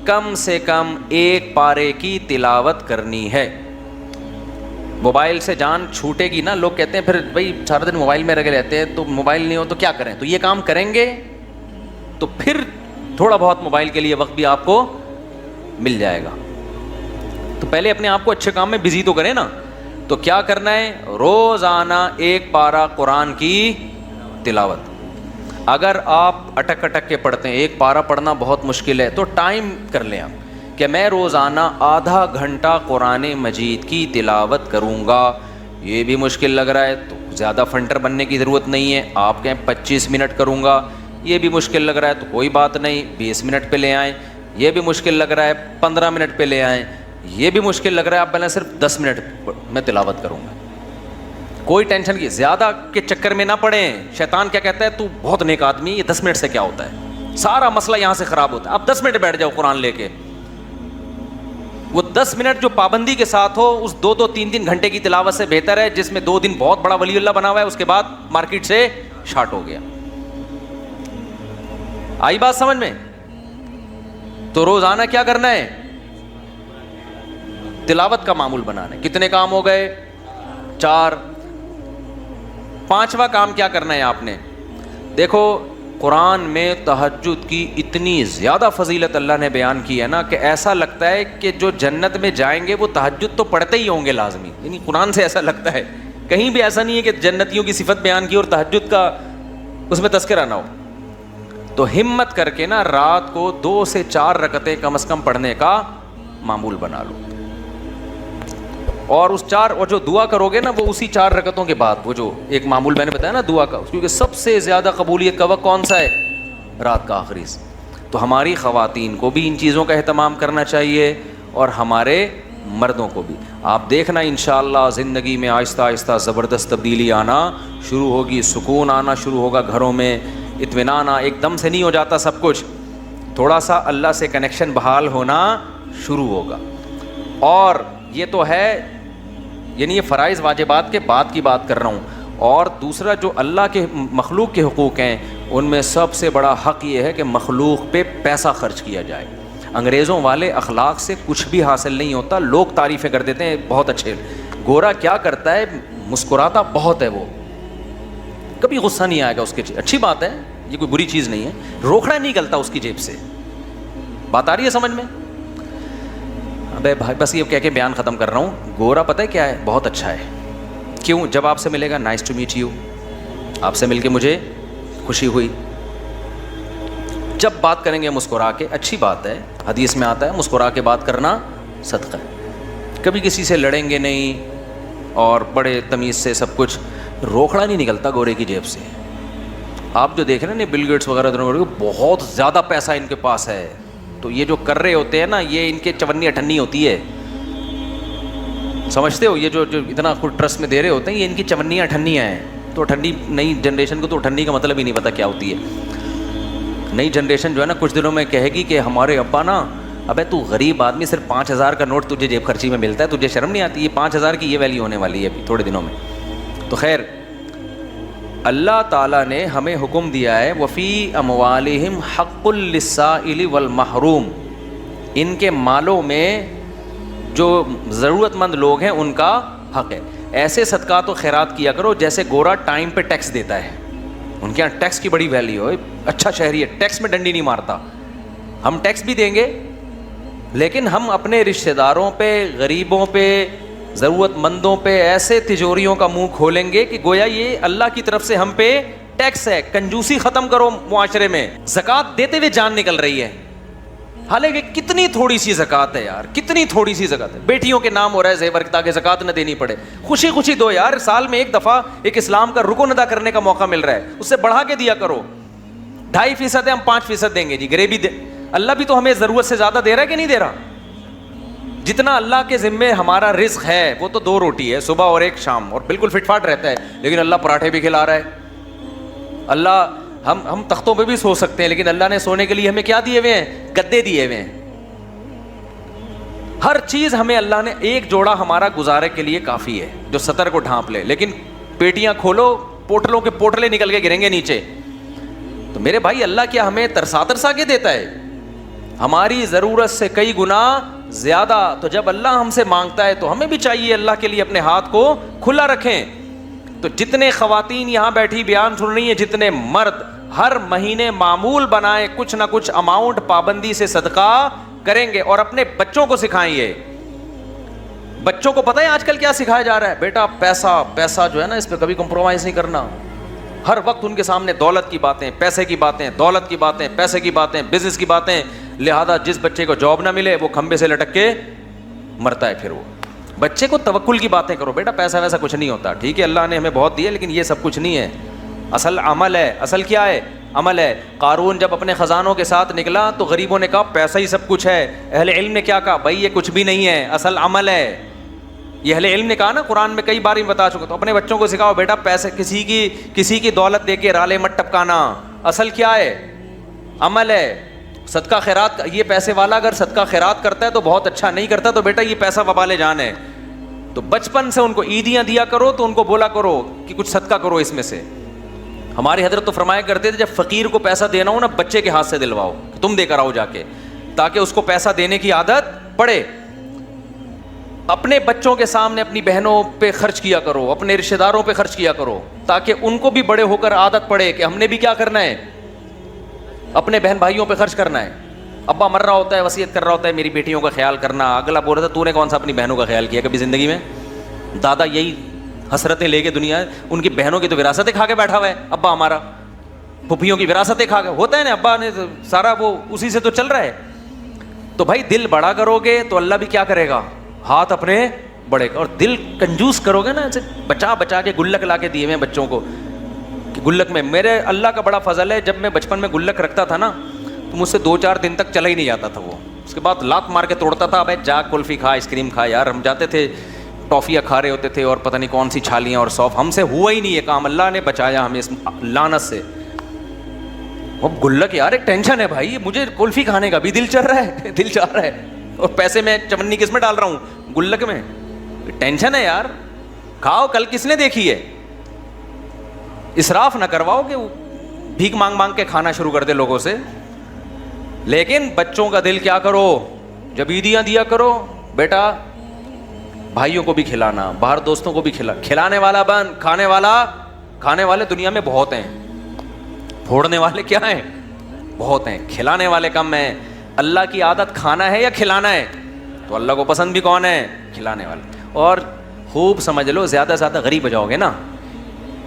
کم سے کم 1 پارے کی تلاوت کرنی ہے. موبائل سے جان چھوٹے گی نا، لوگ کہتے ہیں پھر بھائی سارا دن موبائل میں لگے رہتے ہیں، تو موبائل نہیں ہو تو کیا کریں؟ تو یہ کام کریں گے تو پھر تھوڑا بہت موبائل کے لیے وقت بھی آپ کو مل جائے گا. تو پہلے اپنے آپ کو اچھے کام میں بزی تو کریں نا. تو کیا کرنا ہے؟ روزانہ 1 پارہ قرآن کی تلاوت. اگر آپ اٹک کے پڑھتے ہیں، 1 پارہ پڑھنا بہت مشکل ہے، تو ٹائم کر لیں آپ کہ میں روزانہ آدھا گھنٹہ قرآن مجید کی تلاوت کروں گا. یہ بھی مشکل لگ رہا ہے تو زیادہ فنٹر بننے کی ضرورت نہیں ہے، آپ کہیں 25 منٹ کروں گا. یہ بھی مشکل لگ رہا ہے تو کوئی بات نہیں، 20 منٹ پہ لے آئیں. یہ بھی مشکل لگ رہا ہے 15 منٹ پہ لے آئیں. یہ بھی مشکل لگ رہا ہے آپ بولیں صرف 10 منٹ میں تلاوت کروں گا. کوئی ٹینشن کی زیادہ کے چکر میں نہ پڑیں. شیطان کیا کہتا ہے؟ تو بہت نیک آدمی، یہ 10 منٹ سے کیا ہوتا ہے؟ سارا مسئلہ یہاں سے خراب ہوتا ہے. آپ 10 منٹ بیٹھ جاؤ قرآن لے کے. وہ 10 منٹ جو پابندی کے ساتھ ہو، اس 2-3 گھنٹے کی تلاوت سے بہتر ہے جس میں 2 دن بہت بڑا ولی اللہ بنا ہوا ہے، اس کے بعد مارکیٹ سے شارٹ ہو گیا. آئی بات سمجھ میں؟ تو روزانہ کیا کرنا ہے؟ تلاوت کا معمول بنانا ہے. کتنے کام ہو گئے؟ 4. 5واں کام کیا کرنا ہے آپ نے؟ دیکھو قرآن میں تہجد کی اتنی زیادہ فضیلت اللہ نے بیان کی ہے نا کہ ایسا لگتا ہے کہ جو جنت میں جائیں گے وہ تہجد تو پڑھتے ہی ہوں گے لازمی. یعنی قرآن سے ایسا لگتا ہے، کہیں بھی ایسا نہیں ہے کہ جنتیوں کی صفت بیان کی اور تہجد کا اس میں تذکرہ نہ ہو. تو ہمت کر کے نا رات کو 2 سے 4 رکعتیں کم از کم پڑھنے کا معمول بنا لو. اور اس 4 اور جو دعا کرو گے نا وہ اسی 4 رکعتوں کے بعد، وہ جو ایک معمول میں نے بتایا نا دعا کا، کیونکہ سب سے زیادہ قبولیت کا وقت کون سا ہے؟ رات کا آخری. تو ہماری خواتین کو بھی ان چیزوں کا اہتمام کرنا چاہیے اور ہمارے مردوں کو بھی. آپ دیکھنا انشاءاللہ زندگی میں آہستہ آہستہ زبردست تبدیلی آنا شروع ہوگی، سکون آنا شروع ہوگا گھروں میں، اطمینان. ایک دم سے نہیں ہو جاتا سب کچھ، تھوڑا سا اللہ سے کنیکشن بحال ہونا شروع ہوگا. اور یہ تو ہے، یعنی یہ فرائض واجبات کے بعد کی بات کر رہا ہوں. اور دوسرا جو اللہ کے مخلوق کے حقوق ہیں، ان میں سب سے بڑا حق یہ ہے کہ مخلوق پہ پیسہ خرچ کیا جائے. انگریزوں والے اخلاق سے کچھ بھی حاصل نہیں ہوتا. لوگ تعریفیں کر دیتے ہیں بہت اچھے. گورا کیا کرتا ہے؟ مسکراتا بہت ہے، وہ کبھی غصہ نہیں آئے گا اس کے. اچھی بات ہے، یہ کوئی بری چیز نہیں ہے. روکڑا نہیں نکلتا اس کی جیب سے. بات آ رہی ہے سمجھ میں؟ ابے بھائی بس یہ کہہ کے بیان ختم کر رہا ہوں. گورا پتہ ہے کیا ہے؟ بہت اچھا ہے. کیوں؟ جب آپ سے ملے گا نائس ٹو میٹ یو، آپ سے مل کے مجھے خوشی ہوئی. جب بات کریں گے مسکرا کے، اچھی بات ہے. حدیث میں آتا ہے مسکرا کے بات کرنا صدقہ ہے. کبھی کسی سے لڑیں گے نہیں اور بڑے تمیز سے سب کچھ. روکھڑا نہیں نکلتا گورے کی جیب سے. آپ جو دیکھ رہے ہیں نا بل گیٹس وغیرہ بہت زیادہ پیسہ ان کے پاس ہے، تو یہ جو کر رہے ہوتے ہیں نا، یہ ان کے 54 ہوتی ہے. سمجھتے ہو؟ یہ جو اتنا خود ٹرسٹ میں دے رہے ہوتے ہیں، یہ ان کی 54 ہیں. تو ٹھنڈی نئی جنریشن کو تو ٹھنڈی کا مطلب ہی نہیں پتہ کیا ہوتی ہے. نئی جنریشن جو ہے نا کچھ دنوں میں کہے گی کہ ہمارے ابا نا، ابے تو غریب آدمی، صرف 5000 کا نوٹ تجھے جیب خرچی میں ملتا ہے، تجھے شرم نہیں آتی؟ یہ 5000 کی یہ ویلیو ہونے والی ہے ابھی تھوڑے دنوں میں. تو خیر اللہ تعالیٰ نے ہمیں حکم دیا ہے وفی اموالہم حق للسائل والمحروم، ان کے مالوں میں جو ضرورت مند لوگ ہیں ان کا حق ہے. ایسے صدقات و خیرات کیا کرو جیسے گورا ٹائم پہ ٹیکس دیتا ہے. ان کے یہاں ٹیکس کی بڑی ویلیو ہے، اچھا شہری ہے، ٹیکس میں ڈنڈی نہیں مارتا. ہم ٹیکس بھی دیں گے لیکن ہم اپنے رشتہ داروں پہ، غریبوں پہ، ضرورت مندوں پہ ایسے تجوریوں کا منہ کھولیں گے کہ گویا یہ اللہ کی طرف سے ہم پہ ٹیکس ہے. کنجوسی ختم کرو معاشرے میں. زکوٰۃ دیتے ہوئے جان نکل رہی ہے، حالانکہ کتنی تھوڑی سی زکوٰۃ ہے یار، کتنی تھوڑی سی زکوٰۃ ہے. بیٹیوں کے نام ہو رہا ہے زیور تاکہ زکوٰۃ نہ دینی پڑے. خوشی خوشی دو یار، سال میں ایک دفعہ ایک اسلام کا رکن ادا کرنے کا موقع مل رہا ہے، اس سے بڑھا کے دیا کرو. 2.5% ہے، ہم 5% دیں گے جی. غریبی اللہ بھی تو ہمیں ضرورت سے زیادہ دے رہا ہے کہ نہیں دے رہا؟ جتنا اللہ کے ذمے ہمارا رزق ہے وہ تو 2 روٹی ہے صبح اور ایک شام، اور بالکل فٹ فاٹ رہتا ہے. لیکن اللہ پراٹھے بھی کھلا رہا ہے. اللہ ہم تختوں پہ بھی سو سکتے ہیں لیکن اللہ نے سونے کے لیے ہمیں کیا دیے ہوئے ہیں؟ گدے دیے ہوئے ہیں. ہر چیز ہمیں اللہ نے، ایک جوڑا ہمارا گزارے کے لیے کافی ہے جو سطر کو ڈھانپ لے. لیکن پیٹیاں کھولو، پوٹلوں کے پوٹلے نکل کے گریں گے نیچے. تو میرے بھائی اللہ کیا ہمیں ترسا ترسا کے دیتا ہے؟ ہماری ضرورت سے کئی گنا زیادہ. تو جب اللہ ہم سے مانگتا ہے تو ہمیں بھی چاہیے اللہ کے لیے اپنے ہاتھ کو کھلا رکھیں. تو جتنے خواتین یہاں بیٹھی بیان سن رہی ہیں، جتنے مرد، ہر مہینے معمول بنائیں، کچھ نہ کچھ اماؤنٹ پابندی سے صدقہ کریں گے اور اپنے بچوں کو سکھائیں. یہ بچوں کو پتہ ہے آج کل کیا سکھایا جا رہا ہے؟ بیٹا پیسہ پیسہ جو ہے نا، اس پہ کبھی کمپرومائز نہیں کرنا. ہر وقت ان کے سامنے دولت کی باتیں، پیسے کی باتیں، دولت کی باتیں، پیسے کی باتیں، بزنس کی باتیں. لہذا جس بچے کو جاب نہ ملے وہ کھمبے سے لٹک کے مرتا ہے. پھر وہ بچے کو توکل کی باتیں کرو. بیٹا پیسہ ویسا کچھ نہیں ہوتا، ٹھیک ہے اللہ نے ہمیں بہت دیا لیکن یہ سب کچھ نہیں ہے. اصل عمل ہے. اصل کیا ہے؟ عمل ہے. قارون جب اپنے خزانوں کے ساتھ نکلا تو غریبوں نے کہا پیسہ ہی سب کچھ ہے. اہل علم نے کیا کہا؟ بھائی یہ کچھ بھی نہیں ہے، اصل عمل ہے. یہ اہل علم نے کہا نا، قرآن میں کئی بار ہی بتا چکا. تو اپنے بچوں کو سکھاؤ بیٹا پیسے، کسی کی دولت دے کے رالے مت ٹپکانا. اصل کیا ہے؟ عمل ہے. صدقہ خیرات. یہ پیسے والا اگر صدقہ خیرات کرتا ہے تو بہت اچھا، نہیں کرتا تو بیٹا یہ پیسہ وبال جان ہے. تو بچپن سے ان کو عیدیاں دیا کرو تو ان کو بولا کرو کہ کچھ صدقہ کرو اس میں سے. ہماری حضرت تو فرمایا کرتے تھے جب فقیر کو پیسہ دینا ہو نا، بچے کے ہاتھ سے دلواؤ، تم دے کر آؤ جا کے، تاکہ اس کو پیسہ دینے کی عادت پڑے. اپنے بچوں کے سامنے اپنی بہنوں پہ خرچ کیا کرو، اپنے رشتہ داروں پہ خرچ کیا کرو، تاکہ ان کو بھی بڑے ہو کر عادت پڑے کہ ہم نے بھی کیا کرنا ہے، اپنے بہن بھائیوں پہ خرچ کرنا ہے. ابا مر رہا ہوتا ہے، وصیت کر رہا ہوتا ہے میری بیٹیوں کا خیال کرنا. اگلا بول رہا تھا تو نے کون سا اپنی بہنوں کا خیال کیا کبھی زندگی میں؟ دادا یہی حسرتیں لے کے دنیا، ان کی بہنوں کی تو وراثتیں کھا کے بیٹھا ہوا ہے ابا ہمارا، پھپھیوں کی وراثتیں کھا کے. ہوتا ہے نا، ابا نے سارا وہ اسی سے تو چل رہا ہے. تو بھائی دل بڑا کرو گے تو اللہ بھی کیا کرے گا؟ ہاتھ اپنے بڑے. اور دل کنجوس کرو گے نا، ایسے بچا بچا کے گلک لا کے دیے ہوئے بچوں کو کہ گلک میں. میرے اللہ کا بڑا فضل ہے، جب میں بچپن میں گلک رکھتا تھا نا تو مجھ سے 2-4 دن تک چلا ہی نہیں جاتا تھا وہ. اس کے بعد لات مار کے توڑتا تھا. بھائی جا کلفی کھا، آئس کریم کھا. یار ہم جاتے تھے ٹافیاں کھا رہے ہوتے تھے اور پتہ نہیں کون سی چھالیاں اور سوف. ہم سے ہوا ہی نہیں یہ کام، اللہ نے بچایا ہمیں اس لعنت سے. اب گلک یار ایک ٹینشن ہے بھائی، مجھے کلفی کھانے کا بھی دل چل رہا ہے، دل چاہ رہا ہے، اور پیسے میں چمنی کس میں ڈال رہا ہوں؟ گلک میں. ٹینشن ہے یار. کھاؤ، کل کس نے دیکھی ہے؟ اسراف نہ کرواؤ کہ بھیک مانگ مانگ کے کھانا شروع کر دے لوگوں سے. لیکن بچوں کا دل کیا کرو، جب عیدیاں دیا کرو بیٹا بھائیوں کو بھی کھلانا، باہر دوستوں کو بھی کھلانے والا بن. کھانے والے دنیا میں بہت ہیں، پھوڑنے والے کیا ہیں؟ بہت ہیں، کھلانے والے کم ہیں. اللہ کی عادت کھانا ہے یا کھلانا ہے؟ تو اللہ کو پسند بھی کون ہے؟ کھلانے والے. اور خوب سمجھ لو، زیادہ سے زیادہ غریب ہو جاؤ گے نا.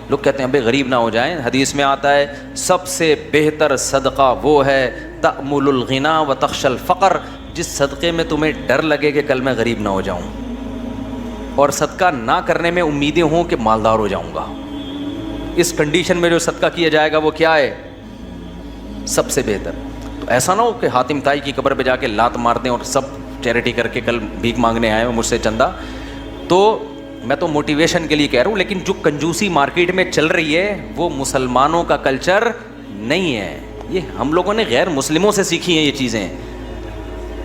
لوگ کہتے ہیں بھائی غریب نہ ہو جائیں. حدیث میں آتا ہے سب سے بہتر صدقہ وہ ہے تأمل الغنا و تخشى الفقر، جس صدقے میں تمہیں ڈر لگے کہ کل میں غریب نہ ہو جاؤں، اور صدقہ نہ کرنے میں امیدیں ہوں کہ مالدار ہو جاؤں گا. اس کنڈیشن میں جو صدقہ کیا جائے گا وہ کیا ہے؟ سب سے بہتر. تو ایسا نہ ہو کہ حاتم تائی کی قبر پہ جا کے لات مار دیں اور سب چیریٹی کر کے کل بھیک مانگنے آئے ہو مجھ سے چندہ. تو میں تو موٹیویشن کے لیے کہہ رہا ہوں، لیکن جو کنجوسی مارکیٹ میں چل رہی ہے وہ مسلمانوں کا کلچر نہیں ہے. یہ ہم لوگوں نے غیر مسلموں سے سیکھی ہیں یہ چیزیں.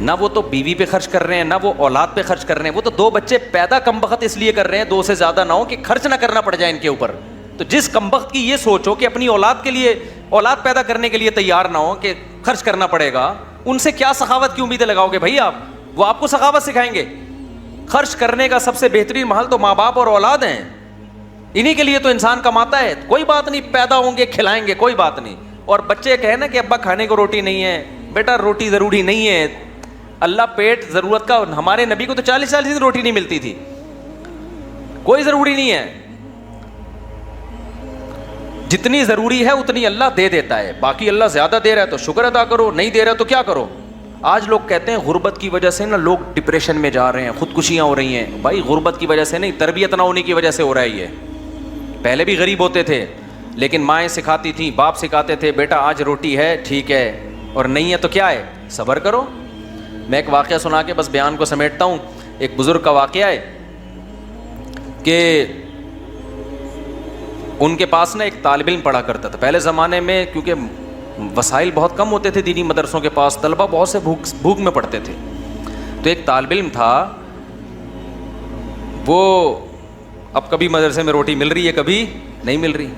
نہ وہ تو بیوی پہ خرچ کر رہے ہیں، نہ وہ اولاد پہ خرچ کر رہے ہیں. وہ تو 2 بچے پیدا کم بخت اس لیے کر رہے ہیں 2 سے زیادہ نہ ہو کہ خرچ نہ کرنا پڑ جائے ان کے اوپر. تو جس کمبخت کی یہ سوچ ہو کہ اپنی اولاد کے لیے، اولاد پیدا کرنے کے لیے تیار نہ ہو کہ خرچ کرنا پڑے گا، ان سے کیا سخاوت کی امیدیں لگاؤ گے بھائی آپ؟ وہ آپ کو سخاوت سکھائیں گے؟ خرچ کرنے کا سب سے بہترین محل تو ماں باپ اور اولاد ہیں، انہی کے لیے تو انسان کماتا ہے. کوئی بات نہیں، پیدا ہوں گے کھلائیں گے، کوئی بات نہیں. اور بچے کہیں نا کہ ابا کھانے کو روٹی نہیں ہے، بیٹا روٹی ضروری نہیں ہے، اللہ پیٹ ضرورت کا. ہمارے نبی کو تو 40 دن روٹی نہیں ملتی تھی. کوئی ضروری نہیں ہے، جتنی ضروری ہے اتنی اللہ دے دیتا ہے. باقی اللہ زیادہ دے رہا ہے تو شکر ادا کرو، نہیں دے رہا تو کیا کرو. آج لوگ کہتے ہیں غربت کی وجہ سے نا لوگ ڈپریشن میں جا رہے ہیں، خودکشیاں ہو رہی ہیں. بھائی غربت کی وجہ سے نہیں، تربیت نہ ہونے کی وجہ سے ہو رہا ہے یہ. پہلے بھی غریب ہوتے تھے لیکن مائیں سکھاتی تھیں، باپ سکھاتے تھے، بیٹا آج روٹی ہے ٹھیک ہے، اور نہیں ہے تو کیا ہے، صبر کرو. میں ایک واقعہ سنا کے بس بیان کو سمیٹتا ہوں. ایک بزرگ کا واقعہ ہے کہ ان کے پاس نا ایک طالب علم پڑھا کرتا تھا. پہلے زمانے میں کیونکہ وسائل بہت کم ہوتے تھے دینی مدرسوں کے پاس، طلبہ بہت سے بھوک میں پڑھتے تھے. تو ایک طالب علم تھا، وہ اب کبھی مدرسے میں روٹی مل رہی ہے کبھی نہیں مل رہی.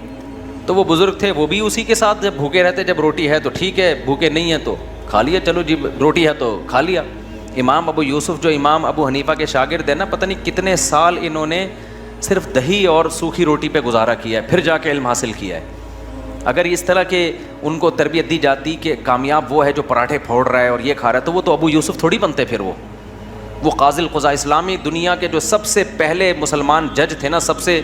تو وہ بزرگ تھے، وہ بھی اسی کے ساتھ جب بھوکے رہتے، جب روٹی ہے تو ٹھیک ہے، بھوکے نہیں ہیں تو کھا لیا، چلو جی روٹی ہے تو کھا لیا. امام ابو یوسف جو امام ابو حنیفہ کے شاگرد ہیں نا، پتہ نہیں کتنے سال انہوں نے صرف دہی اور سوکھی روٹی پہ گزارا کیا ہے، پھر جا کے علم حاصل کیا ہے. اگر اس طرح کے ان کو تربیت دی جاتی کہ کامیاب وہ ہے جو پراٹھے پھوڑ رہا ہے اور یہ کھا رہا ہے، تو وہ تو ابو یوسف تھوڑی بنتے. پھر وہ قاضی القضاء، اسلامی دنیا کے جو سب سے پہلے مسلمان جج تھے نا، سب سے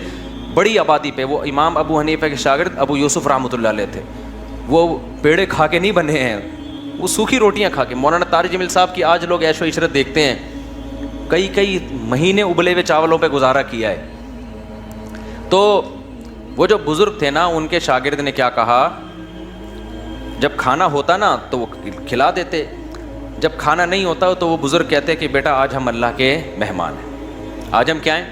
بڑی آبادی پہ، وہ امام ابو حنیفہ کے شاگرد ابو یوسف رحمۃ اللہ علیہ تھے. وہ پیڑے کھا کے نہیں بنے ہیں، وہ سوکھی روٹیاں کھا کے. مولانا طارق جمیل صاحب کی آج لوگ عیش و عشرت دیکھتے ہیں، کئی مہینے ابلے ہوئے چاولوں پہ گزارا کیا ہے. تو وہ جو بزرگ تھے نا، ان کے شاگرد نے کیا کہا، جب کھانا ہوتا نا تو وہ کھلا دیتے، جب کھانا نہیں ہوتا تو وہ بزرگ کہتے کہ بیٹا آج ہم اللہ کے مہمان ہیں، آج ہم کیا ہیں،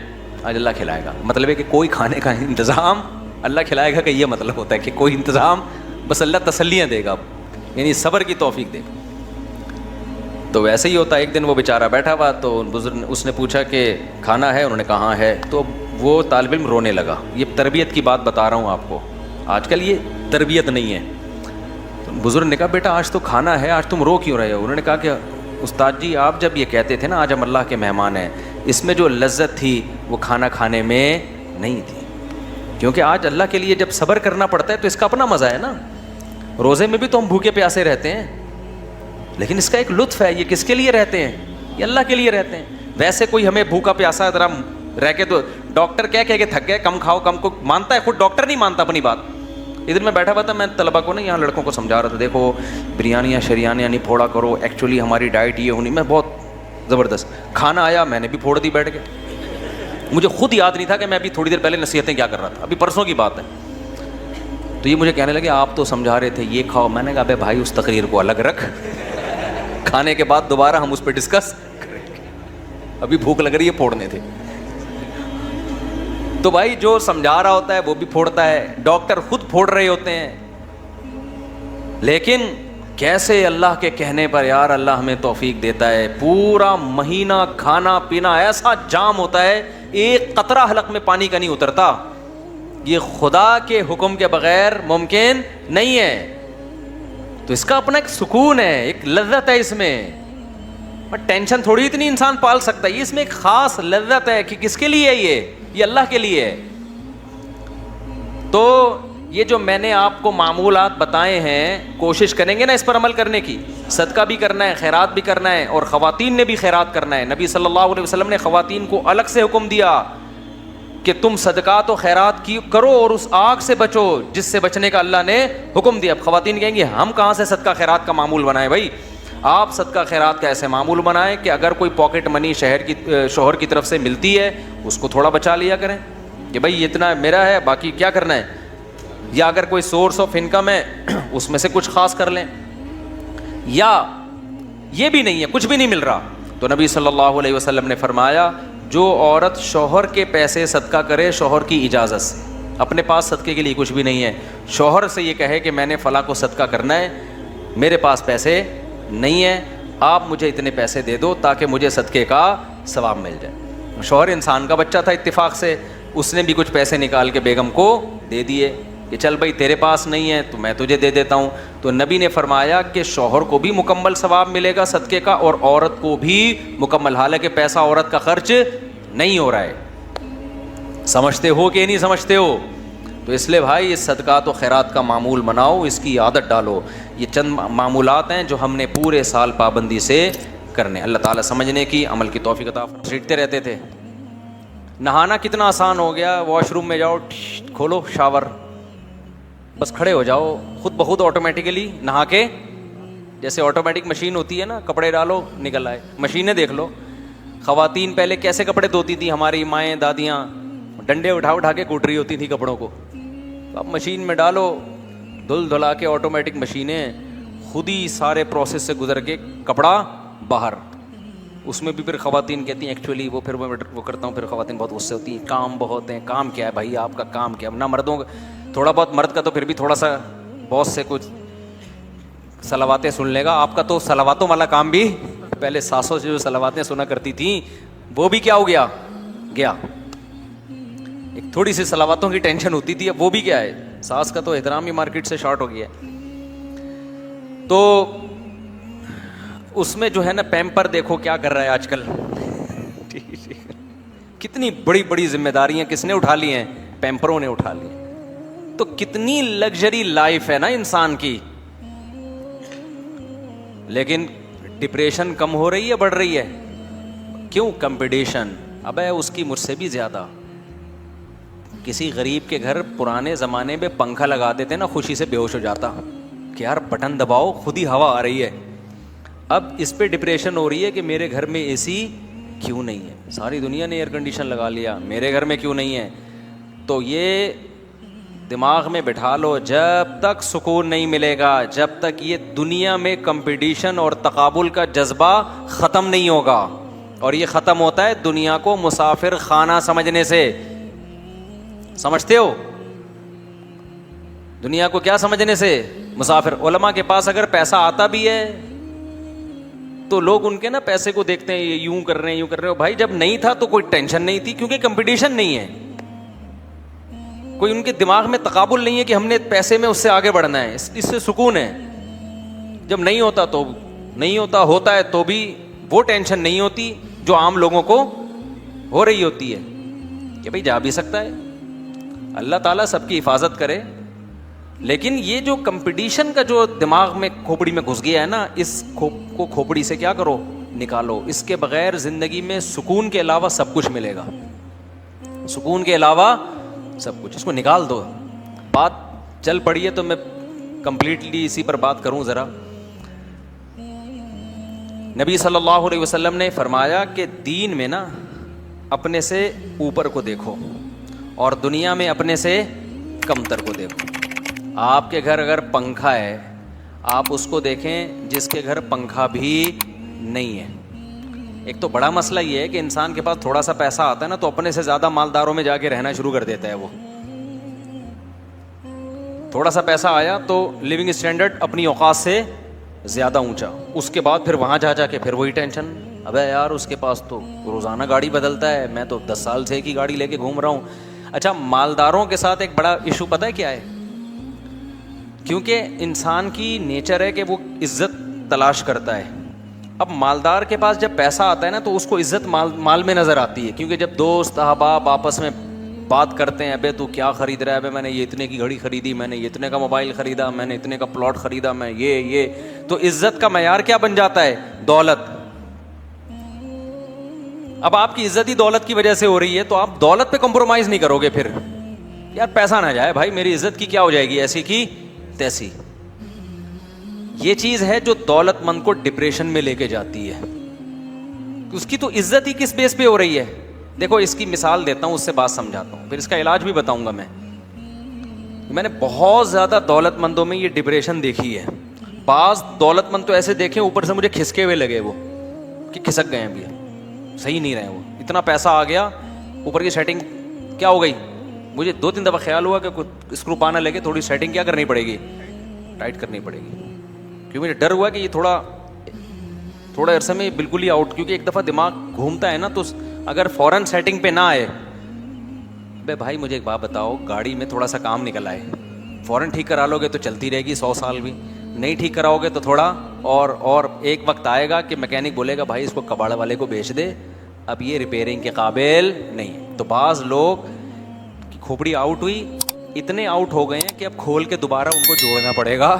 آج اللہ کھلائے گا. مطلب ہے کہ کوئی کھانے کا انتظام اللہ کھلائے گا، کہ یہ مطلب ہوتا ہے کہ کوئی انتظام، بس اللہ تسلیاں دے گا، یعنی صبر کی توفیق دے گا. تو ویسے ہی ہوتا ہے. ایک دن وہ بیچارہ بیٹھا ہوا تو بزرگ اس نے پوچھا کہ کھانا ہے، انہوں نے کہا ہاں ہے. تو وہ طالب علم رونے لگا. یہ تربیت کی بات بتا رہا ہوں آپ کو، آج کل یہ تربیت نہیں ہے. تو بزرگ نے کہا بیٹا آج تو کھانا ہے، آج تم رو کیوں رہے ہو؟ انہوں نے کہا کہ استاد جی آپ جب یہ کہتے تھے نا آج ہم اللہ کے مہمان ہیں، اس میں جو لذت تھی وہ کھانا کھانے میں نہیں تھی. کیونکہ آج اللہ کے لیے جب صبر کرنا پڑتا ہے تو اس کا اپنا مزہ ہے نا. روزے میں بھی تو ہم بھوکے پیاسے رہتے ہیں، لیکن اس کا ایک لطف ہے. یہ کس کے لیے رہتے ہیں؟ یہ اللہ کے لیے رہتے ہیں. ویسے کوئی ہمیں بھوکا پیاسا ذرا رہ کے تو ڈاکٹر کہہ کے تھک گئے، کم کھاؤ کم کو مانتا ہے، خود ڈاکٹر نہیں مانتا اپنی بات. ادھر میں بیٹھا ہوا تھا، میں طلبا کو نا یہاں لڑکوں کو سمجھا رہا تھا، دیکھو بریانیاں شریانیاں نہیں پھوڑا کرو، ایکچولی ہماری ڈائٹ یہ ہونی. میں بہت زبردست کھانا آیا، میں نے بھی پھوڑ دی بیٹھ کے. مجھے خود یاد نہیں تھا کہ میں ابھی تھوڑی دیر پہلے نصیحتیں کیا کر رہا تھا، ابھی پرسوں کی بات ہے. تو یہ مجھے کہنے لگے آپ تو سمجھا رہے تھے یہ کھاؤ. میں نے کہا بے بھائی اس تقریر کو الگ رکھ، کھانے کے بعد دوبارہ ہم اس پہ ڈسکس کریں گے، ابھی بھوک لگ رہی ہے پھوڑنے تھے. تو بھائی جو سمجھا رہا ہوتا ہے وہ بھی پھوڑتا ہے، ڈاکٹر خود پھوڑ رہے ہوتے ہیں. لیکن کیسے اللہ کے کہنے پر یار اللہ ہمیں توفیق دیتا ہے. پورا مہینہ کھانا پینا ایسا جام ہوتا ہے، ایک قطرہ حلق میں پانی کا نہیں اترتا. یہ خدا کے حکم کے بغیر ممکن نہیں ہے. تو اس کا اپنا ایک سکون ہے، ایک لذت ہے اس میں. ٹینشن تھوڑی اتنی انسان پال سکتا ہے. اس میں ایک خاص لذت ہے کہ کس کے لیے ہے یہ اللہ کے لیے ہے. تو یہ جو میں نے آپ کو معمولات بتائے ہیں، کوشش کریں گے نا اس پر عمل کرنے کی. صدقہ بھی کرنا ہے، خیرات بھی کرنا ہے، اور خواتین نے بھی خیرات کرنا ہے. نبی صلی اللہ علیہ وسلم نے خواتین کو الگ سے حکم دیا کہ تم صدقات و خیرات کی کرو اور اس آگ سے بچو جس سے بچنے کا اللہ نے حکم دیا. اب خواتین کہیں گی ہم کہاں سے صدقہ خیرات کا معمول بنائیں؟ بھائی آپ صدقہ خیرات کا ایسے معمول بنائیں کہ اگر کوئی پاکٹ منی شوہر کی طرف سے ملتی ہے اس کو تھوڑا بچا لیا کریں کہ بھائی اتنا میرا ہے، باقی کیا کرنا ہے. یا اگر کوئی سورس آف انکم ہے اس میں سے کچھ خاص کر لیں. یا یہ بھی نہیں ہے، کچھ بھی نہیں مل رہا، تو نبی صلی اللہ علیہ وسلم نے فرمایا جو عورت شوہر کے پیسے صدقہ کرے شوہر کی اجازت سے، اپنے پاس صدقے کے لیے کچھ بھی نہیں ہے، شوہر سے یہ کہے کہ میں نے فلاں کو صدقہ کرنا ہے، میرے پاس پیسے نہیں ہیں، آپ مجھے اتنے پیسے دے دو تاکہ مجھے صدقے کا ثواب مل جائے. شوہر انسان کا بچہ تھا، اتفاق سے اس نے بھی کچھ پیسے نکال کے بیگم کو دے دیے کہ چل بھائی تیرے پاس نہیں ہے تو میں تجھے دے دیتا ہوں. تو نبی نے فرمایا کہ شوہر کو بھی مکمل ثواب ملے گا صدقے کا اور عورت کو بھی مکمل, حالانکہ پیسہ عورت کا خرچ نہیں ہو رہا ہے. سمجھتے ہو کہ نہیں سمجھتے ہو؟ تو اس لیے بھائی اس صدقات و خیرات کا معمول بناؤ, اس کی عادت ڈالو. یہ چند معمولات ہیں جو ہم نے پورے سال پابندی سے کرنے. اللہ تعالیٰ سمجھنے کی, عمل کی توفیق عطا فرمائے. سیٹتے رہتے تھے. نہانا کتنا آسان ہو گیا, واش روم میں جاؤ, کھولو شاور, بس کھڑے ہو جاؤ, خود بخود آٹومیٹیکلی نہا کے, جیسے آٹومیٹک مشین ہوتی ہے نا, کپڑے ڈالو نکل آئے. مشینیں دیکھ لو, خواتین پہلے کیسے کپڑے دھوتی تھیں, ہماری مائیں دادیاں ڈنڈے اٹھا کے کوٹ رہی ہوتی تھیں کپڑوں کو. اب مشین میں ڈالو, دھلا کے آٹومیٹک مشینیں خود ہی سارے پروسیس سے گزر کے کپڑا باہر. اس میں بھی پھر خواتین کہتی ہیں ایکچولی وہ, پھر وہ کرتا ہوں, پھر خواتین بہت غصے ہوتی ہیں, کام بہت ہیں. کام کیا ہے بھائی آپ کا, کام کیا ہے؟ نہ مردوں کا تھوڑا بہت, مرد کا تو پھر بھی تھوڑا سا باس سے کچھ صلواتیں سن لے گا, آپ کا تو صلواتوں والا کام بھی, پہلے ساسوں سے جو صلواتیں سنا کرتی تھیں وہ بھی کیا ہو گیا, ایک تھوڑی سی صلواتوں کی ٹینشن ہوتی تھی, اب وہ بھی کیا ہے, ساس کا تو احترام ہی مارکیٹ سے شارٹ ہو گیا ہے. تو اس میں جو ہے نا پیمپر دیکھو کیا کر رہا ہے آج کل, کتنی بڑی بڑی ذمہ داریاں کس نے اٹھا لی ہیں, پیمپروں نے اٹھا لی. تو کتنی لگژری لائف ہے نا انسان کی, لیکن ڈپریشن کم ہو رہی ہے, بڑھ رہی ہے. کیوں؟ کمپٹیشن. ابے اس کی مجھ سے بھی زیادہ. کسی غریب کے گھر پرانے زمانے میں پنکھا لگا دیتے نا, خوشی سے بے ہوش ہو جاتا کہ یار بٹن دباؤ خود ہی ہوا آ رہی ہے. اب اس پہ ڈپریشن ہو رہی ہے کہ میرے گھر میں اے سی کیوں نہیں ہے, ساری دنیا نے ایئر کنڈیشن لگا لیا, میرے گھر میں کیوں نہیں ہے. تو یہ دماغ میں بٹھا لو, جب تک سکون نہیں ملے گا, جب تک یہ دنیا میں کمپٹیشن اور تقابل کا جذبہ ختم نہیں ہوگا. اور یہ ختم ہوتا ہے دنیا کو مسافر خانہ سمجھنے سے. سمجھتے ہو؟ دنیا کو کیا سمجھنے سے؟ مسافر. علماء کے پاس اگر پیسہ آتا بھی ہے تو لوگ ان کے نا پیسے کو دیکھتے ہیں, یہ یوں کر رہے ہیں یوں کر رہے ہو. بھائی جب نہیں تھا تو کوئی ٹینشن نہیں تھی, کیونکہ کمپٹیشن نہیں ہے, کوئی ان کے دماغ میں تقابل نہیں ہے کہ ہم نے پیسے میں اس سے آگے بڑھنا ہے, اس سے سکون ہے. جب نہیں ہوتا تو نہیں ہوتا, ہوتا ہے تو بھی وہ ٹینشن نہیں ہوتی جو عام لوگوں کو ہو رہی ہوتی ہے کہ بھائی جا بھی سکتا ہے. اللہ تعالیٰ سب کی حفاظت کرے. لیکن یہ جو کمپٹیشن کا جو دماغ میں کھوپڑی میں گھس گیا ہے نا, اس کو کھوپڑی سے کیا کرو, نکالو. اس کے بغیر زندگی میں سکون کے علاوہ سب کچھ ملے گا, سکون کے علاوہ سب کچھ. اس کو نکال دو. بات چل پڑی ہے تو میں کمپلیٹلی اسی پر بات کروں ذرا. نبی صلی اللہ علیہ وسلم نے فرمایا کہ دین میں نا اپنے سے اوپر کو دیکھو اور دنیا میں اپنے سے کمتر کو دیکھو. آپ کے گھر اگر پنکھا ہے, آپ اس کو دیکھیں جس کے گھر پنکھا بھی نہیں ہے. ایک تو بڑا مسئلہ یہ ہے کہ انسان کے پاس تھوڑا سا پیسہ آتا ہے نا تو اپنے سے زیادہ مالداروں میں جا کے رہنا شروع کر دیتا ہے. وہ تھوڑا سا پیسہ آیا تو لیونگ اسٹینڈرڈ اپنی اوقات سے زیادہ اونچا, اس کے بعد پھر وہاں جا کے پھر وہی ٹینشن, ابے یار اس کے پاس تو روزانہ گاڑی بدلتا ہے, میں تو 10 سال سے ایک ہی گاڑی لے کے گھوم رہا ہوں. اچھا, مالداروں کے ساتھ ایک بڑا ایشو پتہ ہے کیا ہے؟ کیونکہ انسان کی نیچر ہے کہ وہ عزت تلاش کرتا ہے. اب مالدار کے پاس جب پیسہ آتا ہے نا تو اس کو عزت مال میں نظر آتی ہے, کیونکہ جب دوست احباب آپس میں بات کرتے ہیں, ابے تو کیا خرید رہا ہے, ابے میں نے یہ اتنے کی گھڑی خریدی, میں نے یہ اتنے کا موبائل خریدا, میں نے اتنے کا پلاٹ خریدا, میں یہ تو عزت کا معیار کیا بن جاتا ہے؟ دولت. اب آپ کی عزت ہی دولت کی وجہ سے ہو رہی ہے تو آپ دولت پہ کمپرومائز نہیں کرو گے. پھر یار پیسہ نہ جائے بھائی, میری عزت کی کیا ہو جائے گی, ایسی کی تیسی. یہ چیز ہے جو دولت مند کو ڈپریشن میں لے کے جاتی ہے. اس کی تو عزت ہی کس بیس پہ ہو رہی ہے؟ دیکھو اس کی مثال دیتا ہوں, اس سے بات سمجھاتا ہوں, پھر اس کا علاج بھی بتاؤں گا. میں نے بہت زیادہ دولت مندوں میں یہ ڈپریشن دیکھی ہے. بعض دولت مند تو ایسے دیکھے اوپر سے مجھے کھسکے ہوئے لگے, وہ کہ کھسک گئے ہیں, بھی صحیح نہیں رہے. وہ اتنا پیسہ آ گیا, اوپر کی سیٹنگ کیا ہو گئی, مجھے 2-3 دفعہ خیال ہوا کہ اسکرو پانا لے کے تھوڑی سیٹنگ کیا کرنی پڑے گی, ٹائٹ کرنی پڑے گی. کیونکہ مجھے ڈر ہوا کہ یہ تھوڑا عرصے میں بالکل ہی آؤٹ, کیونکہ ایک دفعہ دماغ گھومتا ہے نا تو اگر فوراً سیٹنگ پہ نہ آئے, بے بھائی مجھے ایک بات بتاؤ, گاڑی میں تھوڑا سا کام نکل آئے, فوراً ٹھیک کرا لو گے تو چلتی رہے گی 100 سال بھی, نہیں ٹھیک کراؤ گے تو تھوڑا اور ایک وقت آئے گا کہ میکینک بولے گا بھائی اس کو کباڑ والے کو بیچ دے, اب یہ ریپیئرنگ کے قابل نہیں. تو بعض لوگ کی کھوپڑی آؤٹ ہوئی, اتنے آؤٹ ہو گئے ہیں کہ اب کھول کے دوبارہ ان کو جوڑنا پڑے گا,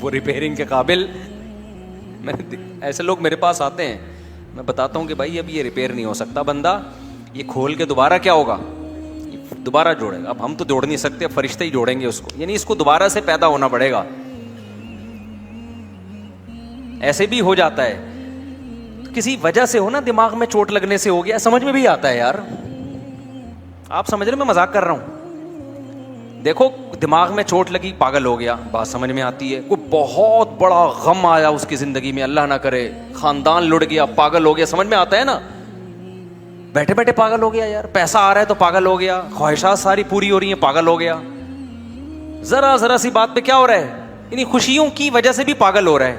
وہ ریپیئرنگ کے قابل. ایسے لوگ میرے پاس آتے ہیں, میں بتاتا ہوں کہ بھائی اب یہ ریپیئر نہیں ہو سکتا بندہ, یہ کھول کے دوبارہ کیا ہوگا, دوبارہ جوڑے گا. اب ہم تو جوڑ نہیں سکتے, اب فرشتے ہی جوڑیں گے اس کو, یعنی اس کو دوبارہ سے پیدا ہونا پڑے گا. ایسے بھی ہو جاتا ہے, کسی وجہ سے ہو نا, دماغ میں چوٹ لگنے سے ہو گیا, سمجھ میں بھی آتا ہے یار, آپ سمجھ رہے میں مذاق کر رہا ہوں. دیکھو دماغ میں چوٹ لگی, پاگل ہو گیا, بات سمجھ میں آتی ہے. کوئی بہت بڑا غم آیا اس کی زندگی میں, اللہ نہ کرے, خاندان لٹ گیا, پاگل ہو گیا, سمجھ میں آتا ہے نا, بیٹھے بیٹھے پاگل ہو گیا یار, پیسہ آ رہا ہے تو پاگل ہو گیا, خواہشات ساری پوری ہو رہی ہیں, پاگل ہو گیا. ذرا ذرا سی بات پہ کیا ہو رہا ہے, انہیں خوشیوں کی وجہ سے بھی پاگل ہو رہا ہے,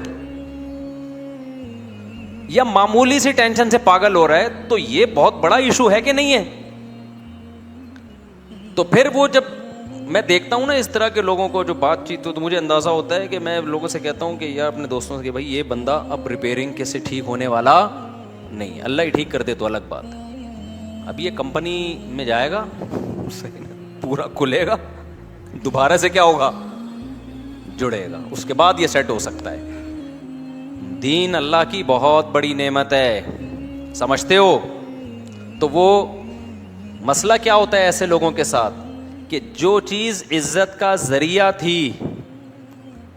یا معمولی سی ٹینشن سے پاگل ہو رہا ہے, تو یہ بہت بڑا ایشو ہے کہ نہیں ہے. تو پھر وہ جب میں دیکھتا ہوں نا اس طرح کے لوگوں کو جو بات چیت, تو مجھے اندازہ ہوتا ہے کہ میں لوگوں سے کہتا ہوں کہ یار اپنے دوستوں سے کہ بھائی یہ بندہ اب ریپیئرنگ کے سے ٹھیک ہونے والا نہیں, اللہ ہی ٹھیک کر دے تو الگ بات ہے. اب یہ کمپنی میں جائے گا, پورا کھلے گا, دوبارہ سے کیا ہوگا, جڑے گا, اس کے بعد یہ سیٹ ہو سکتا ہے. دین اللہ کی بہت بڑی نعمت ہے, سمجھتے ہو. تو وہ مسئلہ کیا ہوتا ہے ایسے لوگوں کے ساتھ کہ جو چیز عزت کا ذریعہ تھی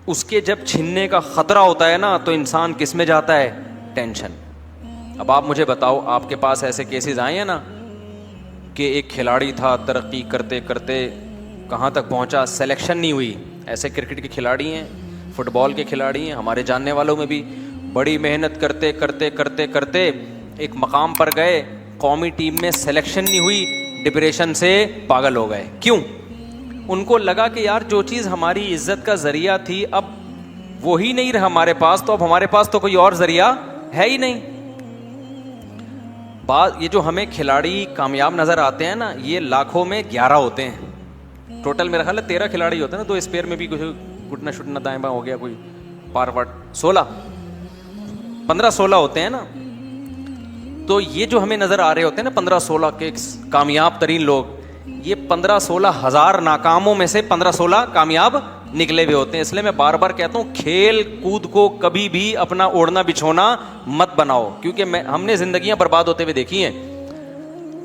اس کے جب چھننے کا خطرہ ہوتا ہے نا, تو انسان کس میں جاتا ہے, ٹینشن. اب آپ مجھے بتاؤ, آپ کے پاس ایسے کیسز آئے ہیں نا کہ ایک کھلاڑی تھا, ترقی کرتے کرتے کہاں تک پہنچا, سلیکشن نہیں ہوئی. ایسے کرکٹ کے کھلاڑی ہیں, فٹ بال کے کھلاڑی ہیں, ہمارے جاننے والوں میں بھی, بڑی محنت کرتے کرتے کرتے کرتے ایک مقام پر گئے, قومی ٹیم میں سلیکشن نہیں ہوئی, ڈپریشن سے پاگل ہو گئے. کیوں؟ ان کو لگا کہ یار جو چیز ہماری عزت کا ذریعہ تھی اب وہی نہیں رہا ہمارے پاس, تو اب ہمارے پاس تو کوئی اور ذریعہ ہے ہی نہیں. یہ جو ہمیں کھلاڑی کامیاب نظر آتے ہیں نا, یہ لاکھوں میں 11 ہوتے ہیں ٹوٹل. میرا خیال ہے 13 کھلاڑی ہوتے ہیں نا, 2 اسپیئر میں بھی کچھ گھٹنا شٹنا دائیں بائیں ہو گیا, کوئی پار پاٹ 15-16 ہوتے ہیں نا. تو یہ جو ہمیں نظر آ رہے ہوتے ہیں نا 15-16 کے کامیاب ترین لوگ, یہ 15-16 ہزار ناکاموں میں سے 15-16 کامیاب نکلے ہوئے ہوتے ہیں. اس لیے میں بار بار کہتا ہوں کھیل کود کو کبھی بھی اپنا اوڑھنا بچھونا مت بناؤ, کیونکہ ہم نے زندگیاں برباد ہوتے ہوئے دیکھی ہیں.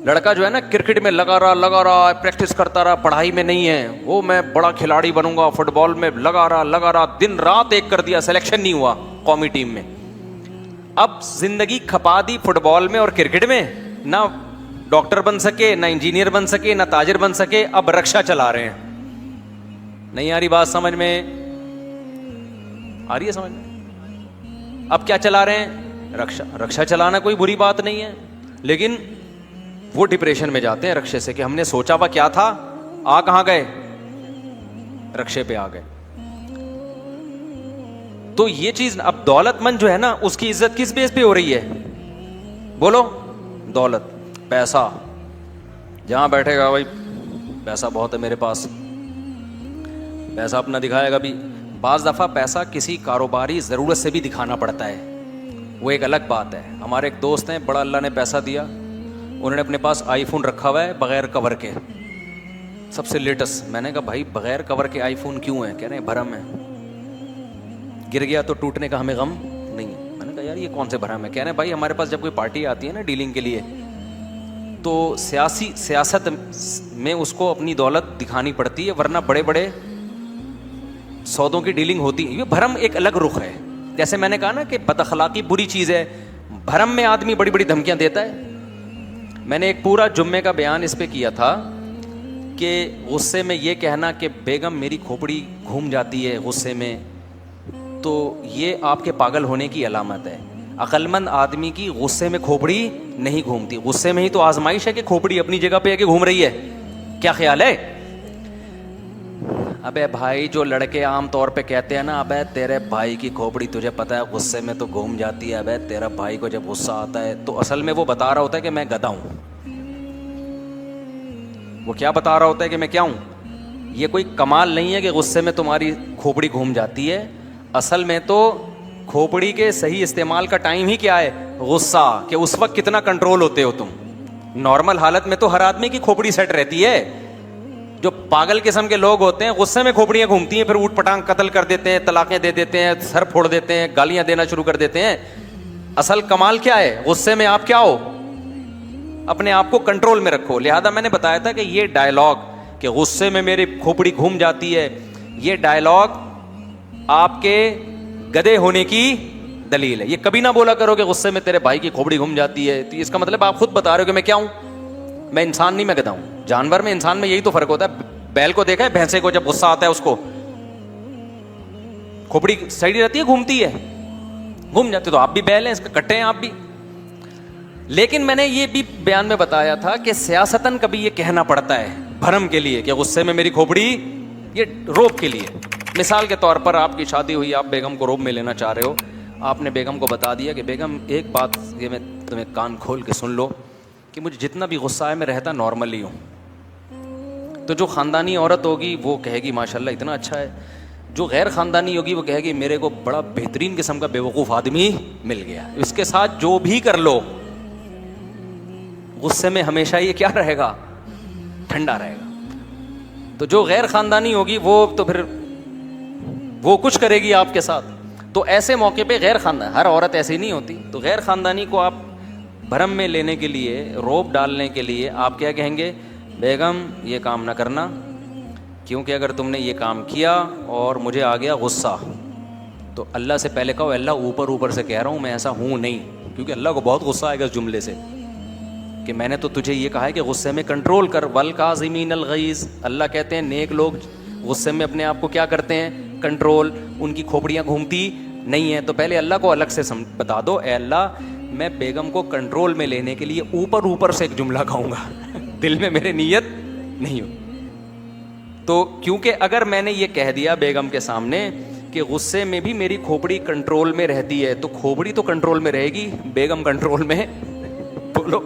لڑکا جو ہے نا کرکٹ میں لگا رہا, پریکٹس کرتا رہا, پڑھائی میں نہیں ہے, وہ میں بڑا کھلاڑی بنوں گا, فٹ بال میں لگا رہا, دن رات ایک کر دیا, سلیکشن نہیں ہوا قومی ٹیم میں. اب زندگی کھپا دی فٹ بال میں اور کرکٹ میں, نہ ڈاکٹر بن سکے, نہ انجینئر بن سکے, نہ تاجر بن سکے, اب رکشا چلا رہے ہیں. نہیں آ رہی بات سمجھ میں, آ رہی ہے سمجھ میں؟ اب کیا چلا رہے ہیں, رکشا چلانا کوئی بری بات نہیں ہے, لیکن وہ ڈپریشن میں جاتے ہیں رکشے سے کہ ہم نے سوچا ہوا کیا تھا, آ کہاں گئے, رکشے پہ آ گئے. تو یہ چیز, اب دولت مند جو ہے نا اس کی عزت کس بیس پہ ہو رہی ہے, بولو, دولت, پیسہ. جہاں بیٹھے گا بھائی پیسہ بہت ہے میرے پاس, پیسہ اپنا دکھائے گا بھی. بعض دفعہ پیسہ کسی کاروباری ضرورت سے بھی دکھانا پڑتا ہے, وہ ایک الگ بات ہے. ہمارے ایک دوست ہیں, بڑا اللہ نے پیسہ دیا, انہوں نے اپنے پاس آئی فون رکھا ہوا ہے بغیر کور کے, سب سے لیٹسٹ. میں نے کہا بھائی بغیر کور کے آئی فون کیوں ہے, کہہ رہے ہیں بھرم ہے, گر گیا تو ٹوٹنے کا ہمیں غم نہیں. میں نے کہا یار یہ کون سے بھرم ہے, کہہ رہے ہیں بھائی ہمارے پاس جب کوئی پارٹی آتی ہے نا ڈیلنگ کے لیے, تو سیاست میں اس کو اپنی دولت دکھانی پڑتی ہے, ورنہ بڑے بڑے سودوں کی ڈیلنگ ہوتی ہے. یہ بھرم ایک الگ رخ ہے. جیسے میں نے کہا نا کہ بد اخلاقی بری چیز ہے, بھرم میں آدمی بڑی بڑی دھمکیاں دیتا ہے. میں نے ایک پورا جمعے کا بیان اس پہ کیا تھا کہ غصے میں یہ کہنا کہ بیگم میری کھوپڑی گھوم جاتی ہے غصے میں, تو یہ آپ کے پاگل ہونے کی علامت ہے. عقل مند آدمی کی غصے میں کھوپڑی نہیں گھومتی, غصے میں ہی تو آزمائش ہے کہ کھوپڑی اپنی جگہ پہ ہے کہ گھوم رہی ہے. کیا خیال ہے؟ ابے بھائی جو لڑکے عام طور پہ کہتے ہیں نا, ابے تیرے بھائی کی کھوپڑی تجھے پتہ ہے غصے میں تو گھوم جاتی ہے, ابے تیرا بھائی کو جب غصہ آتا ہے, تو اصل میں وہ بتا رہا ہوتا ہے کہ میں گدھا ہوں. وہ کیا بتا رہا ہوتا ہے کہ میں کیا ہوں. یہ کوئی کمال نہیں ہے کہ غصے میں تمہاری کھوپڑی گھوم جاتی ہے. اصل میں تو کھوپڑی کے صحیح استعمال کا ٹائم ہی کیا ہے؟ غصہ. کہ اس وقت کتنا کنٹرول ہوتے ہو تم. نارمل حالت میں تو ہر آدمی کی کھوپڑی سیٹ رہتی ہے. جو پاگل قسم کے لوگ ہوتے ہیں غصے میں کھوپڑیاں گھومتی ہیں, پھر اوٹ پٹانگ قتل کر دیتے ہیں, طلاقیں دے دیتے ہیں, سر پھوڑ دیتے ہیں, گالیاں دینا شروع کر دیتے ہیں. اصل کمال کیا ہے؟ غصے میں آپ کیا ہو؟ اپنے آپ کو کنٹرول میں رکھو. لہذا میں نے بتایا تھا کہ یہ ڈائلاگ کہ غصے میں میری کھوپڑی گھوم جاتی ہے, یہ ڈائلاگ آپ کے گدھے ہونے کی دلیل ہے. یہ کبھی نہ بولا کرو کہ غصے میں تیرے بھائی کی کھوپڑی گھوم جاتی ہے, تو اس کا مطلب آپ خود بتا رہے ہو کہ میں کیا ہوں؟ میں انسان نہیں, میں گدھا ہوں. جانور میں انسان میں یہی تو فرق ہوتا ہے. بیل کو دیکھا ہے, بھینسے کو جب غصہ آتا ہے اس کو کھوپڑی صحیح رہتی ہے, گھومتی ہے, گھوم جاتی. تو آپ بھی بیل ہیں, اس کے کٹے ہیں آپ بھی. لیکن میں نے یہ بھی بیان میں بتایا تھا کہ سیاستاً کبھی یہ کہنا پڑتا ہے بھرم کے لیے کہ غصے میں میری کھوپڑی, یہ روب کے لیے. مثال کے طور پر آپ کی شادی ہوئی, آپ بیگم کو روب میں لینا چاہ رہے ہو, آپ نے بیگم کو بتا دیا کہ بیگم ایک بات یہ میں تمہیں کان کھول کے سن لو کہ مجھے جتنا بھی غصہ ہے میں رہتا نارملی ہوں. تو جو خاندانی عورت ہوگی وہ کہے گی ماشاءاللہ اتنا اچھا ہے. جو غیر خاندانی ہوگی وہ کہے گی میرے کو بڑا بہترین قسم کا بیوقوف آدمی مل گیا. اس کے ساتھ جو بھی کر لو غصے میں ہمیشہ یہ کیا رہے گا؟ ٹھنڈا رہے گا. تو جو غیر خاندانی ہوگی وہ تو پھر وہ کچھ کرے گی آپ کے ساتھ. تو ایسے موقع پہ غیر خاندانی, ہر عورت ایسی نہیں ہوتی, تو غیر خاندانی کو آپ بھرم میں لینے کے لیے, روب ڈالنے کے لیے آپ کیا کہیں گے؟ بیگم یہ کام نہ کرنا, کیونکہ اگر تم نے یہ کام کیا اور مجھے آ گیا غصہ تو اللہ سے پہلے کہو اللہ اوپر اوپر سے کہہ رہا ہوں میں ایسا ہوں نہیں, کیونکہ اللہ کو بہت غصہ آئے گا اس جملے سے کہ میں نے تو تجھے یہ کہا ہے کہ غصے میں کنٹرول کر. والکاظمین الغیظ, اللہ کہتے ہیں نیک لوگ غصے میں اپنے آپ کو کیا کرتے ہیں؟ کنٹرول. ان کی کھوپڑیاں گھومتی نہیں ہیں. تو پہلے اللہ کو الگ سے بتا دو, اے اللہ میں بیگم کو کنٹرول میں لینے کے لیے اوپر اوپر سے ایک جملہ کہوں گا, دل میں میرے نیت نہیں ہو. تو کیونکہ اگر میں نے یہ کہہ دیا بیگم کے سامنے کہ غصے میں بھی میری کھوپڑی کنٹرول میں رہتی ہے, تو کھوپڑی تو کنٹرول میں رہے گی, بیگم کنٹرول میں بولو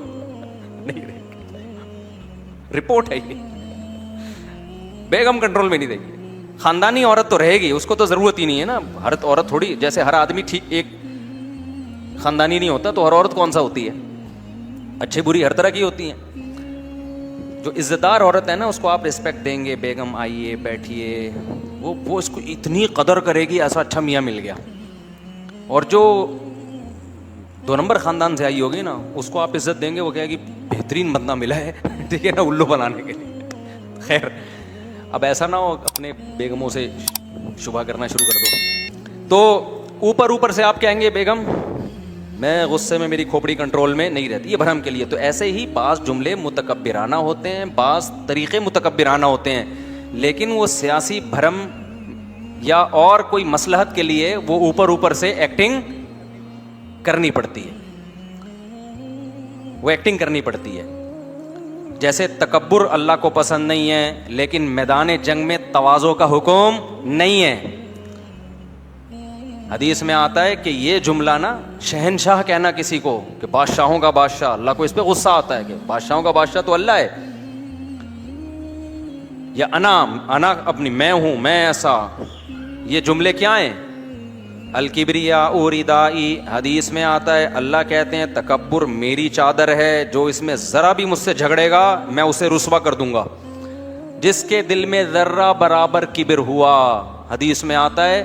نہیں رہے گی. رپورٹ ہے یہ, بیگم کنٹرول میں نہیں رہے گی. خاندانی عورت تو رہے گی, اس کو تو ضرورت ہی نہیں ہے نا. ہر عورت تھوڑی, جیسے ہر آدمی ٹھیک ایک خاندانی نہیں ہوتا, تو ہر عورت کون سا ہوتی ہے؟ اچھی بری ہر طرح کی ہوتی ہیں. جو عزت دار عورت ہے نا اس کو آپ رسپیکٹ دیں گے, بیگم آئیے بیٹھیے, وہ اس کو اتنی قدر کرے گی ایسا اچھا میاں مل گیا. اور جو 2 نمبر خاندان سے آئی ہوگی نا اس کو آپ عزت دیں گے, وہ کہے گی بہترین بندہ ملا ہے, ٹھیک ہے نا, الو بنانے کے لیے. خیر اب ایسا نہ ہو اپنے بیگموں سے شبہ کرنا شروع کر دو. تو اوپر اوپر سے آپ کہیں گے بیگم میں غصے میں میری کھوپڑی کنٹرول میں نہیں رہتی, یہ بھرم کے لیے. تو ایسے ہی بعض جملے متکبرانہ ہوتے ہیں, بعض طریقے متکبرانہ ہوتے ہیں, لیکن وہ سیاسی بھرم یا اور کوئی مصلحت کے لیے وہ اوپر اوپر سے ایکٹنگ کرنی پڑتی ہے, وہ ایکٹنگ کرنی پڑتی ہے. جیسے تکبر اللہ کو پسند نہیں ہے, لیکن میدان جنگ میں تواضع کا حکم نہیں ہے. حدیث میں آتا ہے کہ یہ جملہ نا شہنشاہ کہنا کسی کو کہ بادشاہوں کا بادشاہ, اللہ کو اس پہ غصہ آتا ہے کہ بادشاہوں کا بادشاہ تو اللہ ہے, یا انا اپنی میں ہوں, میں ایسا, یہ جملے کیا ہیں؟ الکبریاء ردائی. حدیث میں آتا ہے اللہ کہتے ہیں تکبر میری چادر ہے, جو اس میں ذرا بھی مجھ سے جھگڑے گا میں اسے رسوا کر دوں گا. جس کے دل میں ذرہ برابر کبر ہوا, حدیث میں آتا ہے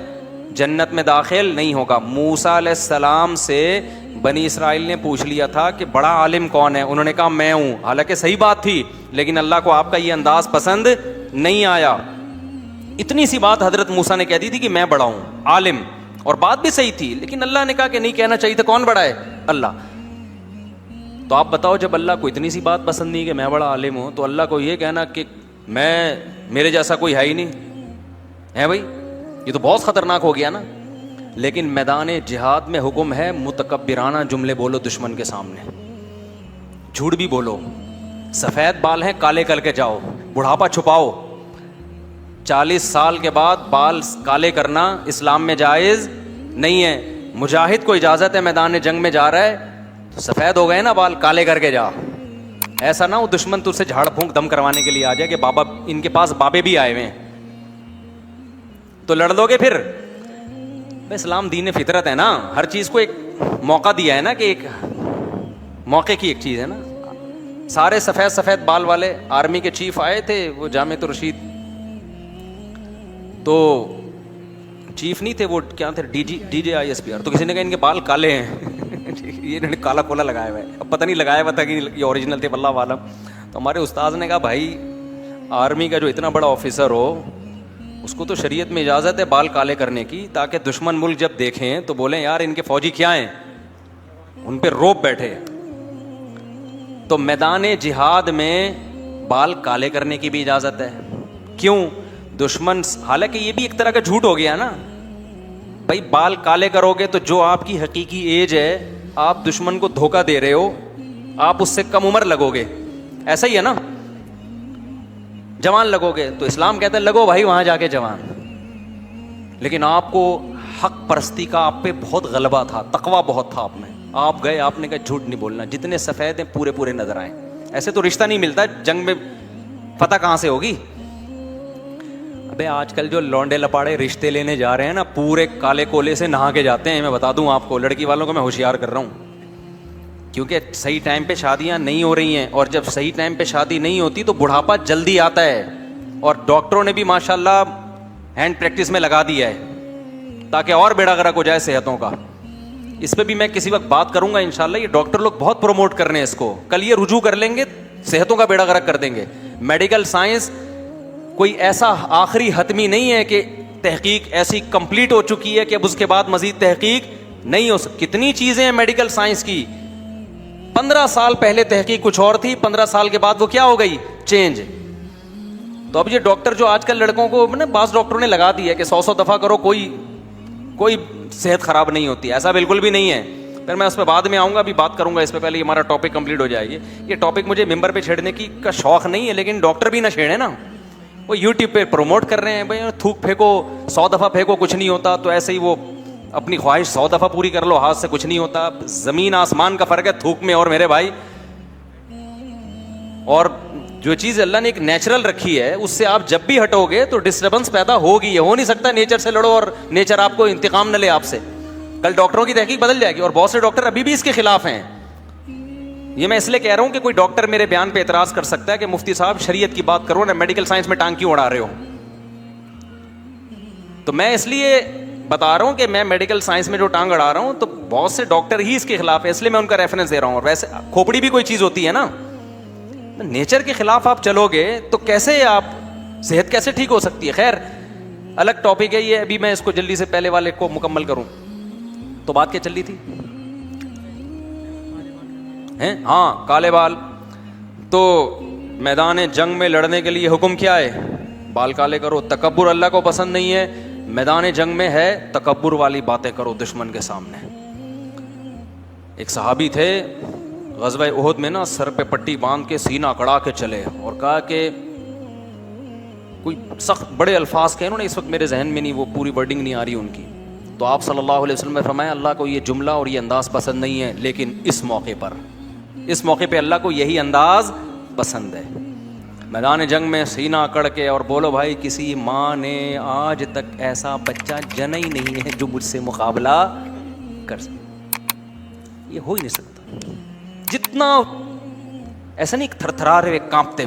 جنت میں داخل نہیں ہوگا. موسیٰ علیہ السلام سے بنی اسرائیل نے پوچھ لیا تھا کہ بڑا عالم کون ہے, انہوں نے کہا میں ہوں, حالانکہ صحیح بات تھی, لیکن اللہ کو آپ کا یہ انداز پسند نہیں آیا. اتنی سی بات حضرت موسیٰ نے کہہ دی تھی کہ میں بڑا ہوں, عالم, اور بات بھی صحیح تھی, لیکن اللہ نے کہا کہ نہیں کہنا چاہیے تھا. کون بڑا ہے؟ اللہ. تو آپ بتاؤ جب اللہ کو اتنی سی بات پسند نہیں کہ میں بڑا عالم ہوں, تو اللہ کو یہ کہنا کہ میرے جیسا کوئی ہے ہی نہیں ہے بھائی, یہ تو بہت خطرناک ہو گیا نا. لیکن میدان جہاد میں حکم ہے متکبرانہ جملے بولو دشمن کے سامنے, جھوٹ بھی بولو, سفید بال ہیں کالے کر کے جاؤ, بڑھاپا چھپاؤ. 40 سال کے بعد بال کالے کرنا اسلام میں جائز نہیں ہے. مجاہد کو اجازت ہے میدان جنگ میں جا رہا ہے تو سفید ہو گئے نا بال, کالے کر کے جا, ایسا نہ ہو دشمن تجھ سے جھاڑ پھونک دم کروانے کے لیے آ جائے کہ بابا ان کے پاس بابے بھی آئے ہوئے ہیں تو لڑ لو گے پھر. اسلام دین فطرت ہے نا, ہر چیز کو ایک موقع دیا ہے نا, کہ ایک موقع کی ایک چیز ہے نا. سارے سفید سفید بال والے آرمی کے چیف آئے تھے وہ جامعۃ الرشید, تو چیف نہیں تھے وہ, کیا تھے, D J I S P R. تو کسی نے کہا ان کے بال کالے ہیں یہ انہوں نے کالا کولا لگایا ہوا ہے. اب پتہ نہیں لگایا ہوا تھا کہ یہ اوریجنل تھے, واللہ عالم. تو ہمارے استاذ نے کہا بھائی آرمی کا جو اتنا بڑا آفیسر ہو اس کو تو شریعت میں اجازت ہے بال کالے کرنے کی, تاکہ دشمن ملک جب دیکھیں تو بولیں یار ان کے فوجی کیا ہیں, ان پہ روب بیٹھے. تو میدان جہاد میں بال کالے کرنے کی بھی اجازت ہے. کیوں؟ دشمن, حالانکہ یہ بھی ایک طرح کا جھوٹ ہو گیا نا بھائی, بال کالے کرو گے تو جو آپ کی حقیقی ایج ہے آپ دشمن کو دھوکہ دے رہے ہو, آپ اس سے کم عمر لگو گے, ایسا ہی ہے نا, جوان لگو گے. تو اسلام کہتا ہے لگو بھائی وہاں جا کے جوان, لیکن آپ کو حق پرستی کا آپ پہ بہت غلبہ تھا, تقویٰ بہت تھا آپ میں, آپ گئے, آپ نے کہا جھوٹ نہیں بولنا, جتنے سفید ہیں پورے پورے نظر آئیں. ایسے تو رشتہ نہیں ملتا, جنگ میں فتح کہاں سے ہوگی. ابے آج کل جو لونڈے لپاڑے رشتے لینے جا رہے ہیں نا, پورے کالے کولے سے نہا کے جاتے ہیں. میں بتا دوں آپ کو, لڑکی والوں کو میں ہوشیار کر رہا ہوں, کیونکہ صحیح ٹائم پہ شادیاں نہیں ہو رہی ہیں, اور جب صحیح ٹائم پہ شادی نہیں ہوتی تو بڑھاپا جلدی آتا ہے. اور ڈاکٹروں نے بھی ماشاءاللہ ہینڈ پریکٹس میں لگا دیا ہے تاکہ اور بیڑا غرق ہو جائے صحتوں کا. اس پہ بھی میں کسی وقت بات کروں گا انشاءاللہ. یہ ڈاکٹر لوگ بہت پروموٹ کر رہے ہیں اس کو, کل یہ رجوع کر لیں گے, صحتوں کا بیڑا غرق کر دیں گے. میڈیکل سائنس کوئی ایسا آخری حتمی نہیں ہے کہ تحقیق ایسی کمپلیٹ ہو چکی ہے کہ اب اس کے بعد مزید تحقیق نہیں ہو سکتی. کتنی چیزیں ہیں میڈیکل سائنس کی, 15 سال پہلے تحقیق کچھ اور تھی, 15 سال کے بعد وہ کیا ہو گئی, چینج. تو اب یہ ڈاکٹر جو آج کل لڑکوں کو, بعض ڈاکٹروں نے لگا دی ہے کہ 100 دفعہ کرو کوئی صحت خراب نہیں ہوتی. ایسا بالکل بھی نہیں ہے. پھر میں اس پہ بعد میں آؤں گا, ابھی بات کروں گا اس پہ, پہلے ہمارا ٹاپک کمپلیٹ ہو جائے گی. یہ ٹاپک مجھے ممبر پہ چھیڑنے کی کا شوق نہیں ہے, لیکن ڈاکٹر بھی نہ چھیڑے نا, وہ یوٹیوب پہ پروموٹ کر رہے ہیں بھائی تھوک پھینکو, 100 دفعہ پھینکو کچھ نہیں ہوتا. تو ایسے ہی وہ اپنی خواہش 100 دفعہ پوری کر لو, ہاتھ سے کچھ نہیں ہوتا. زمین آسمان کا فرق ہے تھوک میں اور میرے بھائی. اور جو چیز اللہ نے ایک نیچرل رکھی ہے اس سے آپ جب بھی ہٹو گے تو ڈسٹربنس پیدا ہوگی. یہ ہو نہیں سکتا نیچر سے لڑو اور نیچر آپ کو انتقام نہ لے آپ سے. کل ڈاکٹروں کی تحقیق بدل جائے گی, اور بہت سے ڈاکٹر ابھی بھی اس کے خلاف ہیں. یہ میں اس لیے کہہ رہا ہوں کہ کوئی ڈاکٹر میرے بیان پہ اعتراض کر سکتا ہے کہ مفتی صاحب شریعت کی بات کرو نا, میڈیکل سائنس میں ٹانگ کیوں اڑا رہے ہو. تو میں اس لیے بتا رہا ہوں کہ میں میڈیکل سائنس میں جو ٹانگ اڑا رہا ہوں تو بہت سے ڈاکٹر ہی اس کے خلاف ہے, اس لیے میں ان کا ریفرنس دے رہا ہوں. اور ویسے کھوپڑی بھی کوئی چیز ہوتی ہے نا, نیچر کے خلاف آپ چلو گے تو کیسے آپ صحت کیسے ٹھیک ہو سکتی ہے. خیر الگ ٹاپک ہے یہ, ابھی میں اس کو جلدی سے پہلے والے کو مکمل کروں. تو بات کیا چل رہی تھی, ہاں کالے بال. تو میدان جنگ میں لڑنے کے لیے حکم کیا ہے, بال کالے کرو. تکبر اللہ کو پسند نہیں ہے, میدان جنگ میں ہے تکبر والی باتیں کرو دشمن کے سامنے. ایک صحابی تھے غزوہ احد میں نا, سر پہ پٹی باندھ کے سینہ اکڑا کے چلے اور کہا کہ کوئی سخت بڑے الفاظ کہے, انہوں نے اس وقت میرے ذہن میں نہیں, وہ پوری ورڈنگ نہیں آ رہی ان کی. تو آپ صلی اللہ علیہ وسلم نے فرمایا اللہ کو یہ جملہ اور یہ انداز پسند نہیں ہے, لیکن اس موقع پہ اللہ کو یہی انداز پسند ہے. میدان جنگ میں سینہ اکڑ کے اور بولو بھائی کسی ماں نے آج تک ایسا بچہ جنا ہی نہیں ہے جو مجھ سے مقابلہ کر سکے. یہ ہو ہی نہیں سکتا. جتنا ایسا نہیں تھرتھرا رہے کانپتے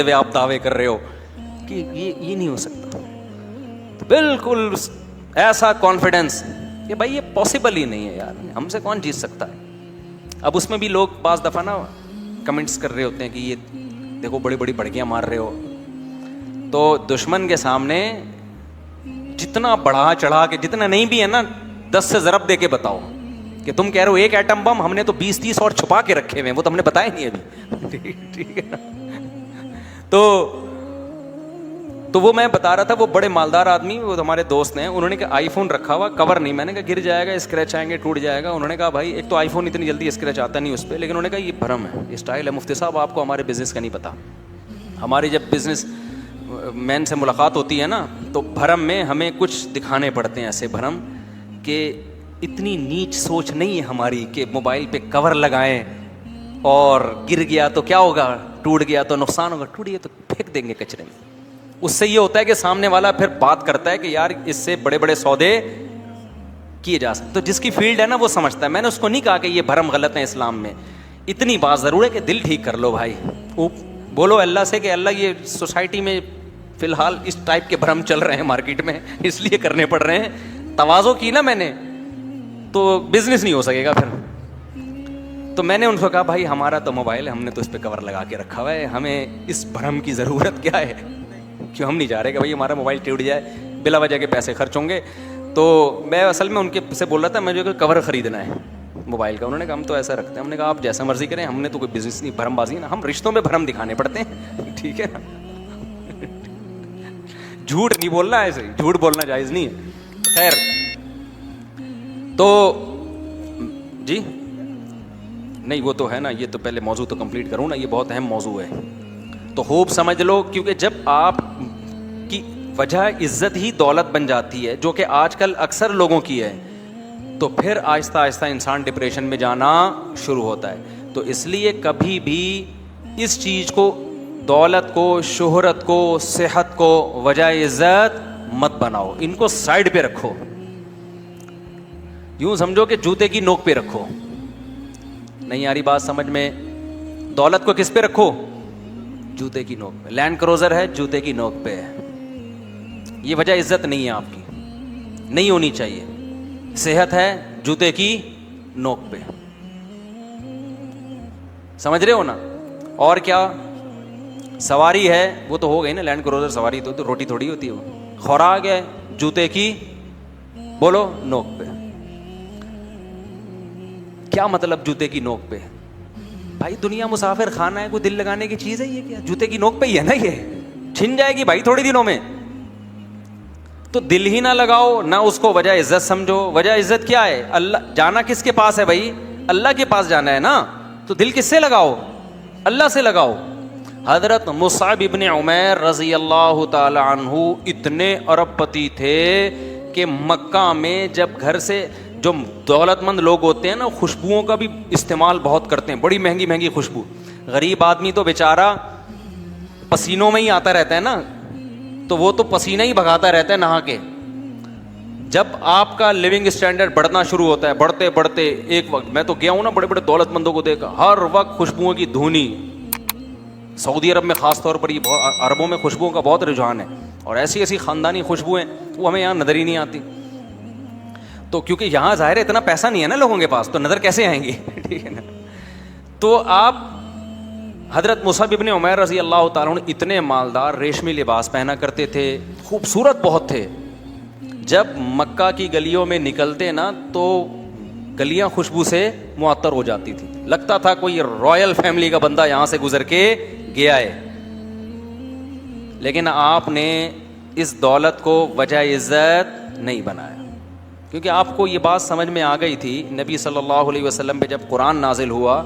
ہوئے آپ دعوے کر رہے ہو کہ یہ نہیں ہو سکتا. بالکل ایسا کانفیڈنس کہ بھائی یہ پاسبل ہی نہیں ہے یار, ہم سے کون جیت سکتا ہے. اب اس میں بھی لوگ بعض دفعہ نا کمنٹس کر رہے ہوتے ہیں کہ یہ دیکھو بڑی بڑی بڑکیاں مار رہے ہو. تو دشمن کے سامنے جتنا بڑھا چڑھا کے, جتنا نہیں بھی ہے نا 10 سے ضرب دے کے بتاؤ کہ تم کہہ رہے ہو ایک ایٹم بم, ہم نے تو 20-30 اور چھپا کے رکھے ہوئے ہیں, وہ تو ہم نے بتایا نہیں ابھی. ٹھیک ہے نا. تو وہ میں بتا رہا تھا, وہ بڑے مالدار آدمی, وہ ہمارے دوست ہیں, انہوں نے کہا آئی فون رکھا ہوا, کور نہیں. میں نے کہا گر جائے گا, اسکریچ آئیں گے, ٹوٹ جائے گا. انہوں نے کہا بھائی ایک تو آئی فون اتنی جلدی اسکریچ آتا نہیں اس پہ, لیکن انہوں نے کہا یہ بھرم ہے, یہ اسٹائل ہے. مفتی صاحب آپ کو ہمارے بزنس کا نہیں پتا. ہماری جب بزنس مین سے ملاقات ہوتی ہے نا تو بھرم میں ہمیں کچھ دکھانے پڑتے ہیں, ایسے بھرم کہ اتنی نیچ سوچ نہیں ہے ہماری کہ موبائل پہ کور لگائیں اور گر گیا تو کیا ہوگا, ٹوٹ گیا تو نقصان ہوگا, ٹوٹ گیا تو پھینک دیں گے کچرے میں. اس سے یہ ہوتا ہے کہ سامنے والا پھر بات کرتا ہے کہ یار اس سے بڑے بڑے سودے کیے جا سکتے. تو جس کی فیلڈ ہے نا وہ سمجھتا ہے. میں نے اس کو نہیں کہا کہ یہ بھرم غلط ہے اسلام میں, اتنی بات ضرور ہے کہ دل ٹھیک کر لو بھائی, بولو اللہ سے کہ اللہ یہ سوسائٹی میں فی الحال اس ٹائپ کے بھرم چل رہے ہیں مارکیٹ میں, اس لیے کرنے پڑ رہے ہیں. تواضع کی نا میں نے تو بزنس نہیں ہو سکے گا پھر. تو میں نے ان کو کہا بھائی ہمارا تو موبائل ہے, ہم نے تو اس پہ کور لگا کے رکھا ہوا ہے, ہمیں اس بھرم کی ضرورت کیا ہے, کیوں ہم نہیں چاہ رہے کہ بھائی ہمارا موبائل ٹوٹ جائے, بلا وجہ کے پیسے خرچ ہوں گے. تو میں اصل میں ان کے سے بول رہا تھا مجھے کور خریدنا ہے موبائل کا. انہوں نے کہا ہم تو ایسا رکھتے ہیں. ہم نے کہا آپ جیسا مرضی کریں, ہم نے تو کوئی بزنس نہیں, بھرم بازی نا, ہم رشتوں میں بھرم دکھانے پڑتے ہیں, ٹھیک ہے نا. جھوٹ نہیں بولنا, ایسے جھوٹ بولنا جائز نہیں ہے. خیر تو جی نہیں وہ تو ہے نا, یہ تو پہلے موضوع تو کمپلیٹ کروں نا, یہ بہت اہم موضوع ہے. تو خوب سمجھ لو, کیونکہ جب آپ کی وجہ عزت ہی دولت بن جاتی ہے, جو کہ آج کل اکثر لوگوں کی ہے, تو پھر آہستہ آہستہ انسان ڈپریشن میں جانا شروع ہوتا ہے. تو اس لیے کبھی بھی اس چیز کو, دولت کو, شہرت کو, صحت کو وجہ عزت مت بناؤ. ان کو سائڈ پہ رکھو, یوں سمجھو کہ جوتے کی نوک پہ رکھو. نہیں آ رہی بات سمجھ میں؟ دولت کو کس پہ رکھو؟ جوتے کی نوک پہ. لینڈ کروزر ہے جوتے کی نوک پہ ہے, یہ وجہ عزت نہیں ہے آپ کی, نہیں ہونی چاہیے. صحت ہے جوتے کی نوک پہ, سمجھ رہے ہو نا. اور کیا سواری ہے, وہ تو ہو گئی نا لینڈ کروزر سواری, تو روٹی تھوڑی ہوتی ہے وہ. خوراک ہے جوتے کی بولو نوک پہ. کیا مطلب جوتے کی نوک پہ؟ بھائی دنیا مسافر خانہ ہے, کوئی دل لگانے کی چیز ہے یہ کیا؟ جوتے کی نوک پہ ہی ہے نا, یہ چھن جائے گی بھائی تھوڑی دنوں میں. تو دل ہی نہ لگاؤ, نہ اس کو وجہ عزت سمجھو. وجہ عزت کیا ہے؟ اللہ. جانا کس کے پاس ہے بھائی؟ اللہ کے پاس جانا ہے نا. تو دل کس سے لگاؤ؟ اللہ سے لگاؤ. حضرت مصعب ابن عمیر رضی اللہ تعالی عنہ اتنے ارب پتی تھے کہ مکہ میں جب گھر سے, جو دولت مند لوگ ہوتے ہیں نا, خوشبوؤں کا بھی استعمال بہت کرتے ہیں, بڑی مہنگی مہنگی خوشبو. غریب آدمی تو بیچارہ پسینوں میں ہی آتا رہتا ہے نا, تو وہ تو پسینہ ہی بھگاتا رہتا ہے نہا کے. جب آپ کا لیونگ اسٹینڈرڈ بڑھنا شروع ہوتا ہے, بڑھتے بڑھتے ایک وقت, میں تو گیا ہوں نا بڑے بڑے دولت مندوں کو دیکھا, ہر وقت خوشبوؤں کی دھونی. سعودی عرب میں خاص طور پر, یہ عربوں میں خوشبوؤں کا بہت رجحان ہے, اور ایسی ایسی خاندانی خوشبوئیں وہ ہمیں یہاں نظر ہی نہیں آتی. تو کیونکہ یہاں ظاہر ہے اتنا پیسہ نہیں ہے نا لوگوں کے پاس, تو نظر کیسے آئیں گی, ٹھیک ہے نا. تو آپ حضرت مصعب ابن عمیر رضی اللہ تعالیٰ عنہ اتنے مالدار, ریشمی لباس پہنا کرتے تھے, خوبصورت بہت تھے. جب مکہ کی گلیوں میں نکلتے نا تو گلیاں خوشبو سے معطر ہو جاتی تھی, لگتا تھا کوئی رائل فیملی کا بندہ یہاں سے گزر کے گیا ہے. لیکن آپ نے اس دولت کو وجہ عزت نہیں بنایا, کیونکہ آپ کو یہ بات سمجھ میں آ گئی تھی. نبی صلی اللہ علیہ وسلم پہ جب قرآن نازل ہوا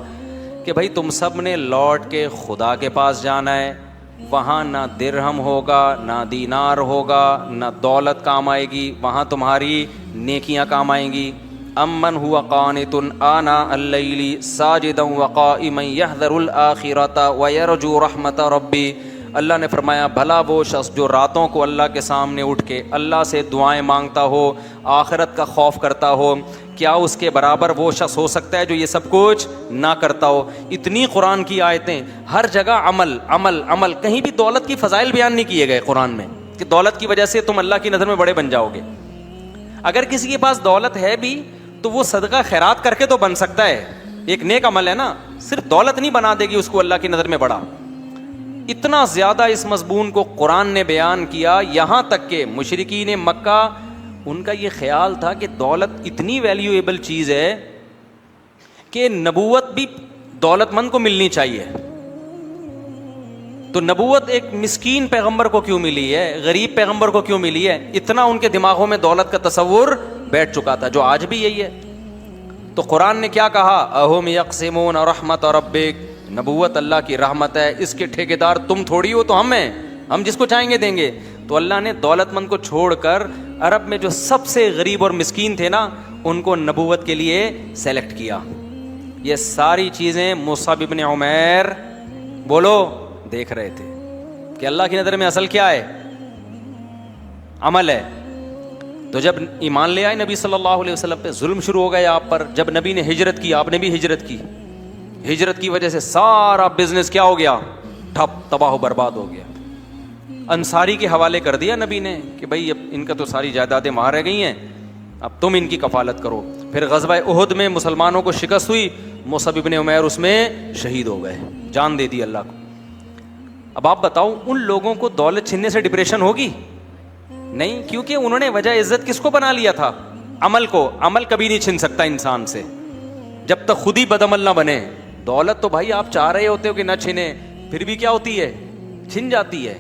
کہ بھائی تم سب نے لوٹ کے خدا کے پاس جانا ہے, وہاں نہ درہم ہوگا, نہ دینار ہوگا, نہ دولت کام آئے گی, وہاں تمہاری نیکیاں کام آئیں گی. امن ہوا قانت آناء اللیل ساجدا وقائما یحذر الآخرۃ ویرجو رحمت ربی. اللہ نے فرمایا بھلا وہ شخص جو راتوں کو اللہ کے سامنے اٹھ کے اللہ سے دعائیں مانگتا ہو, آخرت کا خوف کرتا ہو, کیا اس کے برابر وہ شخص ہو سکتا ہے جو یہ سب کچھ نہ کرتا ہو؟ اتنی قرآن کی آیتیں, ہر جگہ عمل عمل عمل. کہیں بھی دولت کی فضائل بیان نہیں کیے گئے قرآن میں کہ دولت کی وجہ سے تم اللہ کی نظر میں بڑے بن جاؤ گے. اگر کسی کے پاس دولت ہے بھی تو وہ صدقہ خیرات کر کے تو بن سکتا ہے, ایک نیک عمل ہے نا, صرف دولت نہیں بنا دے گی اس کو اللہ کی نظر میں بڑا. اتنا زیادہ اس مضمون کو قرآن نے بیان کیا, یہاں تک کہ مشرکین مکہ, ان کا یہ خیال تھا کہ دولت اتنی ویلیویبل چیز ہے کہ نبوت بھی دولت مند کو ملنی چاہیے. تو نبوت ایک مسکین پیغمبر کو کیوں ملی ہے, غریب پیغمبر کو کیوں ملی ہے؟ اتنا ان کے دماغوں میں دولت کا تصور بیٹھ چکا تھا, جو آج بھی یہی ہے. تو قرآن نے کیا کہا؟ اہم یقسمون رحمت ربک, نبوت اللہ کی رحمت ہے, اس کے ٹھیکیدار تم تھوڑی ہو, تو ہم ہیں, ہم جس کو چاہیں گے دیں گے. تو اللہ نے دولت مند کو چھوڑ کر عرب میں جو سب سے غریب اور مسکین تھے نا, ان کو نبوت کے لیے سلیکٹ کیا. یہ ساری چیزیں مصعب ابن عمیر بولو دیکھ رہے تھے کہ اللہ کی نظر میں اصل کیا ہے؟ عمل ہے. تو جب ایمان لے آئے نبی صلی اللہ علیہ وسلم پہ، ظلم شروع ہو گئے آپ پر. جب نبی نے ہجرت کی، آپ نے بھی ہجرت کی. ہجرت کی وجہ سے سارا بزنس کیا ہو گیا؟ ٹھپ، تباہ و برباد ہو گیا. انصاری کے حوالے کر دیا نبی نے کہ بھائی اب ان کا تو ساری جائیدادیں وہاں رہ گئی ہیں، اب تم ان کی کفالت کرو. پھر غزوہ احد میں مسلمانوں کو شکست ہوئی، مصعب ابن عمیر اس میں شہید ہو گئے، جان دے دی اللہ کو. اب آپ بتاؤ ان لوگوں کو دولت چھننے سے ڈپریشن ہوگی؟ نہیں، کیونکہ انہوں نے وجہ عزت کس کو بنا لیا تھا؟ عمل کو. عمل کبھی نہیں چھن سکتا انسان سے جب تک خود ہی بدعمل نہ بنے. دولت تو بھائی آپ چاہ رہے ہوتے ہو کہ نہ چھنے، پھر بھی کیا ہوتی ہے؟ چھن جاتی ہے.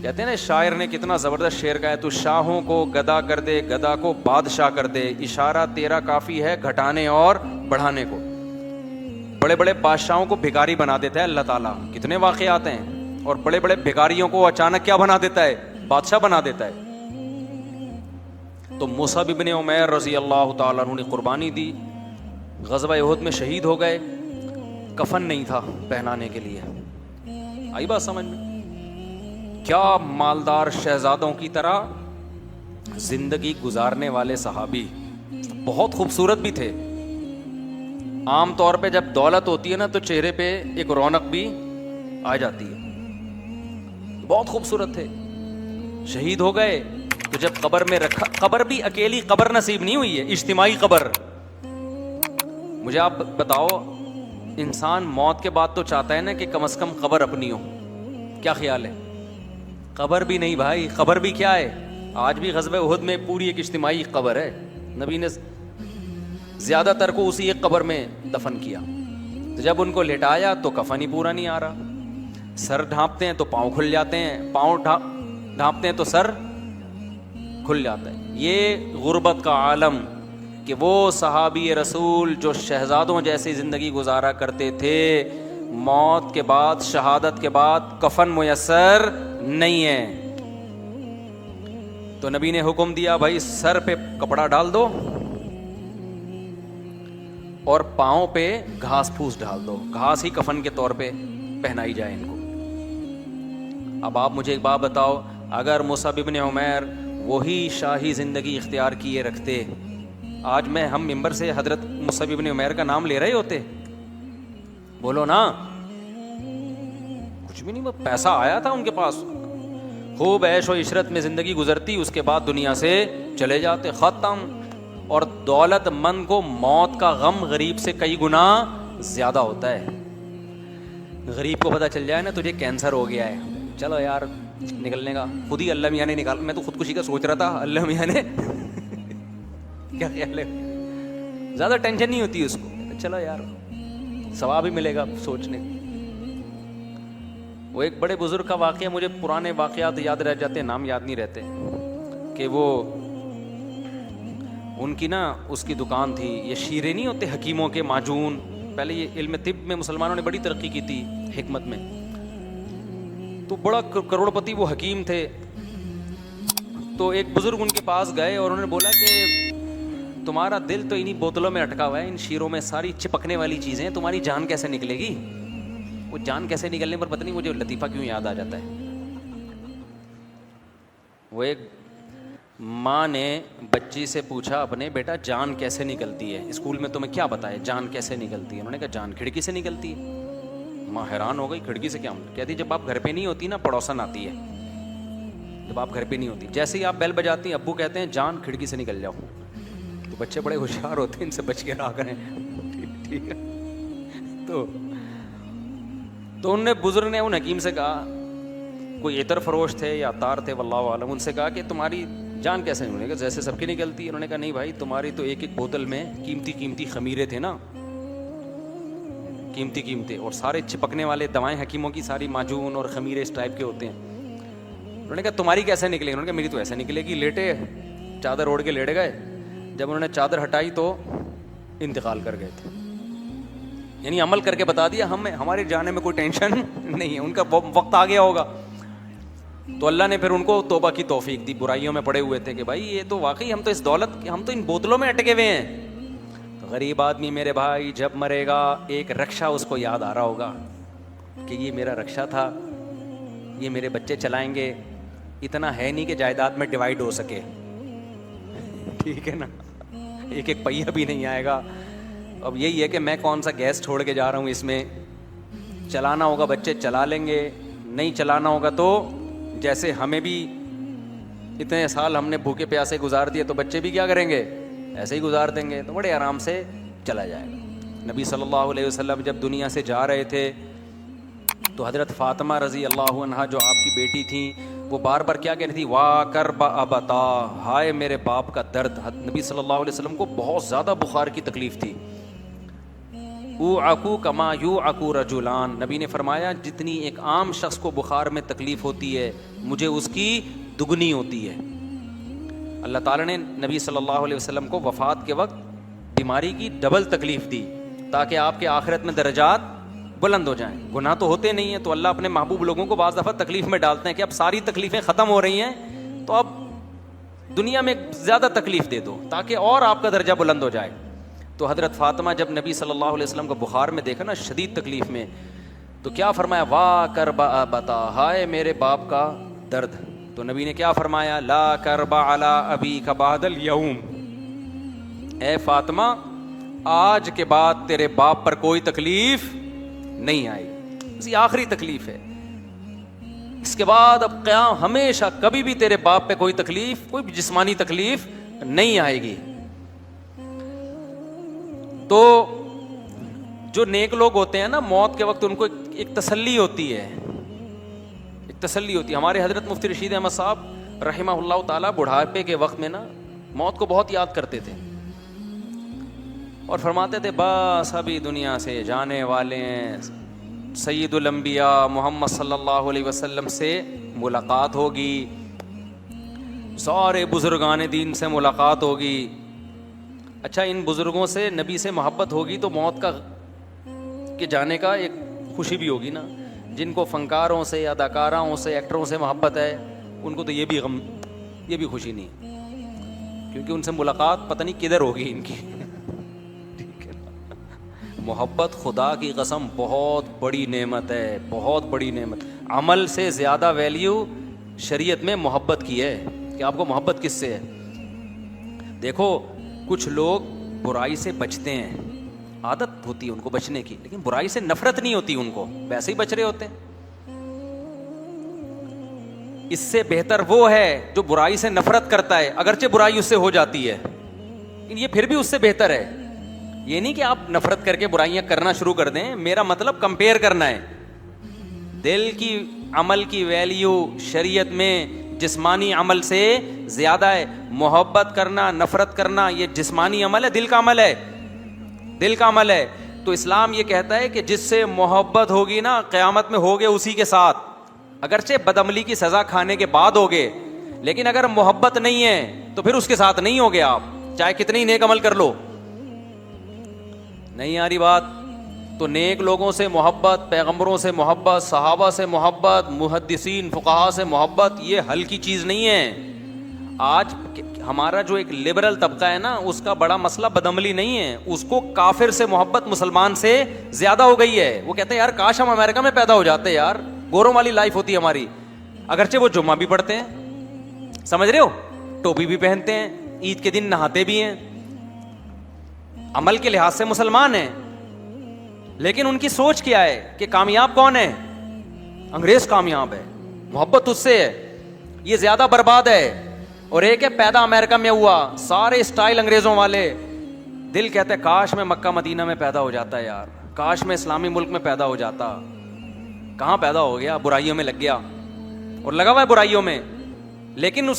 کہتے ہیں نا شاعر نے کتنا زبردست شعر کہا ہے، تو شاہوں کو گدا کر دے، گدا کو بادشاہ کر دے، اشارہ تیرا کافی ہے گھٹانے اور بڑھانے کو. بڑے بڑے بادشاہوں کو بھکاری بنا دیتا ہے اللہ تعالیٰ، کتنے واقعات ہیں. اور بڑے بڑے بھکاریوں کو اچانک کیا بنا دیتا ہے؟ بادشاہ بنا دیتا ہے. تو مصعب ابن عمیر رضی اللہ تعالیٰ عنہ نے قربانی دی، غزوہ احد میں شہید ہو گئے. کفن نہیں تھا پہنانے کے لیے. آئی بات سمجھ میں؟ کیا مالدار شہزادوں کی طرح زندگی گزارنے والے صحابی، بہت خوبصورت بھی تھے. عام طور پہ جب دولت ہوتی ہے نا تو چہرے پہ ایک رونق بھی آ جاتی ہے. بہت خوبصورت تھے. شہید ہو گئے تو جب قبر میں رکھا، قبر بھی اکیلی قبر نصیب نہیں ہوئی ہے، اجتماعی قبر. مجھے آپ بتاؤ، انسان موت کے بعد تو چاہتا ہے نا کہ کم از کم قبر اپنی ہو. کیا خیال ہے؟ قبر بھی نہیں بھائی. قبر بھی کیا ہے؟ آج بھی غزوہ احد میں پوری ایک اجتماعی قبر ہے. نبی نے زیادہ تر کو اسی ایک قبر میں دفن کیا. تو جب ان کو لٹایا تو کفن ہی پورا نہیں آ رہا. سر ڈھانپتے ہیں تو پاؤں کھل جاتے ہیں، پاؤں ڈھانپتے ہیں تو سر کھل جاتا ہے. یہ غربت کا عالم کہ وہ صحابی رسول جو شہزادوں جیسی زندگی گزارا کرتے تھے، موت کے بعد، شہادت کے بعد کفن میسر نہیں ہے. تو نبی نے حکم دیا بھائی سر پہ کپڑا ڈال دو اور پاؤں پہ گھاس پھوس ڈال دو، گھاس ہی کفن کے طور پہ پہنائی جائے ان کو. اب آپ مجھے ایک بات بتاؤ، اگر مصعب ابن عمیر وہی شاہی زندگی اختیار کیے رکھتے، آج میں ہم ممبر سے حضرت مصعب ابن عمیر کا نام لے رہے ہوتے؟ بولو نا. کچھ بھی نہیں، وہ پیسہ آیا تھا ان کے پاس، خوب عیش و عشرت میں زندگی گزرتی، اس کے بعد دنیا سے چلے جاتے، ختم. اور دولت مند کو موت کا غم غریب سے کئی گنا زیادہ ہوتا ہے. غریب کو پتہ چل جائے نا تجھے کینسر ہو گیا ہے، چلو یار نکلنے کا، خود ہی اللہ میاں نے نکال. میں تو خودکشی کا سوچ رہا تھا، اللہ میاں نے کیا خیال ہے، زیادہ ٹینشن نہیں ہوتی اس کو، چلو یار ثواب ہی ملے گا سوچنے. وہ ایک بڑے بزرگ کا واقعہ، مجھے پرانے واقعات یاد رہ جاتے ہیں، نام یاد نہیں رہتے، کہ وہ ان کی نا اس کی دکان تھی، یہ شیرے نہیں ہوتے حکیموں کے معجون. پہلے یہ علم طب میں مسلمانوں نے بڑی ترقی کی تھی، حکمت میں، تو بڑا کروڑ پتی وہ حکیم تھے. تو ایک بزرگ ان کے پاس گئے اور انہوں نے بولا کہ تمہارا دل تو انہی بوتلوں میں اٹکا ہوا ہے، ان شیروں میں ساری چپکنے والی چیزیں ہیں، تمہاری جان کیسے نکلے گی؟ وہ جان کیسے نکلنے پر پتہ نہیں مجھے لطیفہ کیوں یاد آ جاتا ہے. وہ ایک ماں نے بچی سے پوچھا اپنے، بیٹا جان کیسے نکلتی ہے؟ اسکول میں تمہیں کیا بتایا جان کیسے نکلتی ہے؟ انہوں نے کہا جان کھڑکی سے نکلتی ہے. ماں حیران ہو گئی، کھڑکی سے کیا؟ کہتی جب آپ گھر پہ نہیں ہوتی نا پڑوسن آتی ہے، جب آپ گھر پہ نہیں ہوتی، جیسے ہی آپ بیل بجاتی ہیں ابو کہتے ہیں جان کھڑکی سے نکل جاؤ. تو بچے بڑے ہوشیار ہوتے ہیں، ان سے بچ کے رہا کریں. ٹھیک ہے. تو ان نے بزرگ نے ان حکیم سے کہا، کوئی عطر فروش تھے یا عطار تھے واللہ عالم، ان سے کہا کہ تمہاری جان کیسے نکلے گا؟ جیسے سب کی نکلتی ہے. انہوں نے کہا نہیں بھائی، تمہاری تو ایک ایک بوتل میں قیمتی خمیرے تھے نا، قیمتی اور سارے چپکنے والے دوائیں حکیموں کی ساری معجون اور خمیرے اس ٹائپ کے ہوتے ہیں. انہوں نے کہا تمہاری کیسے نکلے گی؟ انہوں نے کہا میری تو ایسے نکلے گی. لیٹے چادر اوڑھ کے لیٹ گئے. جب انہوں نے چادر ہٹائی تو انتقال کر گئے تھے. یعنی عمل کر کے بتا دیا ہمارے جانے میں کوئی ٹینشن نہیں ہے، ان کا وقت آ گیا ہوگا. تو اللہ نے پھر ان کو توبہ کی توفیق دی. برائیوں میں پڑے ہوئے تھے کہ بھائی یہ تو واقعی ہم تو اس دولت، ہم تو ان بوتلوں میں اٹکے ہوئے ہیں. غریب آدمی میرے بھائی جب مرے گا ایک رکشا اس کو یاد آ رہا ہوگا کہ یہ میرا رکشا تھا, یہ میرے بچے چلائیں گے. اتنا ہے نہیں کہ جائیداد میں ڈیوائڈ ہو سکے, ٹھیک ہے نا, ایک ایک پہیہ بھی نہیں آئے گا. اب یہی ہے کہ میں کون سا گیس چھوڑ کے جا رہا ہوں, اس میں چلانا ہوگا بچے چلا لیں گے, نہیں چلانا ہوگا تو جیسے ہمیں بھی اتنے سال ہم نے بھوکے پیاسے گزار دیے تو بچے بھی کیا کریں گے, ایسے ہی گزار دیں گے, تو بڑے آرام سے چلا جائے گا. نبی صلی اللہ علیہ وسلم جب دنیا سے جا رہے تھے تو حضرت فاطمہ رضی اللہ عنہا جو آپ کی بیٹی تھیں وہ بار بار کیا کہہ رہی تھی, وا کرب ابتا, ہائے میرے باپ کا درد. نبی صلی اللہ علیہ وسلم کو بہت زیادہ بخار کی تکلیف تھی. اوعکو کما یوعکو رجلان, نبی نے فرمایا جتنی ایک عام شخص کو بخار میں تکلیف ہوتی ہے مجھے اس کی دگنی ہوتی ہے. اللہ تعالیٰ نے نبی صلی اللہ علیہ وسلم کو وفات کے وقت بیماری کی ڈبل تکلیف دی تاکہ آپ کے آخرت میں درجات بلند ہو جائیں. گناہ تو ہوتے نہیں ہیں تو اللہ اپنے محبوب لوگوں کو بعض دفعہ تکلیف میں ڈالتے ہیں کہ اب ساری تکلیفیں ختم ہو رہی ہیں تو اب دنیا میں زیادہ تکلیف دے دو تاکہ اور آپ کا درجہ بلند ہو جائے. تو حضرت فاطمہ جب نبی صلی اللہ علیہ وسلم کو بخار میں دیکھا نا, شدید تکلیف میں, تو کیا فرمایا, وا کرب ابتا, ہائے میرے باپ کا درد. تو نبی نے کیا فرمایا, لا کرب علی ابیک بعد الیوم, اے فاطمہ آج کے بعد تیرے باپ پر کوئی تکلیف نہیں آئے گی, اسی آخری تکلیف ہے, اس کے بعد اب قیام ہمیشہ کبھی بھی تیرے باپ پہ کوئی تکلیف, کوئی بھی جسمانی تکلیف نہیں آئے گی. تو جو نیک لوگ ہوتے ہیں نا, موت کے وقت ان کو ایک تسلی ہوتی ہے, ایک تسلی ہوتی ہے. ہمارے حضرت مفتی رشید احمد صاحب رحمہ اللہ تعالیٰ بڑھاپے کے وقت میں نا موت کو بہت یاد کرتے تھے اور فرماتے تھے بس ابھی دنیا سے جانے والے ہیں, سید الانبیاء محمد صلی اللہ علیہ وسلم سے ملاقات ہوگی, سارے بزرگان دین سے ملاقات ہوگی. اچھا ان بزرگوں سے نبی سے محبت ہوگی تو موت کا کے جانے کا ایک خوشی بھی ہوگی نا. جن کو فنکاروں سے, اداکاراؤں سے, ایکٹروں سے محبت ہے ان کو تو یہ بھی غم, یہ بھی خوشی نہیں, کیونکہ ان سے ملاقات پتہ نہیں کدھر ہوگی ان کی. ٹھیک ہے نا, محبت خدا کی قسم بہت بڑی نعمت ہے, بہت بڑی نعمت. عمل سے زیادہ ویلیو شریعت میں محبت کی ہے کہ آپ کو محبت کس سے ہے. دیکھو کچھ لوگ برائی سے بچتے ہیں, عادت ہوتی ہے ان کو بچنے کی, لیکن برائی سے نفرت نہیں ہوتی ان کو, ویسے ہی بچ رہے ہوتے ہیں. اس سے بہتر وہ ہے جو برائی سے نفرت کرتا ہے اگرچہ برائی اس سے ہو جاتی ہے, لیکن یہ پھر بھی اس سے بہتر ہے. یہ نہیں کہ آپ نفرت کر کے برائیاں کرنا شروع کر دیں, میرا مطلب کمپیئر کرنا ہے. دل کی عمل کی ویلیو شریعت میں جسمانی عمل سے زیادہ ہے. محبت کرنا, نفرت کرنا یہ جسمانی عمل ہے, دل کا عمل ہے, دل کا عمل ہے. تو اسلام یہ کہتا ہے کہ جس سے محبت ہوگی نا قیامت میں ہوگے اسی کے ساتھ, اگرچہ بدعملی کی سزا کھانے کے بعد ہوگے, لیکن اگر محبت نہیں ہے تو پھر اس کے ساتھ نہیں ہوگے آپ, چاہے کتنی نیک عمل کر لو. نہیں آ رہی بات؟ تو نیک لوگوں سے محبت, پیغمبروں سے محبت, صحابہ سے محبت, محدثین فقہا سے محبت, یہ ہلکی چیز نہیں ہے. آج ہمارا جو ایک لبرل طبقہ ہے نا اس کا بڑا مسئلہ بدعملی نہیں ہے, اس کو کافر سے محبت مسلمان سے زیادہ ہو گئی ہے. وہ کہتے ہیں یار کاش ہم امریکہ میں پیدا ہو جاتے, یار گوروں والی لائف ہوتی ہے ہماری. اگرچہ وہ جمعہ بھی پڑھتے ہیں, سمجھ رہے ہو, ٹوپی بھی پہنتے ہیں, عید کے دن نہاتے بھی ہیں, عمل کے لحاظ سے مسلمان ہیں, لیکن ان کی سوچ کیا ہے کہ کامیاب کون ہے؟ انگریز کامیاب ہے, محبت اس سے ہے, یہ زیادہ برباد ہے. اور ایک ہے پیدا امریکہ میں ہوا, سارے اسٹائل انگریزوں والے, دل کہتے ہیں کاش میں مکہ مدینہ میں پیدا ہو جاتا یار, کاش میں اسلامی ملک میں پیدا ہو جاتا. کہاں پیدا ہو گیا؟ برائیوں میں لگ گیا اور لگا ہوا ہے برائیوں میں. لیکن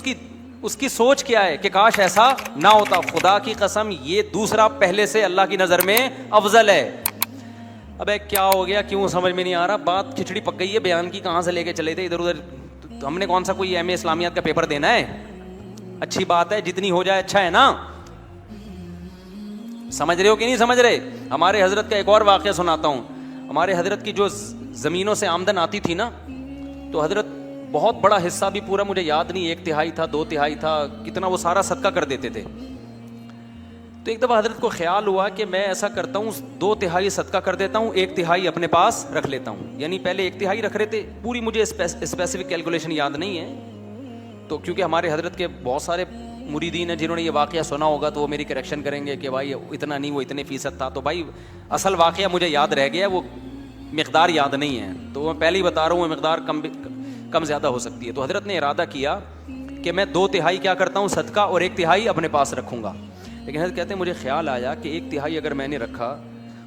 اس کی سوچ کیا ہے کہ کاش ایسا نہ ہوتا. خدا کی قسم یہ دوسرا پہلے سے اللہ کی نظر میں افضل ہے. ابے کیا ہو گیا, کیوں سمجھ میں نہیں آ رہا؟ بات کھچڑی پک گئی ہے, بیان کی کہاں سے لے کے چلے تھے ادھر ادھر. ہم نے کون سا کوئی ایم اے اسلامیات کا پیپر دینا ہے؟ اچھی بات ہے, جتنی ہو جائے اچھا ہے نا. سمجھ رہے ہو کہ نہیں سمجھ رہے؟ ہمارے حضرت کا ایک اور واقعہ سناتا ہوں. ہمارے حضرت کی جو زمینوں سے آمدن آتی تھی نا, تو حضرت بہت بڑا حصہ بھی پورا مجھے یاد نہیں, 1/3 تھا, 2/3 تھا, کتنا وہ سارا صدقہ کر دیتے تھے. تو ایک دفعہ حضرت کو خیال ہوا کہ میں ایسا کرتا ہوں 2/3 صدقہ کر دیتا ہوں, 1/3 اپنے پاس رکھ لیتا ہوں. یعنی پہلے 1/3 رکھ رہے تھے, پوری مجھے اسپیسیفک کیلکولیشن یاد نہیں ہے. تو کیونکہ ہمارے حضرت کے بہت سارے مریدین ہیں جنہوں نے یہ واقعہ سنا ہوگا, تو وہ میری کریکشن کریں گے کہ بھائی اتنا نہیں, وہ اتنے فیصد تھا. تو بھائی اصل واقعہ مجھے یاد رہ گیا, وہ مقدار یاد نہیں ہے, تو میں پہلے ہی بتا رہا ہوں, وہ مقدار کم زیادہ ہو سکتی ہے. تو حضرت نے ارادہ کیا کہ میں 2/3 کیا کرتا ہوں صدقہ, اور 1/3 اپنے پاس رکھوں گا. لیکن حضرت کہتے ہیں مجھے خیال آیا کہ 1/3 اگر میں نے رکھا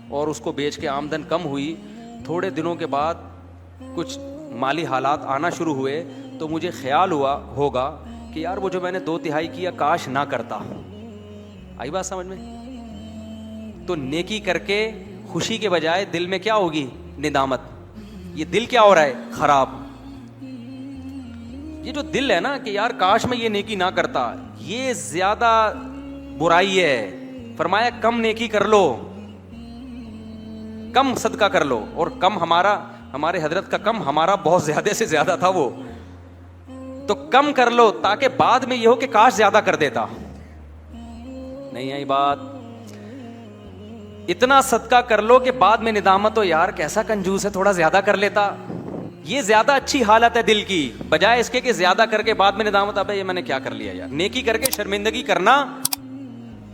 اور اس کو بیچ کے آمدن کم ہوئی, تھوڑے دنوں کے بعد کچھ مالی حالات آنا شروع ہوئے, تو مجھے خیال ہوا ہوگا کہ یار وہ جو میں نے 2/3 کیا کاش نہ کرتا. آئی بات سمجھ میں؟ تو نیکی کر کے خوشی کے بجائے دل میں کیا ہوگی؟ ندامت. یہ دل کیا ہو رہا ہے؟ خراب. یہ جو دل ہے نا کہ یار کاش میں یہ نیکی نہ کرتا, یہ زیادہ برائی ہے. فرمایا کم نیکی کر لو, کم صدقہ کر لو. اور کم ہمارے حضرت کا کم ہمارا بہت زیادہ سے زیادہ تھا, وہ تو کم کر لو تاکہ بعد میں یہ ہو کہ کاش زیادہ کر دیتا. نہیں آئی بات؟ اتنا صدقہ کر لو کہ بعد میں ندامت ہو, یار کیسا کنجوس ہے, تھوڑا زیادہ کر لیتا. یہ زیادہ اچھی حالت ہے دل کی, بجائے اس کے کہ زیادہ کر کے بعد میں ندامت, ابے یہ میں نے کیا کر لیا یار. نیکی کر کے شرمندگی کرنا,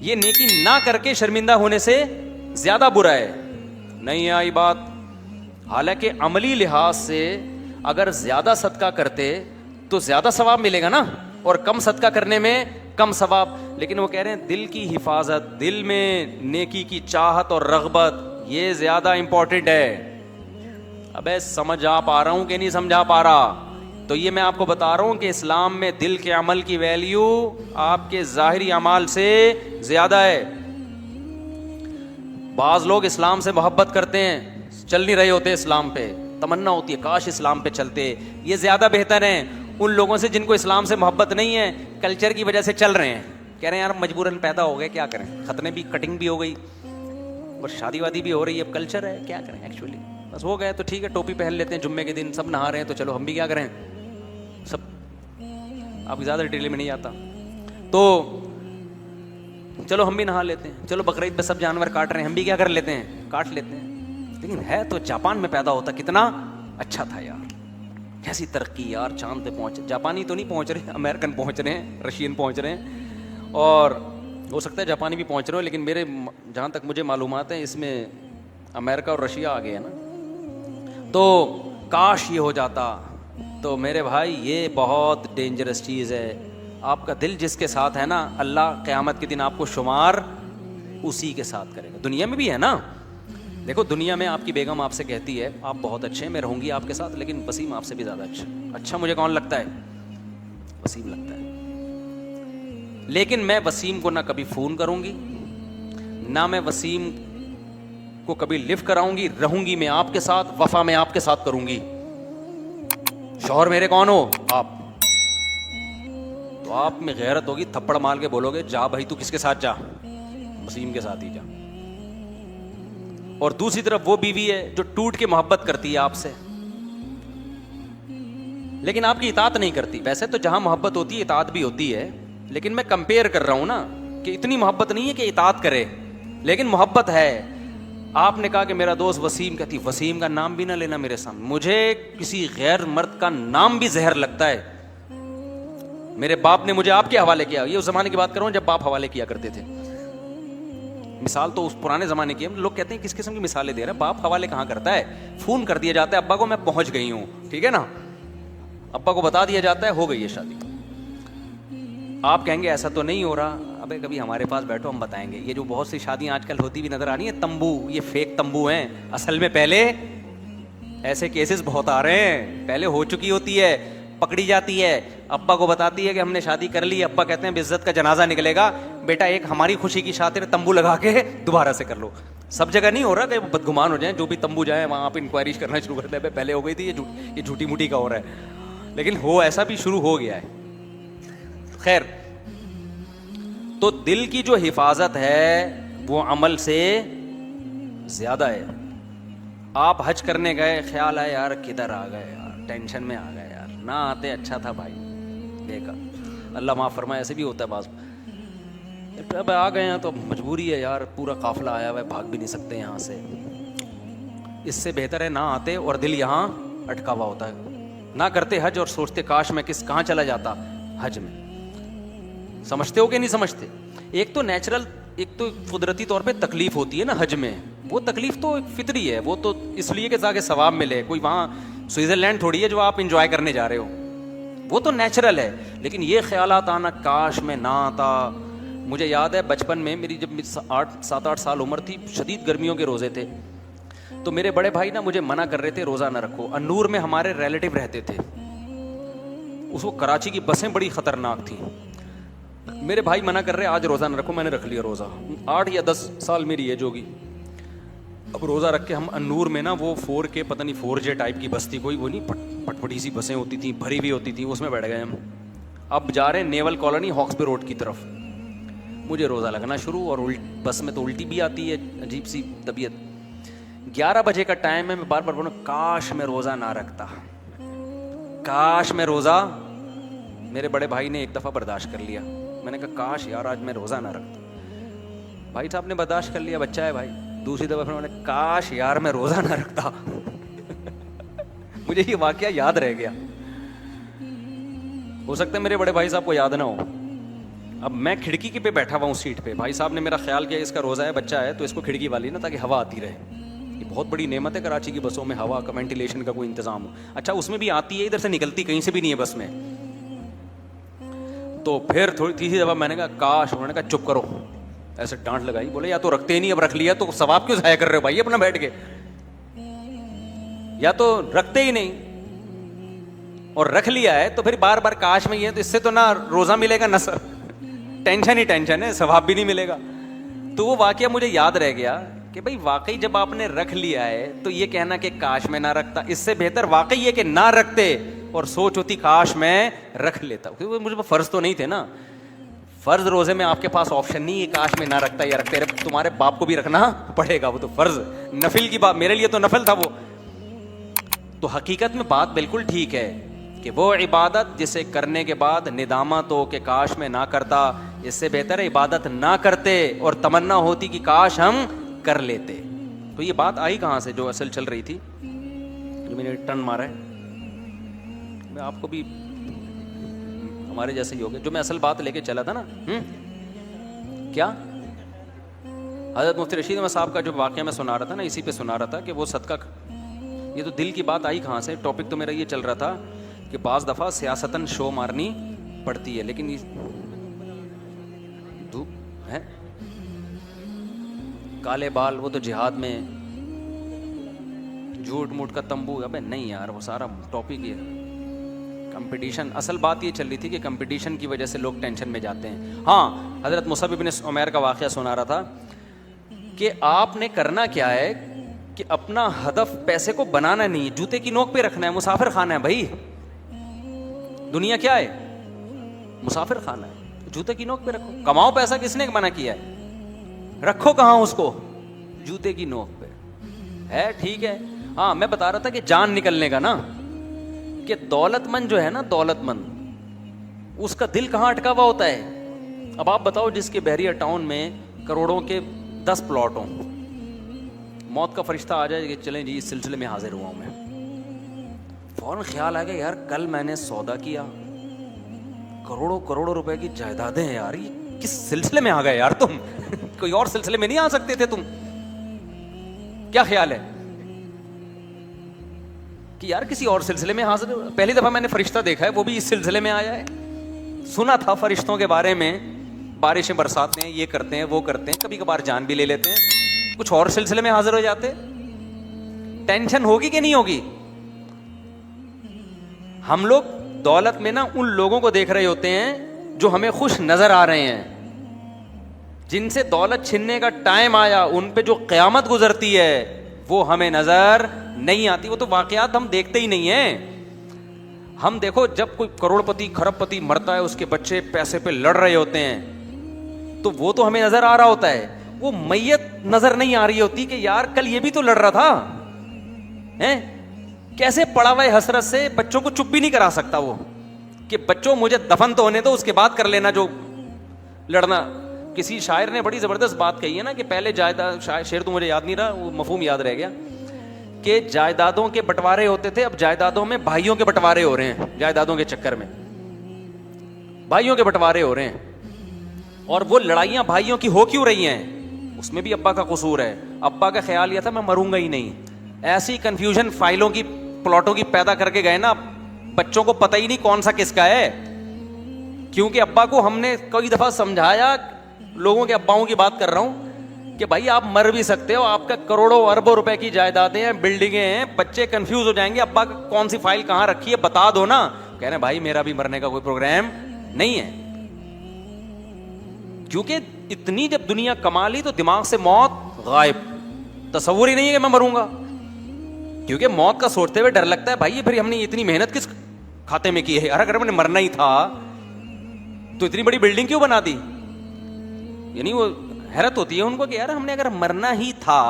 یہ نیکی نہ کر کے شرمندہ ہونے سے زیادہ برا ہے. نہیں آئی بات؟ حالانکہ عملی لحاظ سے اگر زیادہ صدقہ کرتے تو زیادہ ثواب ملے گا نا, اور کم صدقہ کرنے میں کم ثواب. لیکن وہ کہہ رہے ہیں دل کی حفاظت, دل میں نیکی کی چاہت اور رغبت, یہ زیادہ امپورٹنٹ ہے. ابے سمجھا پا رہا ہوں کہ نہیں سمجھا پا رہا؟ تو یہ میں آپ کو بتا رہا ہوں کہ اسلام میں دل کے عمل کی ویلیو آپ کے ظاہری اعمال سے زیادہ ہے. بعض لوگ اسلام سے محبت کرتے ہیں, چل نہیں رہے ہوتے اسلام پہ, تمنا ہوتی ہے کاش اسلام پہ چلتے. یہ زیادہ بہتر ہیں ان لوگوں سے جن کو اسلام سے محبت نہیں ہے, کلچر کی وجہ سے چل رہے ہیں, کہہ رہے ہیں یار مجبوراً پیدا ہو گئے, کیا کریں, ختنے بھی, کٹنگ بھی ہو گئی اور شادی وادی بھی ہو رہی ہے, اب کلچر ہے, کیا کریں ایکچولی, بس ہو گئے تو ٹھیک ہے. ٹوپی پہن لیتے ہیں جمعے کے دن, سب نہا رہے ہیں تو چلو ہم بھی کیا کریں, سب آپ زیادہ ڈیٹیل میں نہیں آتا تو چلو ہم بھی نہا لیتے ہیں, چلو بقرعید پہ سب جانور کاٹ رہے ہیں, ہم بھی کیا کر لیتے ہیں, کاٹ لیتے ہیں. لیکن ہے تو جاپان میں پیدا ہوتا کتنا اچھا تھا یار, کیسی ترقی یار, چاند پہ پہنچے. جاپانی تو نہیں پہنچ رہے, امریکن پہنچ رہے ہیں, رشین پہنچ رہے ہیں, اور ہو سکتا ہے جاپانی بھی پہنچ رہے ہو, لیکن میرے جہاں تک مجھے معلومات ہیں اس میں امریکہ اور رشیا آ گئے ہیں نا. تو کاش یہ ہو جاتا. تو میرے بھائی یہ بہت ڈینجرس چیز ہے. آپ کا دل جس کے ساتھ ہے نا, اللہ قیامت کے دن آپ کو شمار اسی کے ساتھ کرے گا. دنیا میں بھی ہے نا, دیکھو دنیا میں آپ کی بیگم آپ سے کہتی ہے آپ بہت اچھے ہیں, میں رہوں گی آپ کے ساتھ, لیکن وسیم آپ سے بھی زیادہ اچھا مجھے کون لگتا ہے, وسیم لگتا ہے. لیکن میں وسیم کو نہ کبھی فون کروں گی, نہ میں وسیم کو کبھی لفٹ کراؤں گی. رہوں گی میں آپ کے ساتھ, وفا میں آپ کے ساتھ کروں گی. شوہر میرے کون ہو آپ, تو آپ میں غیرت ہوگی, تھپڑ مار کے بولو گے جا بھائی تو کس کے ساتھ جا, وسیم کے ساتھ ہی جا. اور دوسری طرف وہ بیوی ہے جو ٹوٹ کے محبت کرتی ہے آپ سے, لیکن آپ کی اطاعت نہیں کرتی. ویسے تو جہاں محبت ہوتی ہے اطاعت بھی ہوتی ہے, لیکن میں کمپیئر کر رہا ہوں نا کہ اتنی محبت نہیں ہے کہ اطاعت کرے, لیکن محبت ہے. آپ نے کہا کہ میرا دوست وسیم, کہتی وسیم کا نام بھی نہ لینا میرے سامنے, مجھے کسی غیر مرد کا نام بھی زہر لگتا ہے. میرے باپ نے مجھے آپ کے حوالے کیا, یہ اس زمانے کی بات کر رہا ہوں جب باپ حوالے کیا کرتے تھے. مثال تو اس پرانے زمانے کی ہے. لوگ کہتے ہیں کس قسم کی مثالیں دے رہے ہیں, باپ حوالے کہاں کرتا ہے, فون کر دیا جاتا ہے ابا کو میں پہنچ گئی ہوں, ٹھیک ہے نا, ابا کو بتا دیا جاتا ہے ہو گئی ہے شادی. آپ کہیں گے ایسا تو نہیں ہو رہا, ابے کبھی ہمارے پاس بیٹھو ہم بتائیں گے. یہ جو بہت سی شادیاں آج کل ہوتی بھی نظر آ رہی ہیں, تمبو, یہ فیک تمبو ہیں. اصل میں پہلے ایسے کیسز بہت آ رہے ہیں, پہلے ہو چکی ہوتی ہے, پکڑی جاتی ہے, ابا کو بتاتی ہے کہ ہم نے شادی کر لی, ابا کہتے ہیں عزت کا جنازہ نکلے گا, بیٹا ایک ہماری خوشی کی خاطر تمبو لگا کے دوبارہ سے کر لو. سب جگہ نہیں ہو رہا کہ بدگمان ہو جائیں, جو بھی تمبو جائیں وہاں آپ انکوائری کرنا شروع کرتے ہیں, پہلے ہو گئی تھی یہ جھوٹی موٹی کا ہو رہا ہے, لیکن ہو ایسا بھی شروع ہو گیا ہے. خیر, تو دل کی جو حفاظت ہے وہ عمل سے زیادہ ہے. آپ حج کرنے گئے, خیال آئے یار کدھر آ گئے یار, ٹینشن میں آ گئے یار, نہ آتے اچھا تھا بھائی, دیکھا اللہ معاف فرمائے, ایسے بھی ہوتا ہے بعض. اب آ گئے ہیں تو مجبوری ہے یار, پورا قافلہ آیا ہوا ہے, بھاگ بھی نہیں سکتے یہاں سے. اس سے بہتر ہے نہ آتے اور دل یہاں اٹکا ہوا ہوتا ہے. نہ کرتے حج اور سوچتے کاش میں کہاں چلا جاتا حج میں. سمجھتے ہو کہ نہیں سمجھتے؟ ایک تو نیچرل, ایک تو قدرتی طور پہ تکلیف ہوتی ہے نا حج میں, وہ تکلیف تو ایک فطری ہے, وہ تو اس لیے کہ تاکہ ثواب ملے. کوئی وہاں سوئٹزرلینڈ تھوڑی ہے جو آپ انجوائے کرنے جا رہے ہو, وہ تو نیچرل ہے. لیکن یہ خیالات آنا کاش میں نہ آتا. مجھے یاد ہے بچپن میں میری جب 7-8 سال عمر تھی, شدید گرمیوں کے روزے تھے, تو میرے بڑے بھائی نا مجھے منع کر رہے تھے روزہ نہ رکھو. انور میں ہمارے ریلیٹیو رہتے تھے, اس وقت کراچی کی بسیں بڑی خطرناک تھیں. میرے بھائی منع کر رہے آج روزہ نہ رکھو, میں نے رکھ لیا روزہ. 8 یا 10 سال میری ایج ہوگی. اب روزہ رکھ کے ہم انور میں نا وہ 4K پتہ نہیں 4J ٹائپ کی بس تھی کوئی, وہ نہیں پٹپٹی سی بسیں ہوتی تھیں, بھری ہوئی ہوتی تھیں, اس میں بیٹھ گئے ہم. اب جا رہے ہیں نیول کالونی ہاکسبے روڈ کی طرف. مجھے روزہ لگنا شروع, اور بس میں تو الٹی بھی آتی ہے, عجیب سی طبیعت. 11 بجے کا ٹائم ہے, میں بار بار بولوں کاش میں روزہ نہ رکھتا, کاش میں روزہ. میرے بڑے بھائی نے ایک دفعہ برداشت کر لیا, میں نے کہا کاش یار آج میں روزہ نہ رکھتا. بھائی صاحب نے برداشت کر لیا, بچہ ہے بھائی. دوسری دفعہ پھر میں نے کاش یار میں روزہ نہ رکھتا. مجھے یہ واقعہ یاد رہ گیا. ہو سکتا ہے میرے بڑے بھائی صاحب کو یاد نہ ہو. اب میں کھڑکی کے پہ بیٹھا ہوا ہوں سیٹ پہ, بھائی صاحب نے میرا خیال کیا اس کا روزہ ہے, بچہ ہے, تو اس کو کھڑکی والی نا تاکہ ہوا آتی رہے. یہ بہت بڑی نعمت ہے کراچی کی بسوں میں, ہوا کا وینٹیلیشن کا کوئی انتظام ہو. اچھا اس میں بھی آتی ہے, ادھر سے نکلتی کہیں سے بھی نہیں ہے بس میں. تو پھر تھوڑی تیسری دفعہ میں نے کہا کاش, انہوں نے کہا چپ کرو, ایسے ڈانٹ لگائی. بولے یا تو رکھتے ہی نہیں, اب رکھ لیا تو ثواب کیوں ضائع کر رہے ہو بھائی اپنا بیٹھ کے, یا تو رکھتے ہی نہیں اور رکھ لیا ہے تو پھر بار بار کاش میں. یہ تو اس سے تو نہ روزہ ملے گا نہ ٹینشن ہی ٹینشن ہے, ثواب بھی نہیں ملے گا. تو وہ واقعہ مجھے یاد رہ گیا کہ بھائی واقعی جب آپ نے رکھ لیا ہے تو یہ کہنا کہ کاش میں نہ رکھتا, اس سے بہتر واقعی یہ کہ نہ رکھتے اور سوچ ہوتی کاش میں رکھ لیتا. کیونکہ مجھے فرض تو نہیں تھے نا, فرض روزے میں آپ کے پاس آپشن نہیں ہے کاش میں نہ رکھتا یا رکھتے, تمہارے باپ کو بھی رکھنا پڑے گا, وہ تو فرض نفل کی بات, میرے لیے تو نفل تھا وہ. تو حقیقت میں بات بالکل ٹھیک ہے کہ وہ عبادت جسے کرنے کے بعد ندامت ہو کہ کاش میں نہ کرتا, اس سے بہتر ہے عبادت نہ کرتے اور تمنا ہوتی کہ کاش ہم کر لیتے. تو یہ بات آئی کہاں سے جو اصل چل رہی تھی, جو میں نے ٹرن مارا ہے, میں آپ کو بھی ہمارے جیسے ہی ہو گئے, جو میں اصل بات لے کے چلا تھا نا. کیا حضرت مفتی رشید احمد صاحب کا جو واقعہ میں سنا رہا تھا نا, اسی پہ سنا رہا تھا کہ وہ صدقہ. یہ تو دل کی بات آئی کہاں سے, ٹاپک تو میرا یہ چل رہا تھا کہ بعض دفعہ سیاستاً شو مارنی پڑتی ہے, لیکن دھوپ ہے کالے بال, وہ تو جہاد میں جھوٹ موٹ کا تمبو. ابے نہیں یار, وہ سارا ٹاپک یہ کمپٹیشن. اصل بات یہ چل رہی تھی کہ کمپٹیشن کی وجہ سے لوگ ٹینشن میں جاتے ہیں. ہاں حضرت مصعب بن عمیر کا واقعہ سنا رہا تھا کہ آپ نے کرنا کیا ہے کہ اپنا ہدف پیسے کو بنانا نہیں ہے, جوتے کی نوک پہ رکھنا ہے. مسافر خانہ ہے بھائی, دنیا کیا ہے, مسافر خانہ ہے. جوتے کی نوک پہ رکھو, کماؤ پیسہ, کس نے منع کیا ہے, رکھو کہاں اس کو, جوتے کی نوک پہ ہے. ٹھیک ہے, ہاں میں بتا رہا تھا کہ جان نکلنے کا نا, کہ دولت مند جو ہے نا, دولت مند, اس کا دل کہاں اٹکا ہوا ہوتا ہے. اب آپ بتاؤ جس کے بحریہ ٹاؤن میں کروڑوں کے 10 پلاٹ ہوں, موت کا فرشتہ آ جائے کہ چلیں جی اس سلسلے میں حاضر ہوا ہوں میں, فوراً خیال آ گیا یار کل میں نے سودا کیا, کروڑوں روپے کی جائیدادیں ہیں یار, یہ کس سلسلے میں آ گئے یار تم, کوئی اور سلسلے میں نہیں آ سکتے تھے تم, کیا خیال ہے کہ یار کسی اور سلسلے میں حاضر. پہلی دفعہ میں نے فرشتہ دیکھا ہے, وہ بھی اس سلسلے میں آیا ہے. سنا تھا فرشتوں کے بارے میں, بارشیں برساتے ہیں, یہ کرتے ہیں, وہ کرتے ہیں, کبھی کبھار جان بھی لے لیتے ہیں, کچھ اور سلسلے میں حاضر ہو جاتے. ٹینشن ہوگی کہ نہیں ہوگی. ہم لوگ دولت میں نا ان لوگوں کو دیکھ رہے ہوتے ہیں جو ہمیں خوش نظر آ رہے ہیں, جن سے دولت چھننے کا ٹائم آیا, ان پہ جو قیامت گزرتی ہے وہ ہمیں نظر نہیں آتی. وہ تو واقعات ہم دیکھتے ہی نہیں ہیں. ہم دیکھو جب کوئی کروڑ پتی کھرب پتی مرتا ہے, اس کے بچے پیسے پہ لڑ رہے ہوتے ہیں, تو وہ تو ہمیں نظر آ رہا ہوتا ہے, وہ میت نظر نہیں آ رہی ہوتی کہ یار کل یہ بھی تو لڑ رہا تھا. کیسے پڑا ہوا ہے حسرت سے, بچوں کو چپ بھی نہیں کرا سکتا وہ کہ بچوں مجھے دفن تو ہونے دو, اس کے بعد کر لینا جو لڑنا. کسی شاعر نے بڑی زبردست بات کہی ہے نا کہ پہلے جائیداد، شعر تو مجھے یاد نہیں رہا، وہ مفہوم یاد رہ گیا کہ جائیدادوں کے بٹوارے ہوتے تھے، اب جائیدادوں میں بھائیوں کے بٹوارے ہو رہے ہیں، جائیدادوں کے چکر میں بھائیوں کے بٹوارے ہو رہے ہیں. اور وہ لڑائیاں بھائیوں کی ہو کیوں رہی ہیں؟ اس میں بھی ابا کا قصور ہے. ابا کا خیال یہ تھا میں مروں گا ہی نہیں. ایسی کنفیوژن فائلوں کی، پلاٹوں کی پیدا کر کے گئے نا، بچوں کو پتہ ہی نہیں کون سا کس کا ہے. کیونکہ ابا کو ہم نے کئی دفعہ سمجھایا، لوگوں کے اباؤں کی بات کر رہا ہوں، کہ بھائی آپ مر بھی سکتے ہو، آپ کا کروڑوں اربوں روپے کی جائیدادیں ہیں، بلڈنگیں ہیں، بچے کنفیوز ہو جائیں گے ابا کون سی فائل کہاں رکھی ہے بتا دو نا. کہہ رہے ہیں بھائی میرا بھی مرنے کا کوئی پروگرام نہیں ہے. کیونکہ اتنی جب دنیا کما لی تو دماغ سے موت غائب، تصور ہی نہیں ہے کہ میں مروں گا. کیونکہ موت کا سوچتے ہوئے ڈر لگتا ہے بھائی پھر ہم نے اتنی محنت کس کھاتے میں کی ہے یار، اگر ہم نے مرنا ہی تھا تو اتنی بڑی بلڈنگ کیوں بنا دی. یعنی وہ حیرت ہوتی ہے ان کو کہ یار ہم نے اگر مرنا ہی تھا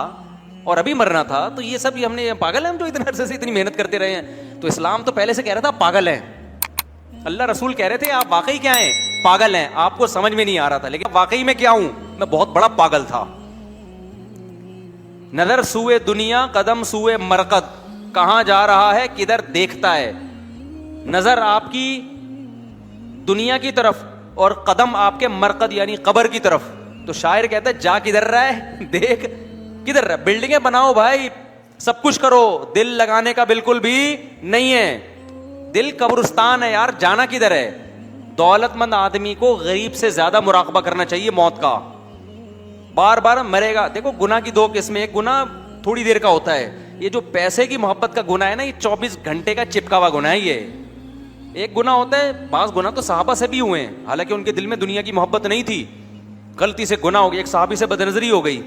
اور ابھی مرنا تھا تو یہ سب ہم نے پاگل ہیں ہم جو اتنے عرصے سے اتنی محنت کرتے رہے ہیں. تو اسلام تو پہلے سے کہہ رہا تھا پاگل ہیں. اللہ رسول کہہ رہے تھے آپ واقعی کیا ہیں؟ پاگل ہیں. آپ کو سمجھ میں نہیں آ رہا تھا، لیکن واقعی میں کیا ہوں؟ میں بہت بڑا پاگل تھا. نظر سوئے دنیا قدم سوئے مرقد، کہاں جا رہا ہے کدھر دیکھتا ہے. نظر آپ کی دنیا کی طرف اور قدم آپ کے مرقد یعنی قبر کی طرف. تو شاعر کہتا ہے جا کدھر رہا ہے، دیکھ کدھر رہا ہے. بلڈنگیں بناؤ بھائی، سب کچھ کرو، دل لگانے کا بالکل بھی نہیں ہے. دل قبرستان ہے یار، جانا کدھر ہے. دولت مند آدمی کو غریب سے زیادہ مراقبہ کرنا چاہیے موت کا. بار بار مرے گا. دیکھو گناہ کی دو قسمیں، ایک گناہ تھوڑی دیر کا ہوتا ہے، یہ جو پیسے کی محبت کا گناہ ہے نا، یہ 24 گھنٹے کا چپکا ہوا گناہ ہے. یہ ایک گناہ ہوتا ہے، بعض گناہ تو صحابہ سے بھی ہوئے ہیں حالانکہ ان کے دل میں دنیا کی محبت نہیں تھی، غلطی سے گناہ ہو گیا. ایک صحابی سے بدنظری ہو گئی،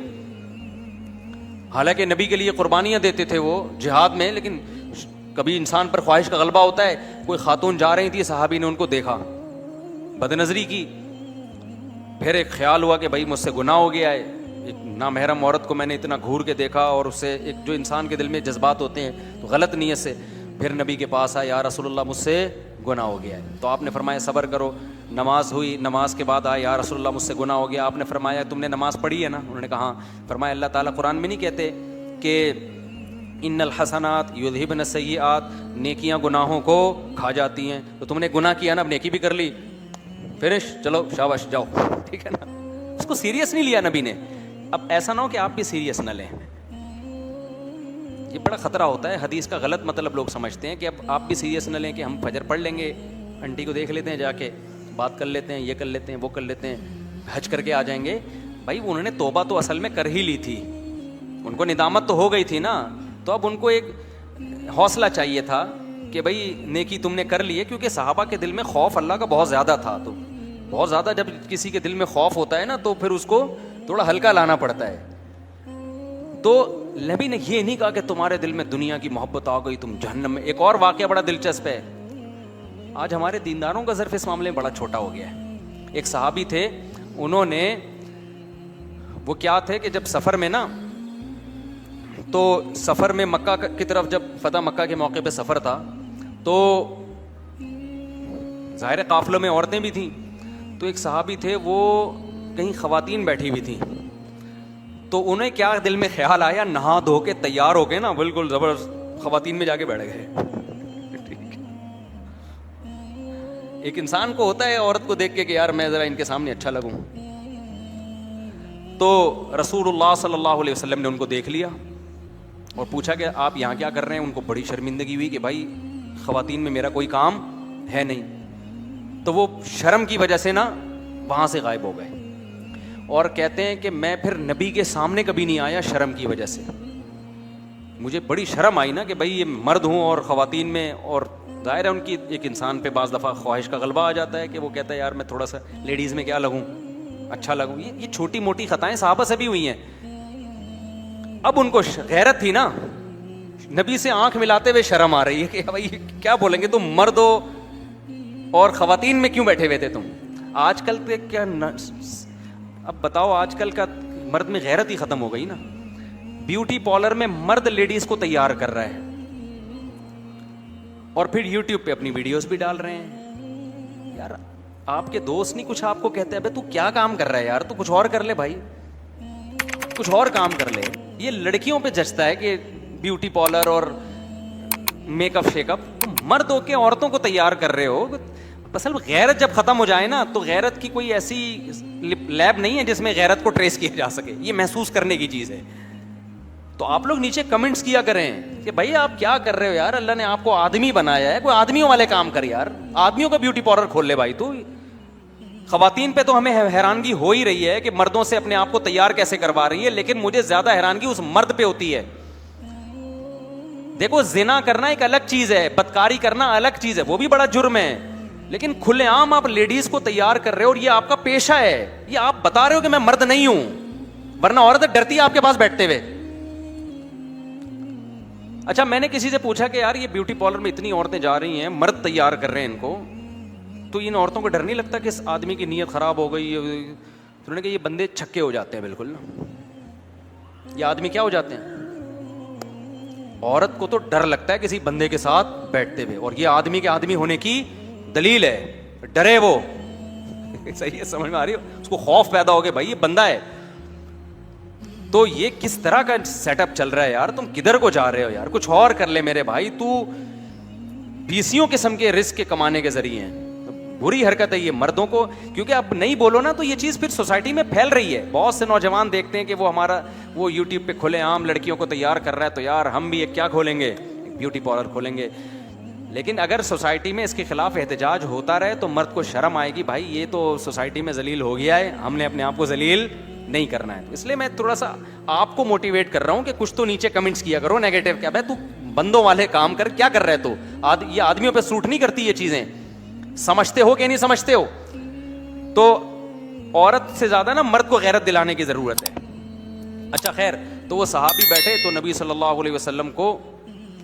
حالانکہ نبی کے لیے قربانیاں دیتے تھے وہ جہاد میں، لیکن کبھی انسان پر خواہش کا غلبہ ہوتا ہے. کوئی خاتون جا رہی تھی، صحابی نے ان کو دیکھا، بدنظری کی. پھر ایک خیال ہوا کہ بھائی مجھ سے گناہ ہو گیا ہے، ایک نامحرم عورت کو میں نے اتنا گھور کے دیکھا، اور اس سے ایک جو انسان کے دل میں جذبات ہوتے ہیں تو غلط نیت سے. پھر نبی کے پاس آیا، یا رسول اللہ مجھ سے گناہ ہو گیا ہے. تو آپ نے فرمایا صبر کرو. نماز ہوئی، نماز کے بعد آیا، یا رسول اللہ مجھ سے گناہ ہو گیا. آپ نے فرمایا تم نے نماز پڑھی ہے نا؟ انہوں نے کہا ہاں. فرمایا اللہ تعالیٰ قرآن میں نہیں کہتے کہ ان الحسنات یذہبن السیئات، نیکیاں گناہوں کو کھا جاتی ہیں. تو تم نے گناہ کیا نا، اب نیکی بھی کر لی، فنش، چلو شاباش جاؤ، ٹھیک ہے نا. اس کو سیریس نہیں لیا نبی نے. اب ایسا نہ ہو کہ آپ بھی سیریس نہ لیں، یہ بڑا خطرہ ہوتا ہے. حدیث کا غلط مطلب لوگ سمجھتے ہیں کہ اب آپ بھی سیریس نہ لیں کہ ہم فجر پڑھ لیں گے، آنٹی کو دیکھ لیتے ہیں، جا کے بات کر لیتے ہیں، یہ کر لیتے ہیں، وہ کر لیتے ہیں، حج کر کے آ جائیں گے. بھائی انہوں نے توبہ تو اصل میں کر ہی لی تھی، ان کو ندامت تو ہو گئی تھی نا. تو اب ان کو ایک حوصلہ چاہیے تھا کہ بھائی نیکی تم نے کر لی ہے. کیونکہ صحابہ کے دل میں خوف اللہ کا بہت زیادہ تھا. تو بہت زیادہ جب کسی کے دل میں خوف ہوتا ہے نا تو پھر اس کو تھوڑا ہلکا لانا پڑتا ہے. تو نبی نے یہ نہیں کہا کہ تمہارے دل میں دنیا کی محبت آ گئی تم جہنم میں. ایک اور واقعہ بڑا دلچسپ ہے. آج ہمارے دینداروں کا ظرف اس معاملے میں بڑا چھوٹا ہو گیا ہے. ایک صحابی تھے، انہوں نے وہ کیا تھے کہ جب سفر میں نا، تو سفر میں مکہ کی طرف، جب فتح مکہ کے موقع پہ سفر تھا تو ظاہر قافلوں میں عورتیں بھی تھیں. تو ایک صحابی تھے، وہ کہیں خواتین بیٹھی ہوئی تھیں. تو انہیں کیا دل میں خیال آیا، نہا دھو کے تیار ہو کے نا بالکل زبردست خواتین میں جا کے بیٹھ گئے. ایک انسان کو ہوتا ہے عورت کو دیکھ کے کہ یار میں ذرا ان کے سامنے اچھا لگوں. تو رسول اللہ صلی اللہ علیہ وسلم نے ان کو دیکھ لیا اور پوچھا کہ آپ یہاں کیا کر رہے ہیں. ان کو بڑی شرمندگی ہوئی کہ بھائی خواتین میں میرا کوئی کام ہے نہیں. تو وہ شرم کی وجہ سے نا وہاں سے غائب ہو گئے. اور کہتے ہیں کہ میں پھر نبی کے سامنے کبھی نہیں آیا شرم کی وجہ سے. مجھے بڑی شرم آئی نا کہ بھائی یہ مرد ہوں اور خواتین میں. اور ظاہر ہے ان کی ایک انسان پہ بعض دفعہ خواہش کا غلبہ آ جاتا ہے کہ وہ کہتا ہے یار میں تھوڑا سا لیڈیز میں کیا لگوں، اچھا لگوں. یہ چھوٹی موٹی خطائیں صحابہ سے بھی ہوئی ہیں. اب ان کو غیرت تھی نا، نبی سے آنکھ ملاتے ہوئے شرم آ رہی ہے کہ بھائی کیا بولیں گے، تم مرد ہو اور خواتین میں کیوں بیٹھے ہوئے تھے تم. آج کل کیا اب بتاؤ، آج کل کا مرد میں غیرت ہی ختم ہو گئی نا. بیوٹی پارلر میں مرد لیڈیز کو تیار کر رہا ہے اور پھر یوٹیوب پہ اپنی ویڈیوز بھی ڈال رہے ہیں. یار آپ کے دوست نہیں کچھ آپ کو کہتے ہیں تو کیا کام کر رہا ہے یار, تو کچھ اور کر لے بھائی, کچھ اور کام کر لے. یہ لڑکیوں پہ جچتا ہے کہ بیوٹی پارلر اور میک اپ شیک اپ, مرد ہو کے عورتوں کو تیار کر رہے ہو. اصل غیرت جب ختم ہو جائے نا, تو غیرت کی کوئی ایسی لیب نہیں ہے جس میں غیرت کو ٹریس کیا جا سکے, یہ محسوس کرنے کی چیز ہے. تو آپ لوگ نیچے کمنٹس کیا کریں کہ بھائی آپ کیا کر رہے ہو یار, اللہ نے آپ کو آدمی بنایا ہے, کوئی آدمیوں والے کام کر یار, آدمیوں کا بیوٹی پارلر کھول لے بھائی. تو خواتین پہ تو ہمیں حیرانگی ہو ہی رہی ہے کہ مردوں سے اپنے آپ کو تیار کیسے کروا رہی ہے, لیکن مجھے زیادہ حیرانگی اس مرد پہ ہوتی ہے. دیکھو زنا کرنا ایک الگ چیز ہے, بدکاری کرنا الگ چیز ہے, وہ بھی بڑا جرم ہے, لیکن کھلے عام آپ لیڈیز کو تیار کر رہے ہو, اور یہ آپ کا پیشہ ہے, یہ آپ بتا رہے ہو کہ میں مرد نہیں ہوں, ورنہ عورت ڈرتی ہے آپ کے پاس بیٹھتے ہوئے. اچھا میں نے کسی سے پوچھا کہ یار یہ بیوٹی پارلر میں اتنی عورتیں جا رہی ہیں, مرد تیار کر رہے ہیں ان کو, تو ان عورتوں کو ڈر نہیں لگتا کہ اس آدمی کی نیت خراب ہو گئی؟ انہوں نے کہا یہ بندے چھکے ہو جاتے ہیں بالکل نا, یہ آدمی کیا ہو جاتے ہیں, عورت کو تو ڈر لگتا ہے کسی بندے کے ساتھ بیٹھتے ہوئے, اور یہ آدمی کے آدمی ہونے کی دلیل ہے, ڈرے وہ. صحیح ہے, سمجھ میں آ رہی ہو, اس کو خوف پیدا ہو گیا بھائی یہ بندہ ہے. تو یہ کس طرح کا سیٹ اپ چل رہا ہے یار, تم کدھر کو جا رہے ہو یار, کچھ اور کر لے میرے بھائی. تو بیسیوں قسم کے رزق کے کمانے کے ذریعے ہیں, بری حرکت ہے یہ مردوں کو, کیونکہ اب نہیں بولو نا تو یہ چیز پھر سوسائٹی میں پھیل رہی ہے. بہت سے نوجوان دیکھتے ہیں کہ وہ یوٹیوب پہ کھلے عام لڑکیوں کو تیار کر رہا ہے, تو یار ہم بھی ایک کیا کھولیں گے, بیوٹی پارلر کھولیں گے. لیکن اگر سوسائٹی میں اس کے خلاف احتجاج ہوتا رہے تو مرد کو شرم آئے گی, بھائی یہ تو سوسائٹی میں ذلیل ہو گیا ہے, ہم نے اپنے آپ کو ذلیل نہیں کرنا ہے. اس لیے میں تھوڑا سا آپ کو موٹیویٹ کر رہا ہوں کہ کچھ تو نیچے کمنٹس کیا کرو نیگیٹو, کیا بھائی تو بندوں والے کام کر, کیا کر رہے تو, یہ آدمیوں پہ سوٹ نہیں کرتی یہ چیزیں, سمجھتے ہو کہ نہیں سمجھتے ہو. تو عورت سے زیادہ نا مرد کو غیرت دلانے کی ضرورت ہے. اچھا خیر, تو وہ صحابی بیٹھے تو نبی صلی اللہ علیہ وسلم کو,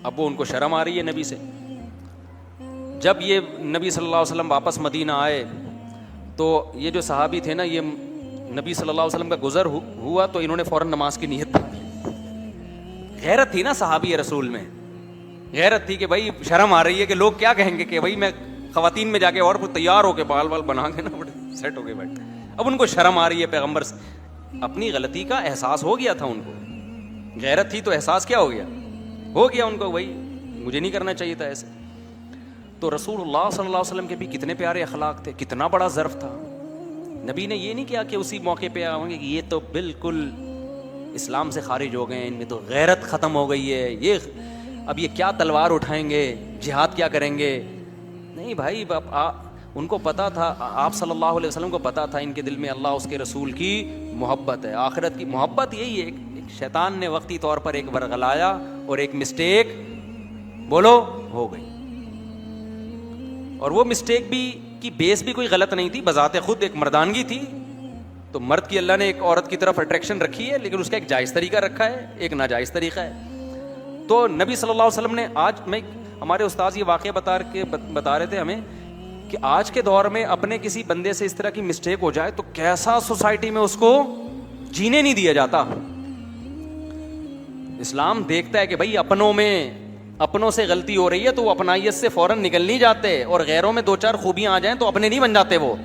اب وہ ان کو شرم آ رہی ہے نبی سے. جب یہ نبی صلی اللہ علیہ وسلم واپس مدینہ آئے تو یہ جو صحابی تھے نا, یہ نبی صلی اللہ علیہ وسلم کا گزر ہوا تو انہوں نے فوراً نماز کی نیت پڑھ لی. غیرت تھی نا صحابی رسول میں, غیرت تھی کہ بھائی شرم آ رہی ہے کہ لوگ کیا کہیں گے, کہ بھائی میں خواتین میں جا کے اور تیار ہو کے بال بال بنا کے نا بڑے سیٹ ہو کے بیٹھے. اب ان کو شرم آ رہی ہے, پیغمبر سے اپنی غلطی کا احساس ہو گیا تھا ان کو, غیرت تھی تو احساس کیا ہو گیا ان کو, بھائی مجھے نہیں کرنا چاہیے تھا ایسے. تو رسول اللہ صلی اللہ علیہ وسلم کے بھی کتنے پیارے اخلاق تھے, کتنا بڑا ظرف تھا. نبی نے یہ نہیں کیا کہ اسی موقع پہ آؤں گے کہ یہ تو بالکل اسلام سے خارج ہو گئے, ان میں تو غیرت ختم ہو گئی ہے, یہ اب یہ کیا تلوار اٹھائیں گے, جہاد کیا کریں گے. نہیں بھائی, ان کو پتا تھا, آپ صلی اللہ علیہ وسلم کو پتا تھا ان کے دل میں اللہ اس کے رسول کی محبت ہے, آخرت کی محبت. یہی ہے شیطان نے وقتی طور پر ایک ورغلایا اور ایک مسٹیک بولو ہو گئی, اور وہ مسٹیک بھی کی بیس بھی کوئی غلط نہیں تھی, بذات خود ایک مردانگی تھی. تو مرد کی اللہ نے ایک عورت کی طرف اٹریکشن رکھی ہے, لیکن اس کا ایک جائز طریقہ رکھا ہے, ایک ناجائز طریقہ ہے. تو نبی صلی اللہ علیہ وسلم نے, آج میں ہمارے استاذ یہ واقعہ بتا رہے تھے ہمیں کہ آج کے دور میں اپنے کسی بندے سے اس طرح کی مسٹیک ہو جائے تو کیسا سوسائٹی میں اس کو جینے نہیں دیا جاتا. اسلام دیکھتا ہے کہ بھائی اپنوں سے غلطی ہو رہی ہے تو وہ اپنائیت سے فوراً نکل نہیں جاتے, اور غیروں میں دو چار خوبیاں آ جائیں تو اپنے نہیں بن جاتے وہ.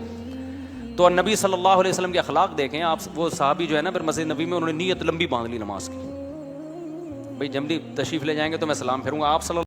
تو نبی صلی اللہ علیہ وسلم کے اخلاق دیکھیں آپ. وہ صحابی جو ہے نا پھر مسجد نبی میں انہوں نے نیت لمبی باندھ لی نماز کی, بھائی جب بھی تشریف لے جائیں گے تو میں سلام پھیروں گا. آپ صلی